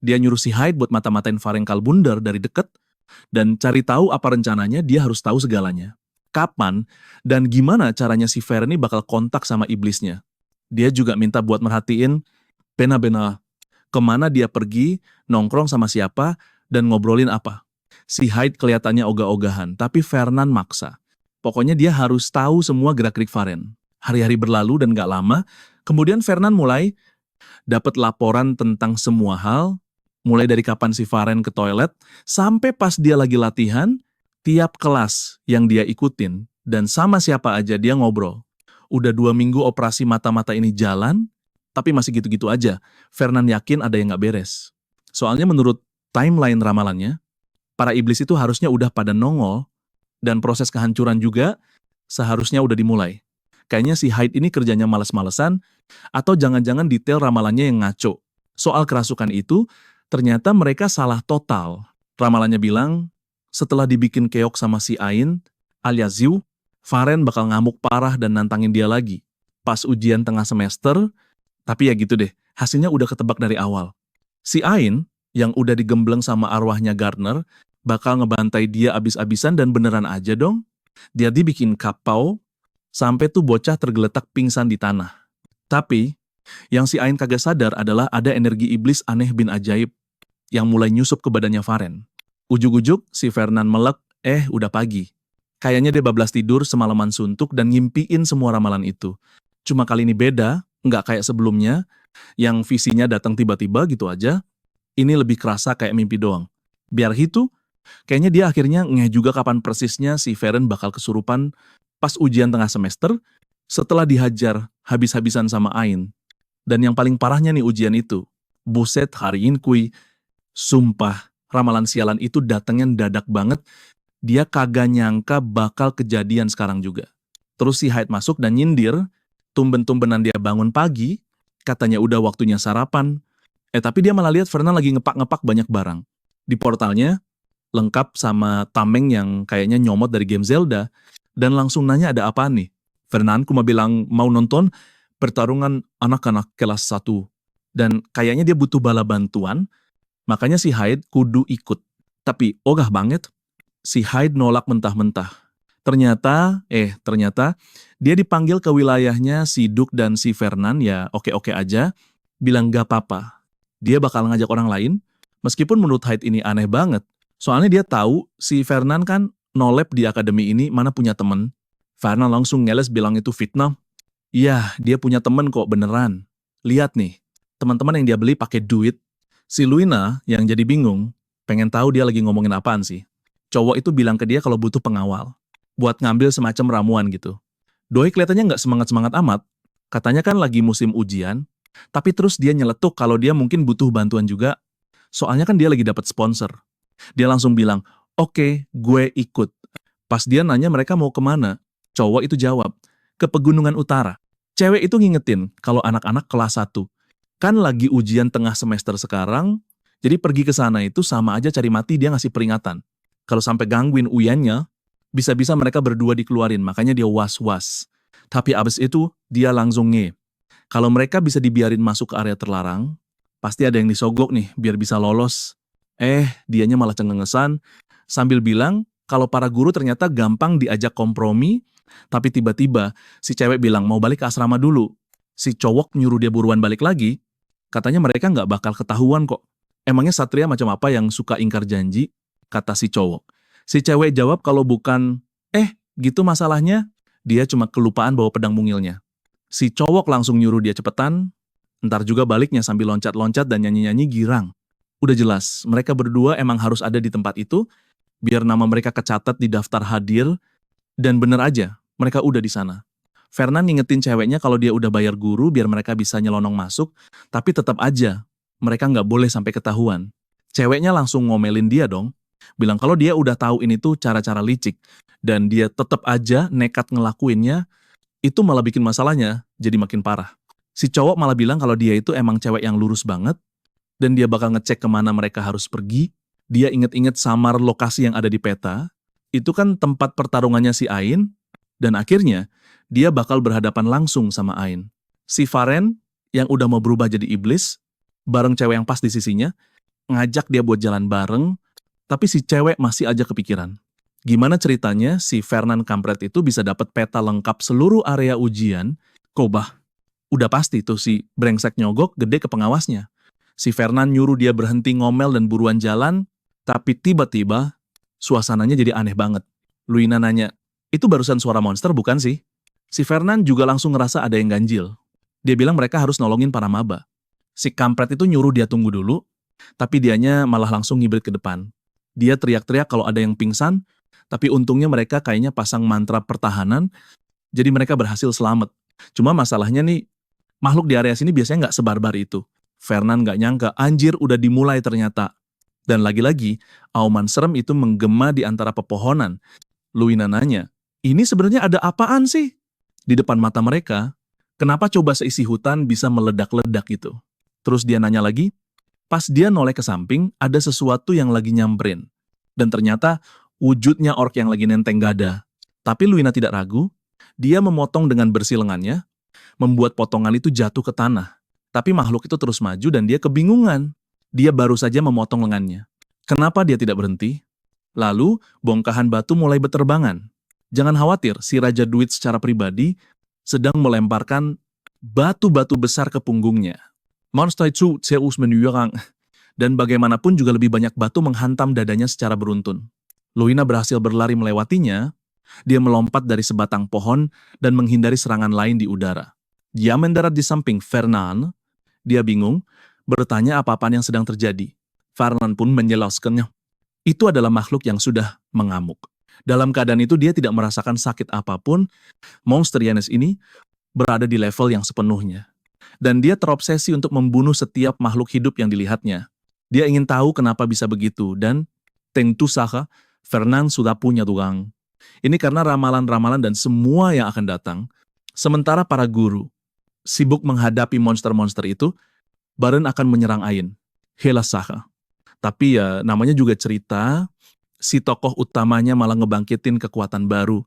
A: Dia nyuruh si Hyde buat mata-matain Faren Kalbunder dari deket, dan cari tahu apa rencananya, dia harus tahu segalanya. Kapan, dan gimana caranya si Faren ini bakal kontak sama iblisnya. Dia juga minta buat merhatiin Pena-Bena, kemana dia pergi, nongkrong sama siapa, dan ngobrolin apa. Si Hyde kelihatannya ogah-ogahan, tapi Fernan maksa. Pokoknya dia harus tahu semua gerak-gerik Faren. Hari-hari berlalu dan gak lama, kemudian Fernan mulai dapat laporan tentang semua hal, mulai dari kapan si Faren ke toilet, sampai pas dia lagi latihan, tiap kelas yang dia ikutin, dan sama siapa aja dia ngobrol. Udah 2 minggu operasi mata-mata ini jalan, tapi masih gitu-gitu aja. Fernan yakin ada yang gak beres. Soalnya menurut timeline ramalannya, para iblis itu harusnya udah pada nongol, dan proses kehancuran juga seharusnya udah dimulai. Kayaknya si Hyde ini kerjanya males-malesan, atau jangan-jangan detail ramalannya yang ngaco. Soal kerasukan itu, ternyata mereka salah total. Ramalannya bilang, setelah dibikin keok sama si Ain, alias Ziu, Faren bakal ngamuk parah dan nantangin dia lagi. Pas ujian tengah semester, tapi ya gitu deh, hasilnya udah ketebak dari awal. Si Ain, yang udah digembleng sama arwahnya Gardner, bakal ngebantai dia abis-abisan dan beneran aja dong. Dia dibikin kapau, sampai tuh bocah tergeletak pingsan di tanah. Tapi, yang si Ain kagak sadar adalah ada energi iblis aneh bin ajaib yang mulai nyusup ke badannya Faren. Ujuk-ujuk, si Fernan melek, udah pagi. Kayaknya dia bablas tidur semalaman suntuk dan ngimpiin semua ramalan itu. Cuma kali ini beda, nggak kayak sebelumnya, yang visinya datang tiba-tiba gitu aja. Ini lebih kerasa kayak mimpi doang. Biar gitu, kayaknya dia akhirnya ngeh juga kapan persisnya si Faren bakal kesurupan pas ujian tengah semester, setelah dihajar habis-habisan sama Ain. Dan yang paling parahnya nih ujian itu. Buset hariin kui. Sumpah, ramalan sialan itu datangnya dadak banget. Dia kagak nyangka bakal kejadian sekarang juga. Terus si Hyde masuk dan nyindir, tumben-tumbenan dia bangun pagi, katanya udah waktunya sarapan. Tapi dia malah lihat Fernan lagi ngepak-ngepak banyak barang. Di portalnya, lengkap sama tameng yang kayaknya nyomot dari game Zelda, dan langsung nanya ada apa nih. Fernan cuma bilang mau nonton pertarungan anak-anak kelas 1. Dan kayaknya dia butuh bala bantuan, makanya si Hyde kudu ikut. Tapi ogah banget, si Hyde nolak mentah-mentah. Ternyata dia dipanggil ke wilayahnya si Duke dan si Fernan, ya oke-oke aja, bilang gak apa-apa. Dia bakal ngajak orang lain, meskipun menurut Hyde ini aneh banget. Soalnya dia tahu si Fernan kan nolep di akademi ini mana punya temen. Fernan langsung ngeles bilang itu fitnah. Iya, dia punya temen kok beneran. Lihat nih, teman-teman yang dia beli pakai duit. Si Luina yang jadi bingung, pengen tahu dia lagi ngomongin apaan sih. Cowok itu bilang ke dia kalau butuh pengawal, buat ngambil semacam ramuan gitu. Doi kelihatannya nggak semangat-semangat amat, katanya kan lagi musim ujian, tapi terus dia nyeletuk kalau dia mungkin butuh bantuan juga, soalnya kan dia lagi dapat sponsor. Dia langsung bilang, oke, gue ikut. Pas dia nanya mereka mau kemana, cowok itu jawab, ke Pegunungan Utara. Cewek itu ngingetin kalau anak-anak kelas 1, kan lagi ujian tengah semester sekarang, jadi pergi ke sana itu sama aja cari mati, dia ngasih peringatan. Kalau sampai gangguin uyannya, bisa-bisa mereka berdua dikeluarin, makanya dia was-was. Tapi abis itu, dia langsung nge. Kalau mereka bisa dibiarin masuk ke area terlarang, pasti ada yang disogok nih, biar bisa lolos. Dianya malah cengengesan, sambil bilang kalau para guru ternyata gampang diajak kompromi, tapi tiba-tiba si cewek bilang mau balik ke asrama dulu. Si cowok nyuruh dia buruan balik lagi, katanya mereka nggak bakal ketahuan kok. Emangnya satria macam apa yang suka ingkar janji? Kata si cowok. Si cewek jawab kalau bukan, gitu masalahnya, dia cuma kelupaan bawa pedang mungilnya. Si cowok langsung nyuruh dia cepetan, Ntar juga baliknya sambil loncat-loncat dan nyanyi-nyanyi girang. Udah jelas, mereka berdua emang harus ada di tempat itu, biar nama mereka kecatat di daftar hadir, dan bener aja, mereka udah di sana. Fernan ngingetin ceweknya kalau dia udah bayar guru biar mereka bisa nyelonong masuk, tapi tetap aja, mereka nggak boleh sampai ketahuan. Ceweknya langsung ngomelin dia dong, bilang kalau dia udah tahu ini tuh cara-cara licik, dan dia tetap aja nekat ngelakuinnya, itu malah bikin masalahnya jadi makin parah. Si cowok malah bilang kalau dia itu emang cewek yang lurus banget, dan dia bakal ngecek kemana mereka harus pergi. Dia inget-inget samar lokasi yang ada di peta, itu kan tempat pertarungannya si Ain, dan akhirnya dia bakal berhadapan langsung sama Ain. Si Faren, yang udah mau berubah jadi iblis, bareng cewek yang pas di sisinya, ngajak dia buat jalan bareng, tapi si cewek masih aja kepikiran. Gimana ceritanya si Fernan kampret itu bisa dapat peta lengkap seluruh area ujian, kobah. Udah pasti tuh si brengsek nyogok gede ke pengawasnya. Si Fernan nyuruh dia berhenti ngomel dan buruan jalan, tapi tiba-tiba suasananya jadi aneh banget. Luina nanya, itu barusan suara monster bukan sih? Si Fernan juga langsung ngerasa ada yang ganjil. Dia bilang mereka harus nolongin para maba. Si kampret itu nyuruh dia tunggu dulu, tapi dianya malah langsung ngibrit ke depan. Dia teriak-teriak kalau ada yang pingsan, tapi untungnya mereka kayaknya pasang mantra pertahanan, jadi mereka berhasil selamat. Cuma masalahnya nih, makhluk di area sini biasanya nggak sebarbar itu. Fernan nggak nyangka, anjir udah dimulai ternyata. Dan lagi-lagi, auman serem itu menggema di antara pepohonan. Luina nanya, ini sebenarnya ada apaan sih? Di depan mata mereka, kenapa coba seisi hutan bisa meledak-ledak gitu? Terus dia nanya lagi, pas dia noleh ke samping, ada sesuatu yang lagi nyamperin. Dan ternyata, wujudnya orc yang lagi nenteng gada. Tapi Luina tidak ragu, dia memotong dengan bersih lengannya, membuat potongan itu jatuh ke tanah. Tapi makhluk itu terus maju dan dia kebingungan. Dia baru saja memotong lengannya. Kenapa dia tidak berhenti? Lalu, bongkahan batu mulai berterbangan. Jangan khawatir, si Raja Duit secara pribadi sedang melemparkan batu-batu besar ke punggungnya. Monster itu terus menyerang, dan bagaimanapun juga lebih banyak batu menghantam dadanya secara beruntun. Luina berhasil berlari melewatinya, dia melompat dari sebatang pohon dan menghindari serangan lain di udara. Dia mendarat di samping Fernan. Dia bingung, bertanya apa-apaan yang sedang terjadi. Fernan pun menjelaskannya. Itu adalah makhluk yang sudah mengamuk. Dalam keadaan itu dia tidak merasakan sakit apapun. Monster Yanes ini berada di level yang sepenuhnya. Dan dia terobsesi untuk membunuh setiap makhluk hidup yang dilihatnya. Dia ingin tahu kenapa bisa begitu, dan tentu saja Fernan sudah punya tukang. Ini karena ramalan-ramalan dan semua yang akan datang. Sementara para guru sibuk menghadapi monster-monster itu, Baren akan menyerang Ain. Helas saja. Tapi ya namanya juga cerita, si tokoh utamanya malah ngebangkitin kekuatan baru,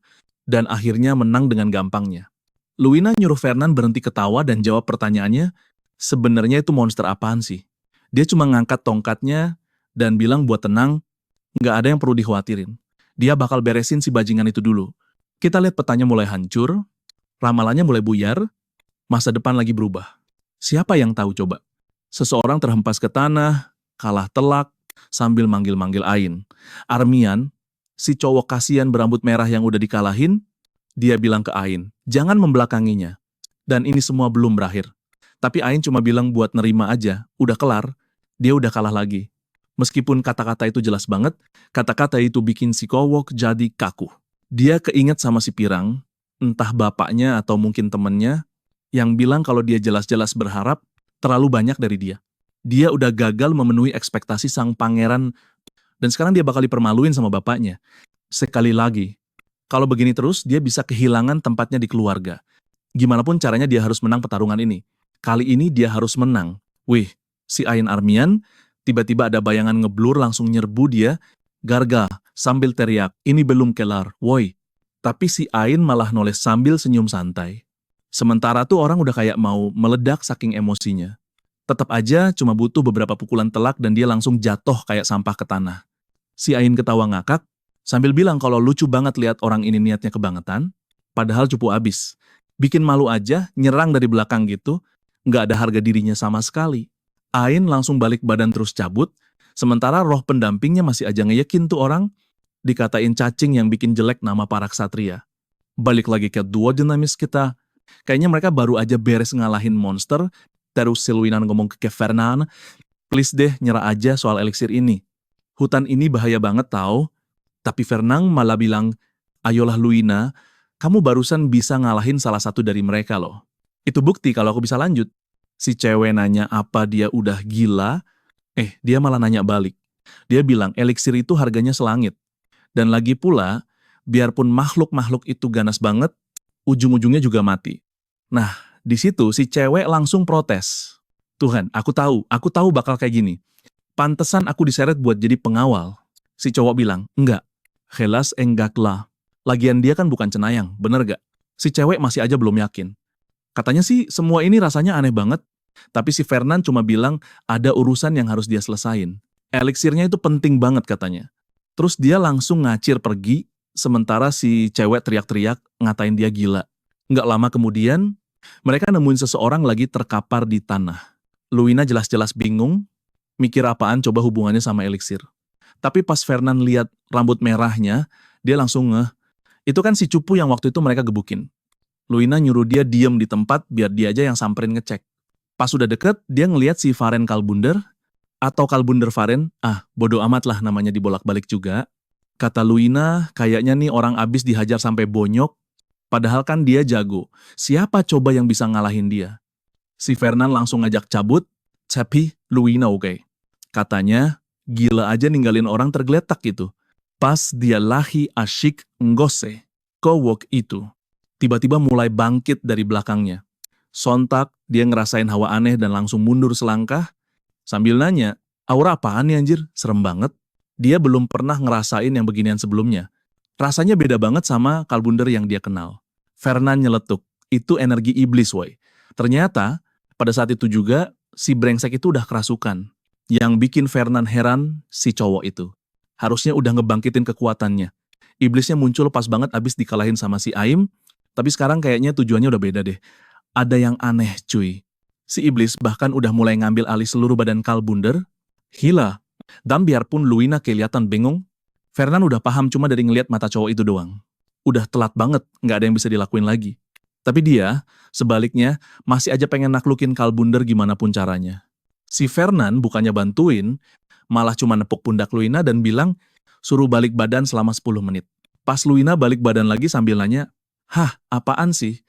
A: dan akhirnya menang dengan gampangnya. Luina nyuruh Fernan berhenti ketawa dan jawab pertanyaannya, sebenarnya itu monster apaan sih? Dia cuma ngangkat tongkatnya dan bilang buat tenang, nggak ada yang perlu dikhawatirin. Dia bakal beresin si bajingan itu dulu. Kita lihat petanya mulai hancur, ramalannya mulai buyar, masa depan lagi berubah. Siapa yang tahu coba? Seseorang terhempas ke tanah, kalah telak, sambil manggil-manggil Ain. Armian, si cowok kasihan berambut merah yang udah dikalahin, dia bilang ke Ain, jangan membelakanginya. Dan ini semua belum berakhir. Tapi Ain cuma bilang buat nerima aja, udah kelar, dia udah kalah lagi. Meskipun kata-kata itu jelas banget, kata-kata itu bikin si cowok jadi kaku. Dia keinget sama si Pirang, entah bapaknya atau mungkin temennya, yang bilang kalau dia jelas-jelas berharap terlalu banyak dari dia. Dia udah gagal memenuhi ekspektasi sang pangeran, dan sekarang dia bakal dipermaluin sama bapaknya. Sekali lagi, kalau begini terus, dia bisa kehilangan tempatnya di keluarga. Gimana pun caranya dia harus menang pertarungan ini. Kali ini dia harus menang. Wih, si Ain Armian, tiba-tiba ada bayangan ngeblur langsung nyerbu dia, garga, sambil teriak, ini belum kelar, woi. Tapi si Ain malah noleh sambil senyum santai. Sementara tuh orang udah kayak mau meledak saking emosinya. Tetap aja cuma butuh beberapa pukulan telak dan dia langsung jatuh kayak sampah ke tanah. Si Ain ketawa ngakak, sambil bilang kalau lucu banget lihat orang ini niatnya kebangetan, padahal cupu abis. Bikin malu aja, nyerang dari belakang gitu, nggak ada harga dirinya sama sekali. Ain langsung balik badan terus cabut, sementara roh pendampingnya masih aja ngeyekin tuh orang, dikatain cacing yang bikin jelek nama para ksatria. Balik lagi ke duo dinamis kita, kayaknya mereka baru aja beres ngalahin monster, Terus si Luina ngomong ke Fernand, please deh nyerah aja soal eliksir ini. Hutan ini bahaya banget tau. Tapi Fernand malah bilang, ayolah Luina, kamu barusan bisa ngalahin salah satu dari mereka loh. Itu bukti kalau aku bisa lanjut. Si cewek nanya apa dia udah gila, dia malah nanya balik. Dia bilang eliksir itu harganya selangit. Dan lagi pula, biarpun makhluk-makhluk itu ganas banget, ujung-ujungnya juga mati. Nah, di situ si cewek langsung protes. Tuhan, aku tahu bakal kayak gini. Pantesan aku diseret buat jadi pengawal. Si cowok bilang, enggak. Jelas enggak lah. Lagian dia kan bukan cenayang, bener gak? Si cewek masih aja belum yakin. Katanya sih semua ini rasanya aneh banget. Tapi si Fernand cuma bilang ada urusan yang harus dia selesain. Eliksirnya itu penting banget katanya. Terus dia langsung ngacir pergi, sementara si cewek teriak-teriak ngatain dia gila. Nggak lama kemudian, mereka nemuin seseorang lagi terkapar di tanah. Luina jelas-jelas bingung, mikir apaan coba hubungannya sama eliksir. Tapi pas Fernand lihat rambut merahnya, dia langsung ngeh. Itu kan si cupu yang waktu itu mereka gebukin. Luina nyuruh dia diem di tempat biar dia aja yang samperin ngecek. Pas udah deket, dia ngelihat si Faren Kalbunder, atau Kalbunder Faren, bodo amat lah namanya dibolak-balik juga. Kata Luina, kayaknya nih orang abis dihajar sampai bonyok, padahal kan dia jago. Siapa coba yang bisa ngalahin dia? Si Fernand langsung ngajak cabut, tapi Luina oke. Katanya, gila aja ninggalin orang tergeletak gitu. Pas dia lahi asyik ngose, kowok itu. Tiba-tiba mulai bangkit dari belakangnya. Sontak, dia ngerasain hawa aneh dan langsung mundur selangkah, sambil nanya, aura apaan nih anjir? Serem banget. Dia belum pernah ngerasain yang beginian sebelumnya. Rasanya beda banget sama Kalbunder yang dia kenal. Fernand nyeletuk, itu energi iblis woy. Ternyata, pada saat itu juga, si brengsek itu udah kerasukan. Yang bikin Fernand heran, si cowok itu. Harusnya udah ngebangkitin kekuatannya. Iblisnya muncul pas banget abis dikalahin sama si Aim, tapi sekarang kayaknya tujuannya udah beda deh. Ada yang aneh cuy. Si iblis bahkan udah mulai ngambil alih seluruh badan Kalbunder. Gila. Dan biarpun Luina kelihatan bingung, Fernand udah paham cuma dari ngeliat mata cowok itu doang. Udah telat banget, nggak ada yang bisa dilakuin lagi. Tapi dia, sebaliknya, masih aja pengen naklukin Kalbunder gimana pun caranya. Si Fernand bukannya bantuin, malah cuma nepuk pundak Luina dan bilang, suruh balik badan selama 10 menit. Pas Luina balik badan lagi sambil nanya, hah, apaan sih?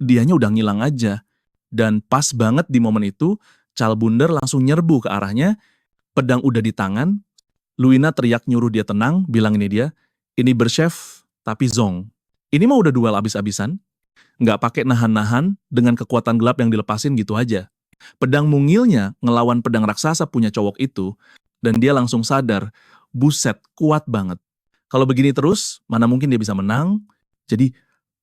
A: Dianya udah ngilang aja. Dan pas banget di momen itu, Kalbunder langsung nyerbu ke arahnya, pedang udah di tangan, Luina teriak nyuruh dia tenang, bilang ini berchef, tapi zong. Ini mah udah duel abis-abisan, nggak pakai nahan-nahan, dengan kekuatan gelap yang dilepasin gitu aja. Pedang mungilnya ngelawan pedang raksasa punya cowok itu, dan dia langsung sadar, buset, kuat banget. Kalau begini terus, mana mungkin dia bisa menang, jadi,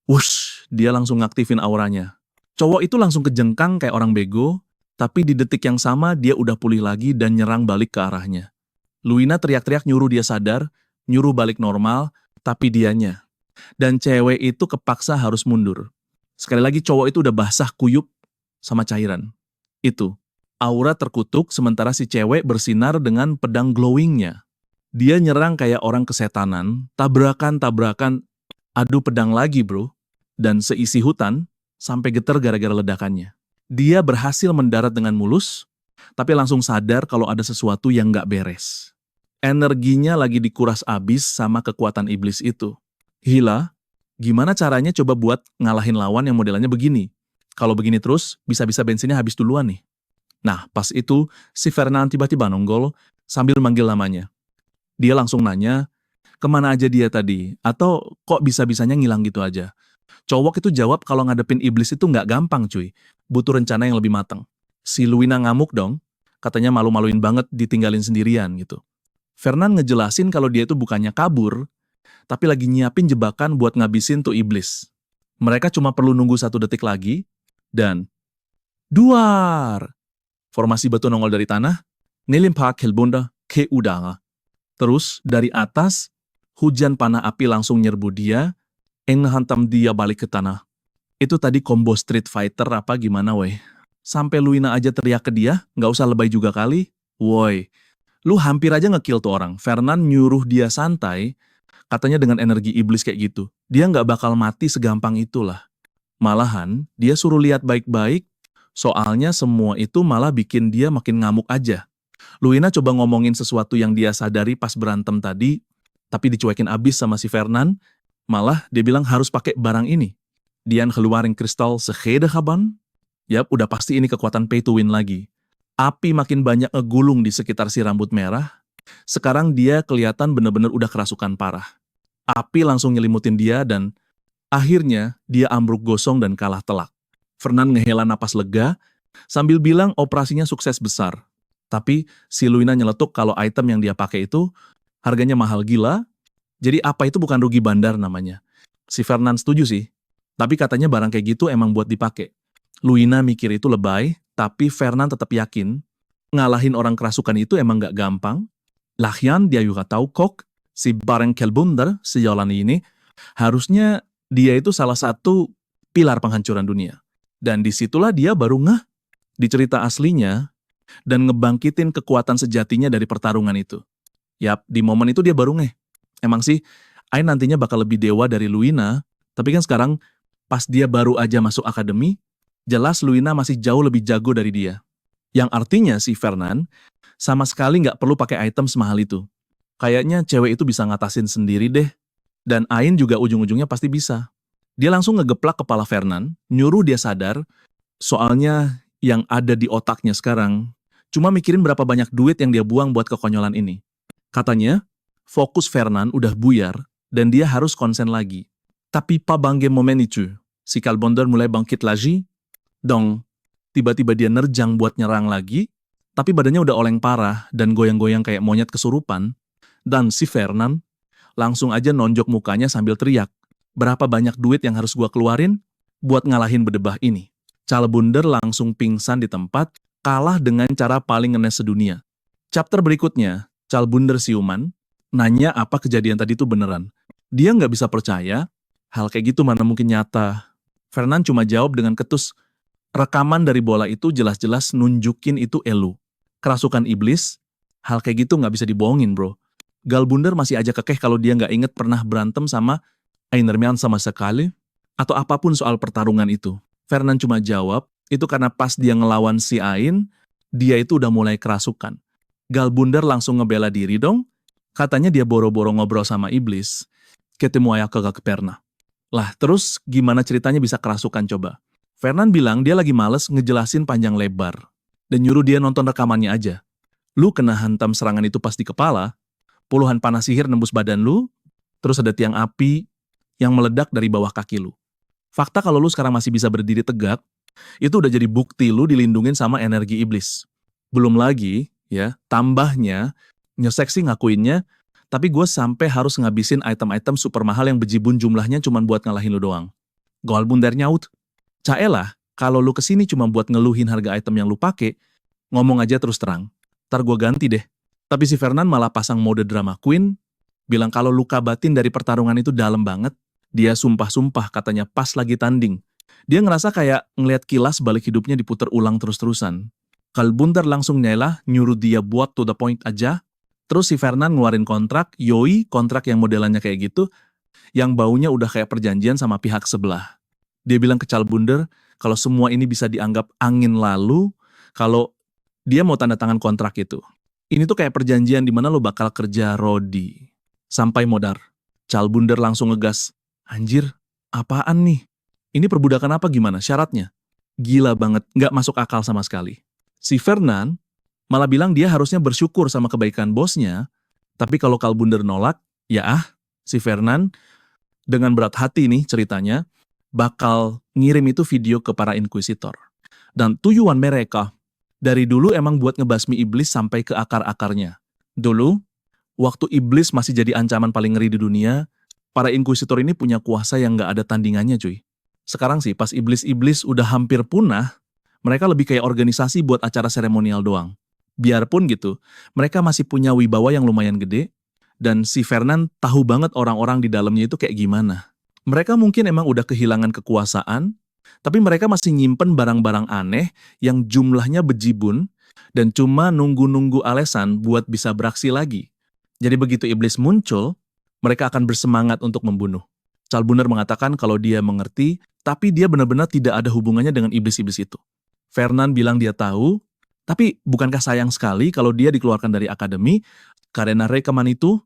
A: wush, dia langsung ngaktifin auranya. Cowok itu langsung kejengkang kayak orang bego, tapi di detik yang sama dia udah pulih lagi dan nyerang balik ke arahnya. Luina teriak-teriak nyuruh dia sadar, nyuruh balik normal, tapi dianya. Dan cewek itu kepaksa harus mundur. Sekali lagi cowok itu udah basah kuyup sama cairan. Itu, aura terkutuk sementara si cewek bersinar dengan pedang glowingnya. Dia nyerang kayak orang kesetanan, tabrakan, adu pedang lagi bro. Dan seisi hutan, sampai getar gara-gara ledakannya. Dia berhasil mendarat dengan mulus, tapi langsung sadar kalau ada sesuatu yang nggak beres. Energinya lagi dikuras abis sama kekuatan iblis itu. Gila, gimana caranya coba buat ngalahin lawan yang modelannya begini? Kalau begini terus, bisa-bisa bensinnya habis duluan nih. Nah, pas itu, si Fernand tiba-tiba nongol sambil manggil namanya. Dia langsung nanya, kemana aja dia tadi? Atau kok bisa-bisanya ngilang gitu aja? Cowok itu jawab kalau ngadepin iblis itu nggak gampang cuy, butuh rencana yang lebih matang. Si Luina ngamuk dong, katanya malu-maluin banget ditinggalin sendirian gitu. Fernand ngejelasin kalau dia itu bukannya kabur, tapi lagi nyiapin jebakan buat ngabisin tuh iblis. Mereka cuma perlu nunggu 1 detik lagi, dan duar! Formasi batu nongol dari tanah, nilimpak Kalbunder ke udara. Terus dari atas, hujan panah api langsung nyerbu dia, ngehantam dia balik ke tanah. Itu tadi combo Street Fighter apa gimana weh? Sampai Luina aja teriak ke dia, nggak usah lebay juga kali. Woi, lu hampir aja ngekill tuh orang. Fernand nyuruh dia santai, katanya dengan energi iblis kayak gitu. Dia nggak bakal mati segampang itulah. Malahan, dia suruh lihat baik-baik, Soalnya semua itu malah bikin dia makin ngamuk aja. Luina coba ngomongin sesuatu yang dia sadari pas berantem tadi, tapi dicuekin abis sama si Fernand. Malah dia bilang harus pakai barang ini. Dian keluarin kristal Segedekaban. Yap, udah pasti ini kekuatan pay to win lagi. Api makin banyak ngegulung di sekitar si rambut merah. Sekarang dia kelihatan bener-bener udah kerasukan parah. Api langsung nyelimutin dia dan akhirnya dia ambruk gosong dan kalah telak. Fernand ngehela napas lega sambil bilang operasinya sukses besar. Tapi si Luina nyeletuk kalau item yang dia pakai itu harganya mahal gila. Jadi apa itu bukan rugi bandar namanya. Si Fernand setuju sih. Tapi katanya barang kayak gitu emang buat dipakai. Luina mikir itu lebay, tapi Fernand tetap yakin ngalahin orang kerasukan itu emang gak gampang. Lagian dia juga tahu kok si Bareng Kelbunder sejauh ini harusnya dia itu salah satu pilar penghancuran dunia. Dan disitulah dia baru ngeh di cerita aslinya dan ngebangkitin kekuatan sejatinya dari pertarungan itu. Yap, di momen itu dia baru ngeh. Emang sih, Ain nantinya bakal lebih dewa dari Luina, tapi kan sekarang pas dia baru aja masuk akademi, jelas Luina masih jauh lebih jago dari dia. Yang artinya si Fernand sama sekali nggak perlu pakai item semahal itu. Kayaknya cewek itu bisa ngatasin sendiri deh. Dan Ain juga ujung-ujungnya pasti bisa. Dia langsung ngegeplak kepala Fernand, nyuruh dia sadar, soalnya yang ada di otaknya sekarang cuma mikirin berapa banyak duit yang dia buang buat kekonyolan ini. Katanya, fokus Fernand udah buyar dan dia harus konsen lagi. Tapi pa bangge momen itu, si Kalbonder mulai bangkit lagi, dong. Tiba-tiba dia nerjang buat nyerang lagi, tapi badannya udah oleng parah dan goyang-goyang kayak monyet kesurupan. Dan si Fernand langsung aja nonjok mukanya sambil teriak, berapa banyak duit yang harus gua keluarin buat ngalahin bedebah ini. Kalbonder langsung pingsan di tempat, kalah dengan cara paling ngenes sedunia. Chapter berikutnya, Kalbonder siuman, nanya apa kejadian tadi itu beneran. Dia nggak bisa percaya, hal kayak gitu mana mungkin nyata. Fernand cuma jawab dengan ketus, rekaman dari bola itu jelas-jelas nunjukin itu elu. Kerasukan iblis, hal kayak gitu nggak bisa dibohongin bro. Kalbonder masih aja kekeh kalau dia nggak inget pernah berantem sama Einerman sama sekali, atau apapun soal pertarungan itu. Fernand cuma jawab, itu karena pas dia ngelawan si Ain, dia itu udah mulai kerasukan. Kalbonder langsung ngebela diri dong, katanya dia boro-boro ngobrol sama iblis, ketemu ayah kagak pernah. Lah terus gimana ceritanya bisa kerasukan coba? Fernand bilang dia lagi males ngejelasin panjang lebar, dan nyuruh dia nonton rekamannya aja. Lu kena hantam serangan itu pas di kepala, puluhan panas sihir nembus badan lu, terus ada tiang api yang meledak dari bawah kaki lu. Fakta kalau lu sekarang masih bisa berdiri tegak, itu udah jadi bukti lu dilindungin sama energi iblis. Belum lagi, ya, tambahnya, nyesek sih ngakuinnya, tapi gue sampai harus ngabisin item-item super mahal yang bejibun jumlahnya cuma buat ngalahin lu doang. Kalbonder nyaut, caelah, kalau lu kesini cuma buat ngeluhin harga item yang lu pake, ngomong aja terus terang. Ntar gue ganti deh. Tapi si Fernand malah pasang mode drama queen, bilang kalau luka batin dari pertarungan itu dalam banget. Dia sumpah-sumpah katanya pas lagi tanding. Dia ngerasa kayak ngeliat kilas balik hidupnya diputer ulang terus-terusan. Kalbonder langsung nyelah, nyuruh dia buat to the point aja. Terus si Fernand ngeluarin kontrak, yoi kontrak yang modelannya kayak gitu, yang baunya udah kayak perjanjian sama pihak sebelah. Dia bilang ke Kalbonder, kalau semua ini bisa dianggap angin lalu, kalau dia mau tanda tangan kontrak itu. Ini tuh kayak perjanjian di mana lo bakal kerja rodi. Sampai modar. Kalbonder langsung ngegas. Anjir, apaan nih? Ini perbudakan apa gimana syaratnya? Gila banget, nggak masuk akal sama sekali. Si Fernand malah bilang dia harusnya bersyukur sama kebaikan bosnya, tapi kalau Kalbonder nolak, ya si Fernand dengan berat hati nih ceritanya, bakal ngirim itu video ke para inkuisitor. Dan tujuan mereka dari dulu emang buat ngebasmi iblis sampai ke akar-akarnya. Dulu, waktu iblis masih jadi ancaman paling ngeri di dunia, para inkuisitor ini punya kuasa yang nggak ada tandingannya cuy. Sekarang sih pas iblis-iblis udah hampir punah, mereka lebih kayak organisasi buat acara seremonial doang. Biarpun gitu, mereka masih punya wibawa yang lumayan gede, dan si Fernand tahu banget orang-orang di dalamnya itu kayak gimana. Mereka mungkin emang udah kehilangan kekuasaan, tapi mereka masih nyimpen barang-barang aneh yang jumlahnya bejibun, dan cuma nunggu-nunggu alasan buat bisa beraksi lagi. Jadi begitu iblis muncul, mereka akan bersemangat untuk membunuh. Kalbonder mengatakan kalau dia mengerti, tapi dia benar-benar tidak ada hubungannya dengan iblis-iblis itu. Fernand bilang dia tahu, tapi bukankah sayang sekali kalau dia dikeluarkan dari akademi karena rekaman itu?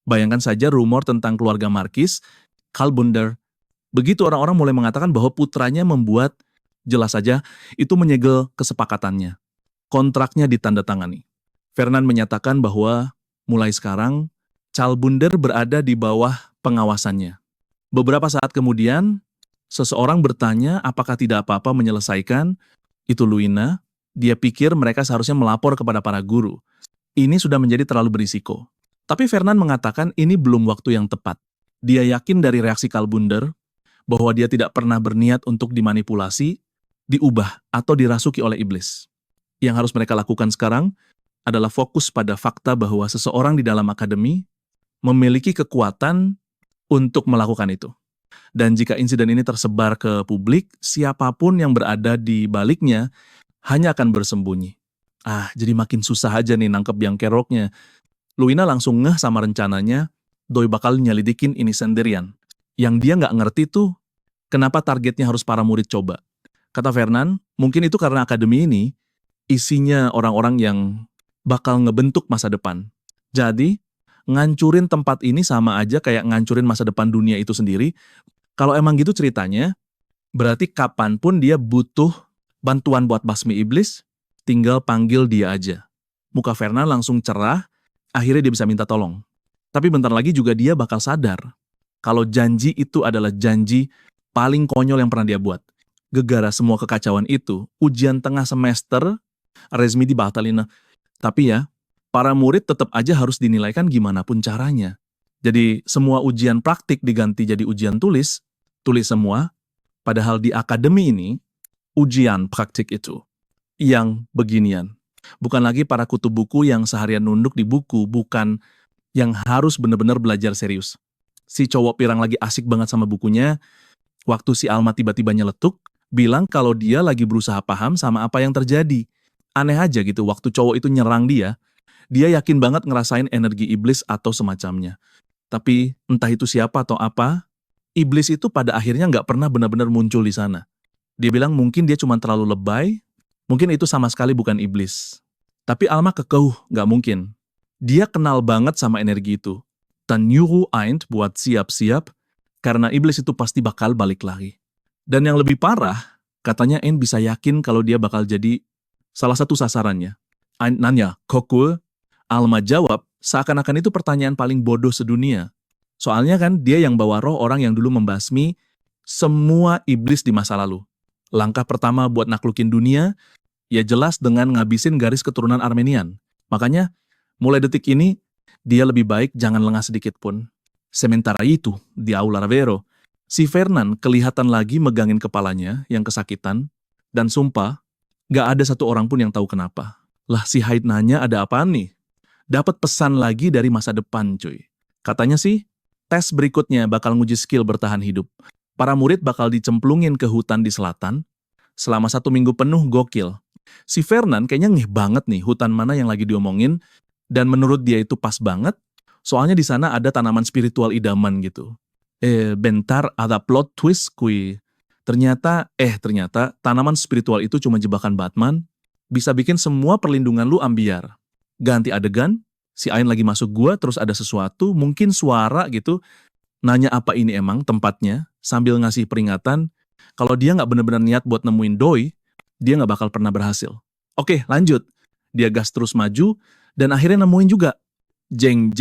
A: Bayangkan saja rumor tentang keluarga Markis, Kalbunder. Begitu orang-orang mulai mengatakan bahwa putranya membuat, jelas saja itu menyegel kesepakatannya. Kontraknya ditandatangani. Fernand menyatakan bahwa mulai sekarang, Kalbunder berada di bawah pengawasannya. Beberapa saat kemudian, seseorang bertanya apakah tidak apa-apa menyelesaikan. Itu Luina, dia pikir mereka seharusnya melapor kepada para guru. Ini sudah menjadi terlalu berisiko. Tapi Fernand mengatakan ini belum waktu yang tepat. Dia yakin dari reaksi Kalbunder bahwa dia tidak pernah berniat untuk dimanipulasi, diubah, atau dirasuki oleh iblis. Yang harus mereka lakukan sekarang adalah fokus pada fakta bahwa seseorang di dalam akademi memiliki kekuatan untuk melakukan itu. Dan jika insiden ini tersebar ke publik, siapapun yang berada di baliknya hanya akan bersembunyi. Jadi makin susah aja nih nangkep yang keroknya. Luina langsung ngeh sama rencananya, Doi bakal nyelidikin ini sendirian. Yang dia nggak ngerti tuh, kenapa targetnya harus para murid coba. Kata Fernand, mungkin itu karena akademi ini isinya orang-orang yang bakal ngebentuk masa depan. Jadi, ngancurin tempat ini sama aja kayak ngancurin masa depan dunia itu sendiri. Kalau emang gitu ceritanya, berarti kapanpun dia butuh bantuan buat basmi iblis, tinggal panggil dia aja. Muka Fernand langsung cerah, akhirnya dia bisa minta tolong. Tapi bentar lagi juga dia bakal sadar kalau janji itu adalah janji paling konyol yang pernah dia buat. Gegara semua kekacauan itu, ujian tengah semester, resmi dibatalin. Tapi ya, para murid tetap aja harus dinilaikan gimana pun caranya. Jadi semua ujian praktik diganti jadi ujian tulis semua, padahal di akademi ini, ujian praktik itu yang beginian. Bukan lagi para kutu buku yang seharian nunduk di buku, bukan yang harus benar-benar belajar serius. Si cowok pirang lagi asik banget sama bukunya, waktu si Alma tiba-tiba nyeletuk, bilang kalau dia lagi berusaha paham sama apa yang terjadi. Aneh aja gitu, waktu cowok itu nyerang dia yakin banget ngerasain energi iblis atau semacamnya. Tapi entah itu siapa atau apa, iblis itu pada akhirnya nggak pernah benar-benar muncul di sana. Dia bilang mungkin dia cuma terlalu lebay, mungkin itu sama sekali bukan iblis. Tapi Alma kekeuh, nggak mungkin. Dia kenal banget sama energi itu. Dan nyuruh Aint buat siap-siap, karena iblis itu pasti bakal balik lagi. Dan yang lebih parah, katanya Aint bisa yakin kalau dia bakal jadi salah satu sasarannya. Aint nanya, Kokul? Alma jawab, seakan-akan itu pertanyaan paling bodoh sedunia. Soalnya kan dia yang bawa roh orang yang dulu membasmi semua iblis di masa lalu. Langkah pertama buat naklukin dunia, ya jelas dengan ngabisin garis keturunan Armenian. Makanya, mulai detik ini, dia lebih baik jangan lengah sedikit pun. Sementara itu, di Aula Ravero, si Fernand kelihatan lagi megangin kepalanya yang kesakitan, dan sumpah, gak ada satu orang pun yang tahu kenapa. Lah si Hyde nanya ada apaan nih? Dapat pesan lagi dari masa depan cuy. Katanya sih, tes berikutnya bakal nguji skill bertahan hidup. Para murid bakal dicemplungin ke hutan di selatan, selama 1 minggu penuh gokil. Si Fernand kayaknya ngeh banget nih hutan mana yang lagi diomongin, dan menurut dia itu pas banget, soalnya di sana ada tanaman spiritual idaman gitu. Bentar ada plot twist kui. Ternyata tanaman spiritual itu cuma jebakan Batman, bisa bikin semua perlindungan lu ambiar. Ganti adegan, si Ain lagi masuk gua terus ada sesuatu, mungkin suara gitu, nanya apa ini emang tempatnya, sambil ngasih peringatan, kalau dia nggak benar-benar niat buat nemuin Doi, dia nggak bakal pernah berhasil. Oke, lanjut. Dia gas terus maju, dan akhirnya nemuin juga. Jeng,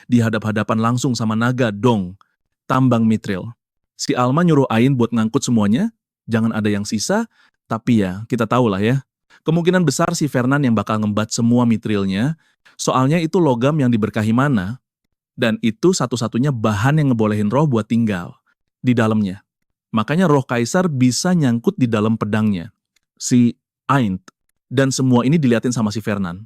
A: dihadap-hadapan langsung sama naga dong, tambang Mithril. Si Alma nyuruh Ain buat ngangkut semuanya, jangan ada yang sisa, tapi ya, kita tahu lah ya. Kemungkinan besar si Fernand yang bakal ngembat semua mitrilnya, soalnya itu logam yang diberkahi mana, dan itu satu-satunya bahan yang ngebolehin roh buat tinggal di dalamnya. Makanya roh kaisar bisa nyangkut di dalam pedangnya, si Aint. Dan semua ini diliatin sama si Fernand.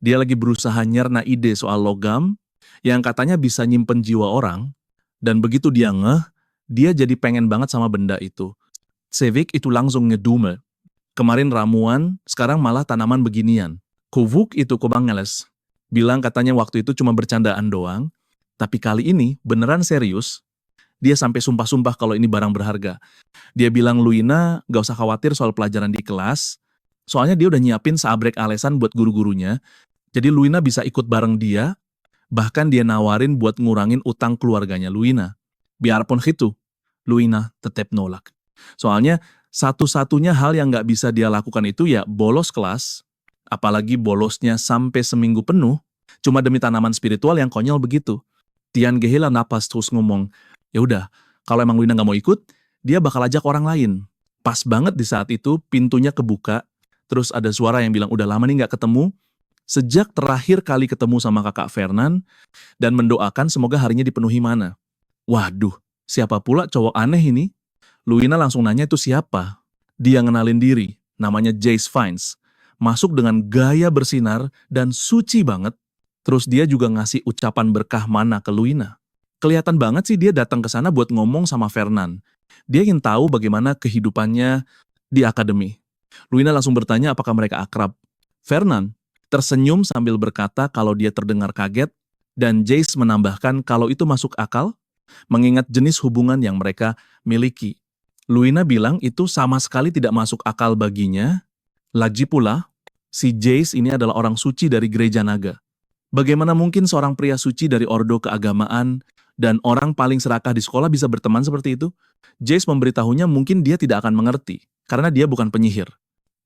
A: Dia lagi berusaha nyerna ide soal logam yang katanya bisa nyimpen jiwa orang, dan begitu dia ngeh, dia jadi pengen banget sama benda itu. Sevik itu langsung ngedume. Kemarin ramuan, sekarang malah tanaman beginian. Kovuk itu Kobangeles. Bilang katanya waktu itu cuma bercandaan doang, tapi kali ini beneran serius. Dia sampai sumpah-sumpah kalau ini barang berharga. Dia bilang Luina gak usah khawatir soal pelajaran di kelas, soalnya dia udah nyiapin seabrek alesan buat guru-gurunya, jadi Luina bisa ikut bareng dia, bahkan dia nawarin buat ngurangin utang keluarganya Luina. Biarpun gitu, Luina tetap nolak. Soalnya satu-satunya hal yang gak bisa dia lakukan itu ya bolos kelas, apalagi bolosnya sampai seminggu penuh, cuma demi tanaman spiritual yang konyol begitu. Tian Gehela napas terus ngomong, ya udah, kalau emang Luina gak mau ikut, dia bakal ajak orang lain. Pas banget di saat itu, pintunya kebuka, terus ada suara yang bilang, udah lama nih gak ketemu, sejak terakhir kali ketemu sama kakak Fernan, dan mendoakan semoga harinya dipenuhi mana. Waduh, siapa pula cowok aneh ini? Luina langsung nanya itu siapa? Dia ngenalin diri, namanya Jace Vines. Masuk dengan gaya bersinar dan suci banget, terus dia juga ngasih ucapan berkah mana ke Luina. Kelihatan banget sih dia datang ke sana buat ngomong sama Fernan. Dia ingin tahu bagaimana kehidupannya di akademi. Luina langsung bertanya apakah mereka akrab. Fernan tersenyum sambil berkata kalau dia terdengar kaget, dan Jace menambahkan kalau itu masuk akal, mengingat jenis hubungan yang mereka miliki. Luina bilang itu sama sekali tidak masuk akal baginya. Lagi pula, si Jace ini adalah orang suci dari gereja naga. Bagaimana mungkin seorang pria suci dari ordo keagamaan dan orang paling serakah di sekolah bisa berteman seperti itu? Jace memberitahunya mungkin dia tidak akan mengerti, karena dia bukan penyihir.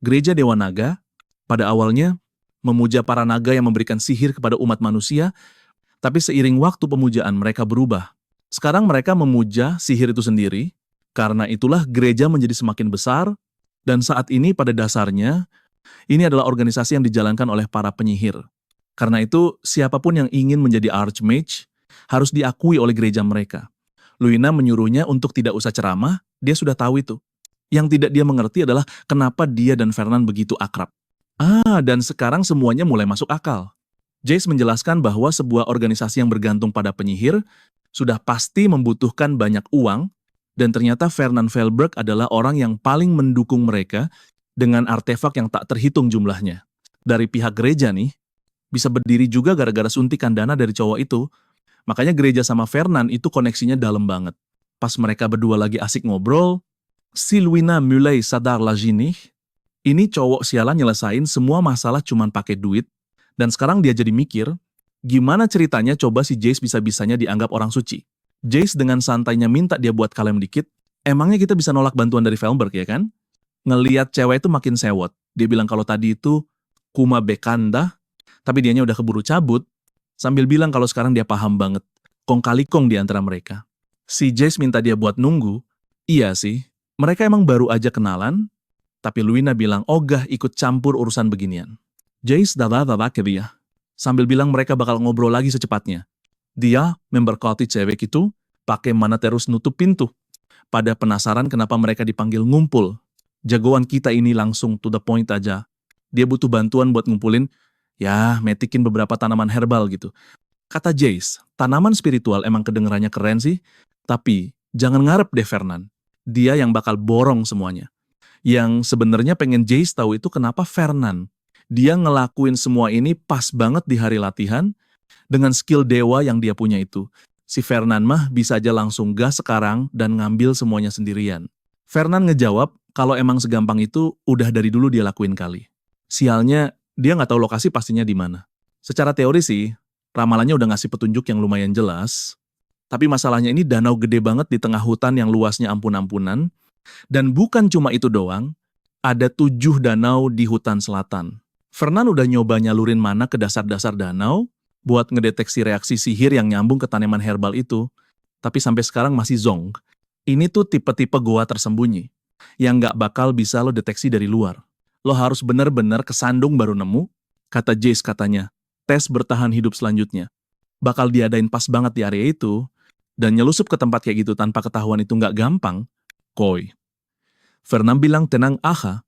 A: Gereja Dewa Naga, pada awalnya, memuja para naga yang memberikan sihir kepada umat manusia, tapi seiring waktu pemujaan mereka berubah. Sekarang mereka memuja sihir itu sendiri, karena itulah gereja menjadi semakin besar, dan saat ini pada dasarnya, ini adalah organisasi yang dijalankan oleh para penyihir. Karena itu, siapapun yang ingin menjadi Archmage, harus diakui oleh gereja mereka. Luina menyuruhnya untuk tidak usah ceramah, dia sudah tahu itu. Yang tidak dia mengerti adalah kenapa dia dan Fernan begitu akrab. Dan sekarang semuanya mulai masuk akal. Jace menjelaskan bahwa sebuah organisasi yang bergantung pada penyihir sudah pasti membutuhkan banyak uang, dan ternyata Fernan Velberg adalah orang yang paling mendukung mereka dengan artefak yang tak terhitung jumlahnya. Dari pihak gereja nih, bisa berdiri juga gara-gara suntikan dana dari cowok itu. Makanya gereja sama Fernan itu koneksinya dalam banget. Pas mereka berdua lagi asik ngobrol, si Luina mulai sadar lagi nih, ini cowok sialan nyelesain semua masalah cuman pakai duit, dan sekarang dia jadi mikir, gimana ceritanya coba si Jace bisa-bisanya dianggap orang suci. Jace dengan santainya minta dia buat kalem dikit, emangnya kita bisa nolak bantuan dari Velberg ya kan? Ngeliat cewek itu makin sewot, dia bilang kalau tadi itu kuma bekanda, tapi dianya udah keburu cabut, sambil bilang kalau sekarang dia paham banget, kong kali kong di antara mereka. Si Jace minta dia buat nunggu, iya sih, mereka emang baru aja kenalan, tapi Luina bilang ogah ikut campur urusan beginian. Jace dada ke dia, sambil bilang mereka bakal ngobrol lagi secepatnya. Dia memberkati cewek itu, pakai mana terus nutup pintu. Pada penasaran kenapa mereka dipanggil ngumpul. Jagoan kita ini langsung to the point aja. Dia butuh bantuan buat ngumpulin, ya metikin beberapa tanaman herbal gitu. Kata Jace, tanaman spiritual emang kedengerannya keren sih, tapi jangan ngarep deh Fernan. Dia yang bakal borong semuanya. Yang sebenarnya pengen Jace tahu itu kenapa Fernan. Dia ngelakuin semua ini pas banget di hari latihan, dengan skill dewa yang dia punya itu. Si Fernan mah bisa aja langsung gas sekarang dan ngambil semuanya sendirian. Fernan ngejawab kalau emang segampang itu udah dari dulu dia lakuin kali. Sialnya, dia nggak tahu lokasi pastinya di mana. Secara teori sih, ramalannya udah ngasih petunjuk yang lumayan jelas. Tapi masalahnya ini danau gede banget di tengah hutan yang luasnya ampun-ampunan. Dan bukan cuma itu doang, ada 7 danau di hutan selatan. Fernan udah nyoba nyalurin mana ke dasar-dasar danau, buat ngedeteksi reaksi sihir yang nyambung ke tanaman herbal itu. Tapi sampai sekarang masih zonk. Ini tuh tipe-tipe goa tersembunyi, yang nggak bakal bisa lo deteksi dari luar. Lo harus bener-bener kesandung baru nemu, kata Jace katanya. Tes bertahan hidup selanjutnya bakal diadain pas banget di area itu, dan nyelusup ke tempat kayak gitu tanpa ketahuan itu nggak gampang, Koi. Fernan bilang tenang aha,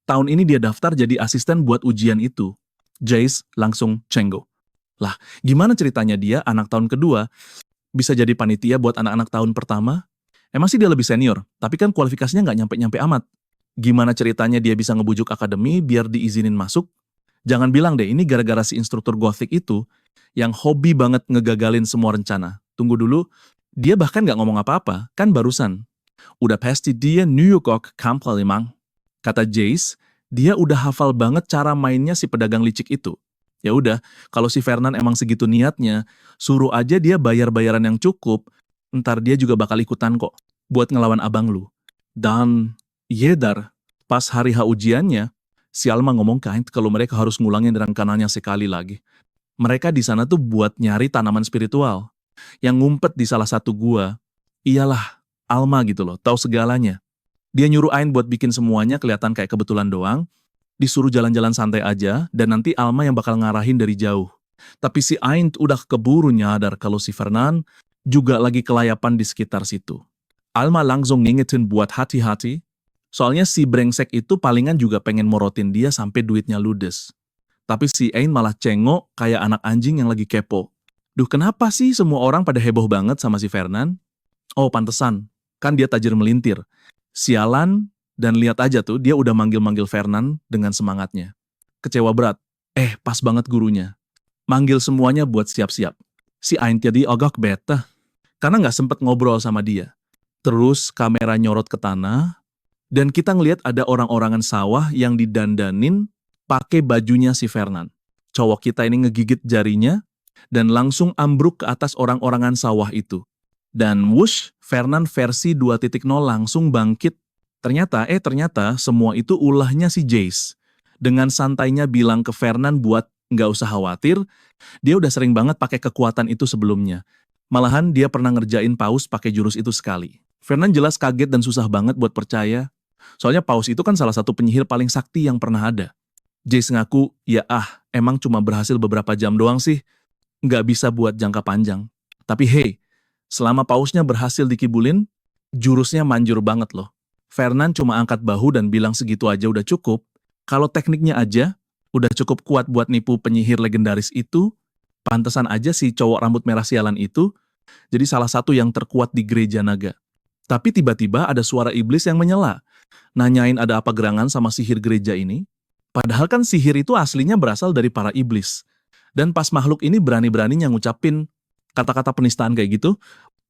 A: tahun ini dia daftar jadi asisten buat ujian itu. Jace langsung cenggo. Lah, gimana ceritanya dia anak tahun kedua bisa jadi panitia buat anak-anak tahun pertama? Emang sih dia lebih senior, tapi kan kualifikasinya nggak nyampe-nyampe amat. Gimana ceritanya dia bisa ngebujuk akademi biar diizinin masuk? Jangan bilang deh ini gara-gara si instruktur Gothic itu yang hobi banget ngegagalin semua rencana. Tunggu dulu, Dia bahkan nggak ngomong apa-apa, kan barusan. Udah pasti dia New York Kampel emang. Kata Jace, dia udah hafal banget cara mainnya si pedagang licik itu. Ya udah, kalau si Fernan emang segitu niatnya, suruh aja dia bayar-bayaran yang cukup, ntar dia juga bakal ikutan kok, buat ngelawan abang lu. Dan, Yedar, pas hari H ujiannya, si Alma ngomong ke Aint kalau mereka harus ngulangin rencananya sekali lagi. Mereka di sana tuh buat nyari tanaman spiritual. Yang ngumpet di salah satu gua, iyalah, Alma gitu loh, tahu segalanya. Dia nyuruh Ain buat bikin semuanya kelihatan kayak kebetulan doang, disuruh jalan-jalan santai aja, dan nanti Alma yang bakal ngarahin dari jauh. Tapi si Ain udah keburu nyadar kalau si Fernan juga lagi kelayapan di sekitar situ. Alma langsung ngingetin buat hati-hati, soalnya si brengsek itu palingan juga pengen morotin dia sampai duitnya ludes. Tapi si Ain malah cengok kayak anak anjing yang lagi kepo. Duh, kenapa sih semua orang pada heboh banget sama si Fernan? Oh, pantesan. Kan dia tajir melintir. Sialan, dan lihat aja tuh, dia udah manggil-manggil Fernan dengan semangatnya. Kecewa berat. Pas banget gurunya. Manggil semuanya buat siap-siap. Si Ain jadi agak bete, karena nggak sempet ngobrol sama dia. Terus kamera nyorot ke tanah, dan kita ngelihat ada orang-orangan sawah yang didandanin pakai bajunya si Fernan. Cowok kita ini ngegigit jarinya, dan langsung ambruk ke atas orang-orangan sawah itu. Dan wush, Fernan versi 2.0 langsung bangkit. Ternyata semua itu ulahnya si Jace. Dengan santainya bilang ke Fernan buat nggak usah khawatir, dia udah sering banget pakai kekuatan itu sebelumnya. Malahan dia pernah ngerjain paus pakai jurus itu sekali. Fernan jelas kaget dan susah banget buat percaya. Soalnya paus itu kan salah satu penyihir paling sakti yang pernah ada. Jace ngaku, emang cuma berhasil beberapa jam doang sih. Nggak bisa buat jangka panjang. Tapi hey, selama pausnya berhasil dikibulin, jurusnya manjur banget loh. Fernan cuma angkat bahu dan bilang segitu aja udah cukup. Kalau tekniknya aja, udah cukup kuat buat nipu penyihir legendaris itu, pantesan aja si cowok rambut merah sialan itu jadi salah satu yang terkuat di gereja naga. Tapi tiba-tiba ada suara iblis yang menyela, nanyain ada apa gerangan sama sihir gereja ini. Padahal kan sihir itu aslinya berasal dari para iblis. Dan pas makhluk ini berani-beraninya ngucapin kata-kata penistaan kayak gitu,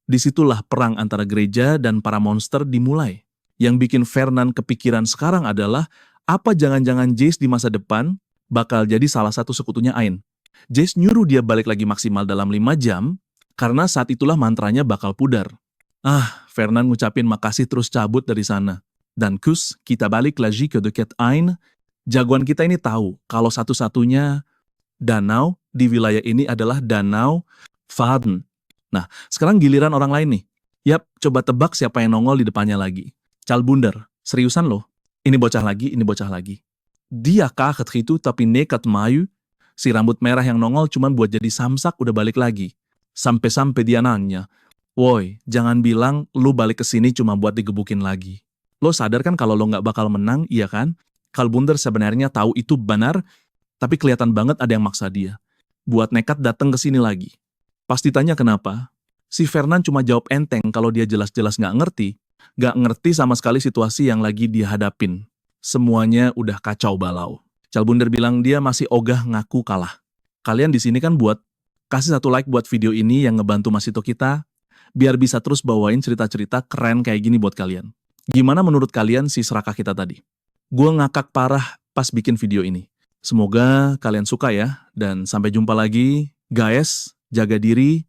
A: disitulah perang antara gereja dan para monster dimulai. Yang bikin Fernan kepikiran sekarang adalah, apa jangan-jangan Jace di masa depan bakal jadi salah satu sekutunya Ain. Jace nyuruh dia balik lagi maksimal dalam 5 jam, karena saat itulah mantranya bakal pudar. Fernan ngucapin makasih terus cabut dari sana. Dan kus, kita balik lagi ke dekat Ain. Jagoan kita ini tahu kalau satu-satunya danau di wilayah ini adalah Danau Faden. Nah, sekarang giliran orang lain nih. Yap, coba tebak siapa yang nongol di depannya lagi. Calbunder, seriusan loh. Ini bocah lagi. Dia kaget itu tapi nekat maju. Si rambut merah yang nongol cuma buat jadi samsak udah balik lagi. Sampai-sampai dia nanya, "Woi, jangan bilang lu balik ke sini cuma buat digebukin lagi. Lo sadar kan kalau lo nggak bakal menang, iya kan?" Calbunder sebenarnya tahu itu benar, tapi kelihatan banget ada yang maksa dia. Buat nekat datang ke sini lagi. Pas ditanya kenapa, si Fernan cuma jawab enteng kalau dia jelas-jelas nggak ngerti sama sekali situasi yang lagi dia hadapin. Semuanya udah kacau balau. Calbunder bilang dia masih ogah ngaku kalah. Kalian di sini kan buat kasih 1 like buat video ini yang ngebantu Masito kita, biar bisa terus bawain cerita-cerita keren kayak gini buat kalian. Gimana menurut kalian si serakah kita tadi? Gue ngakak parah pas bikin video ini. Semoga kalian suka ya, dan sampai jumpa lagi. Guys, jaga diri,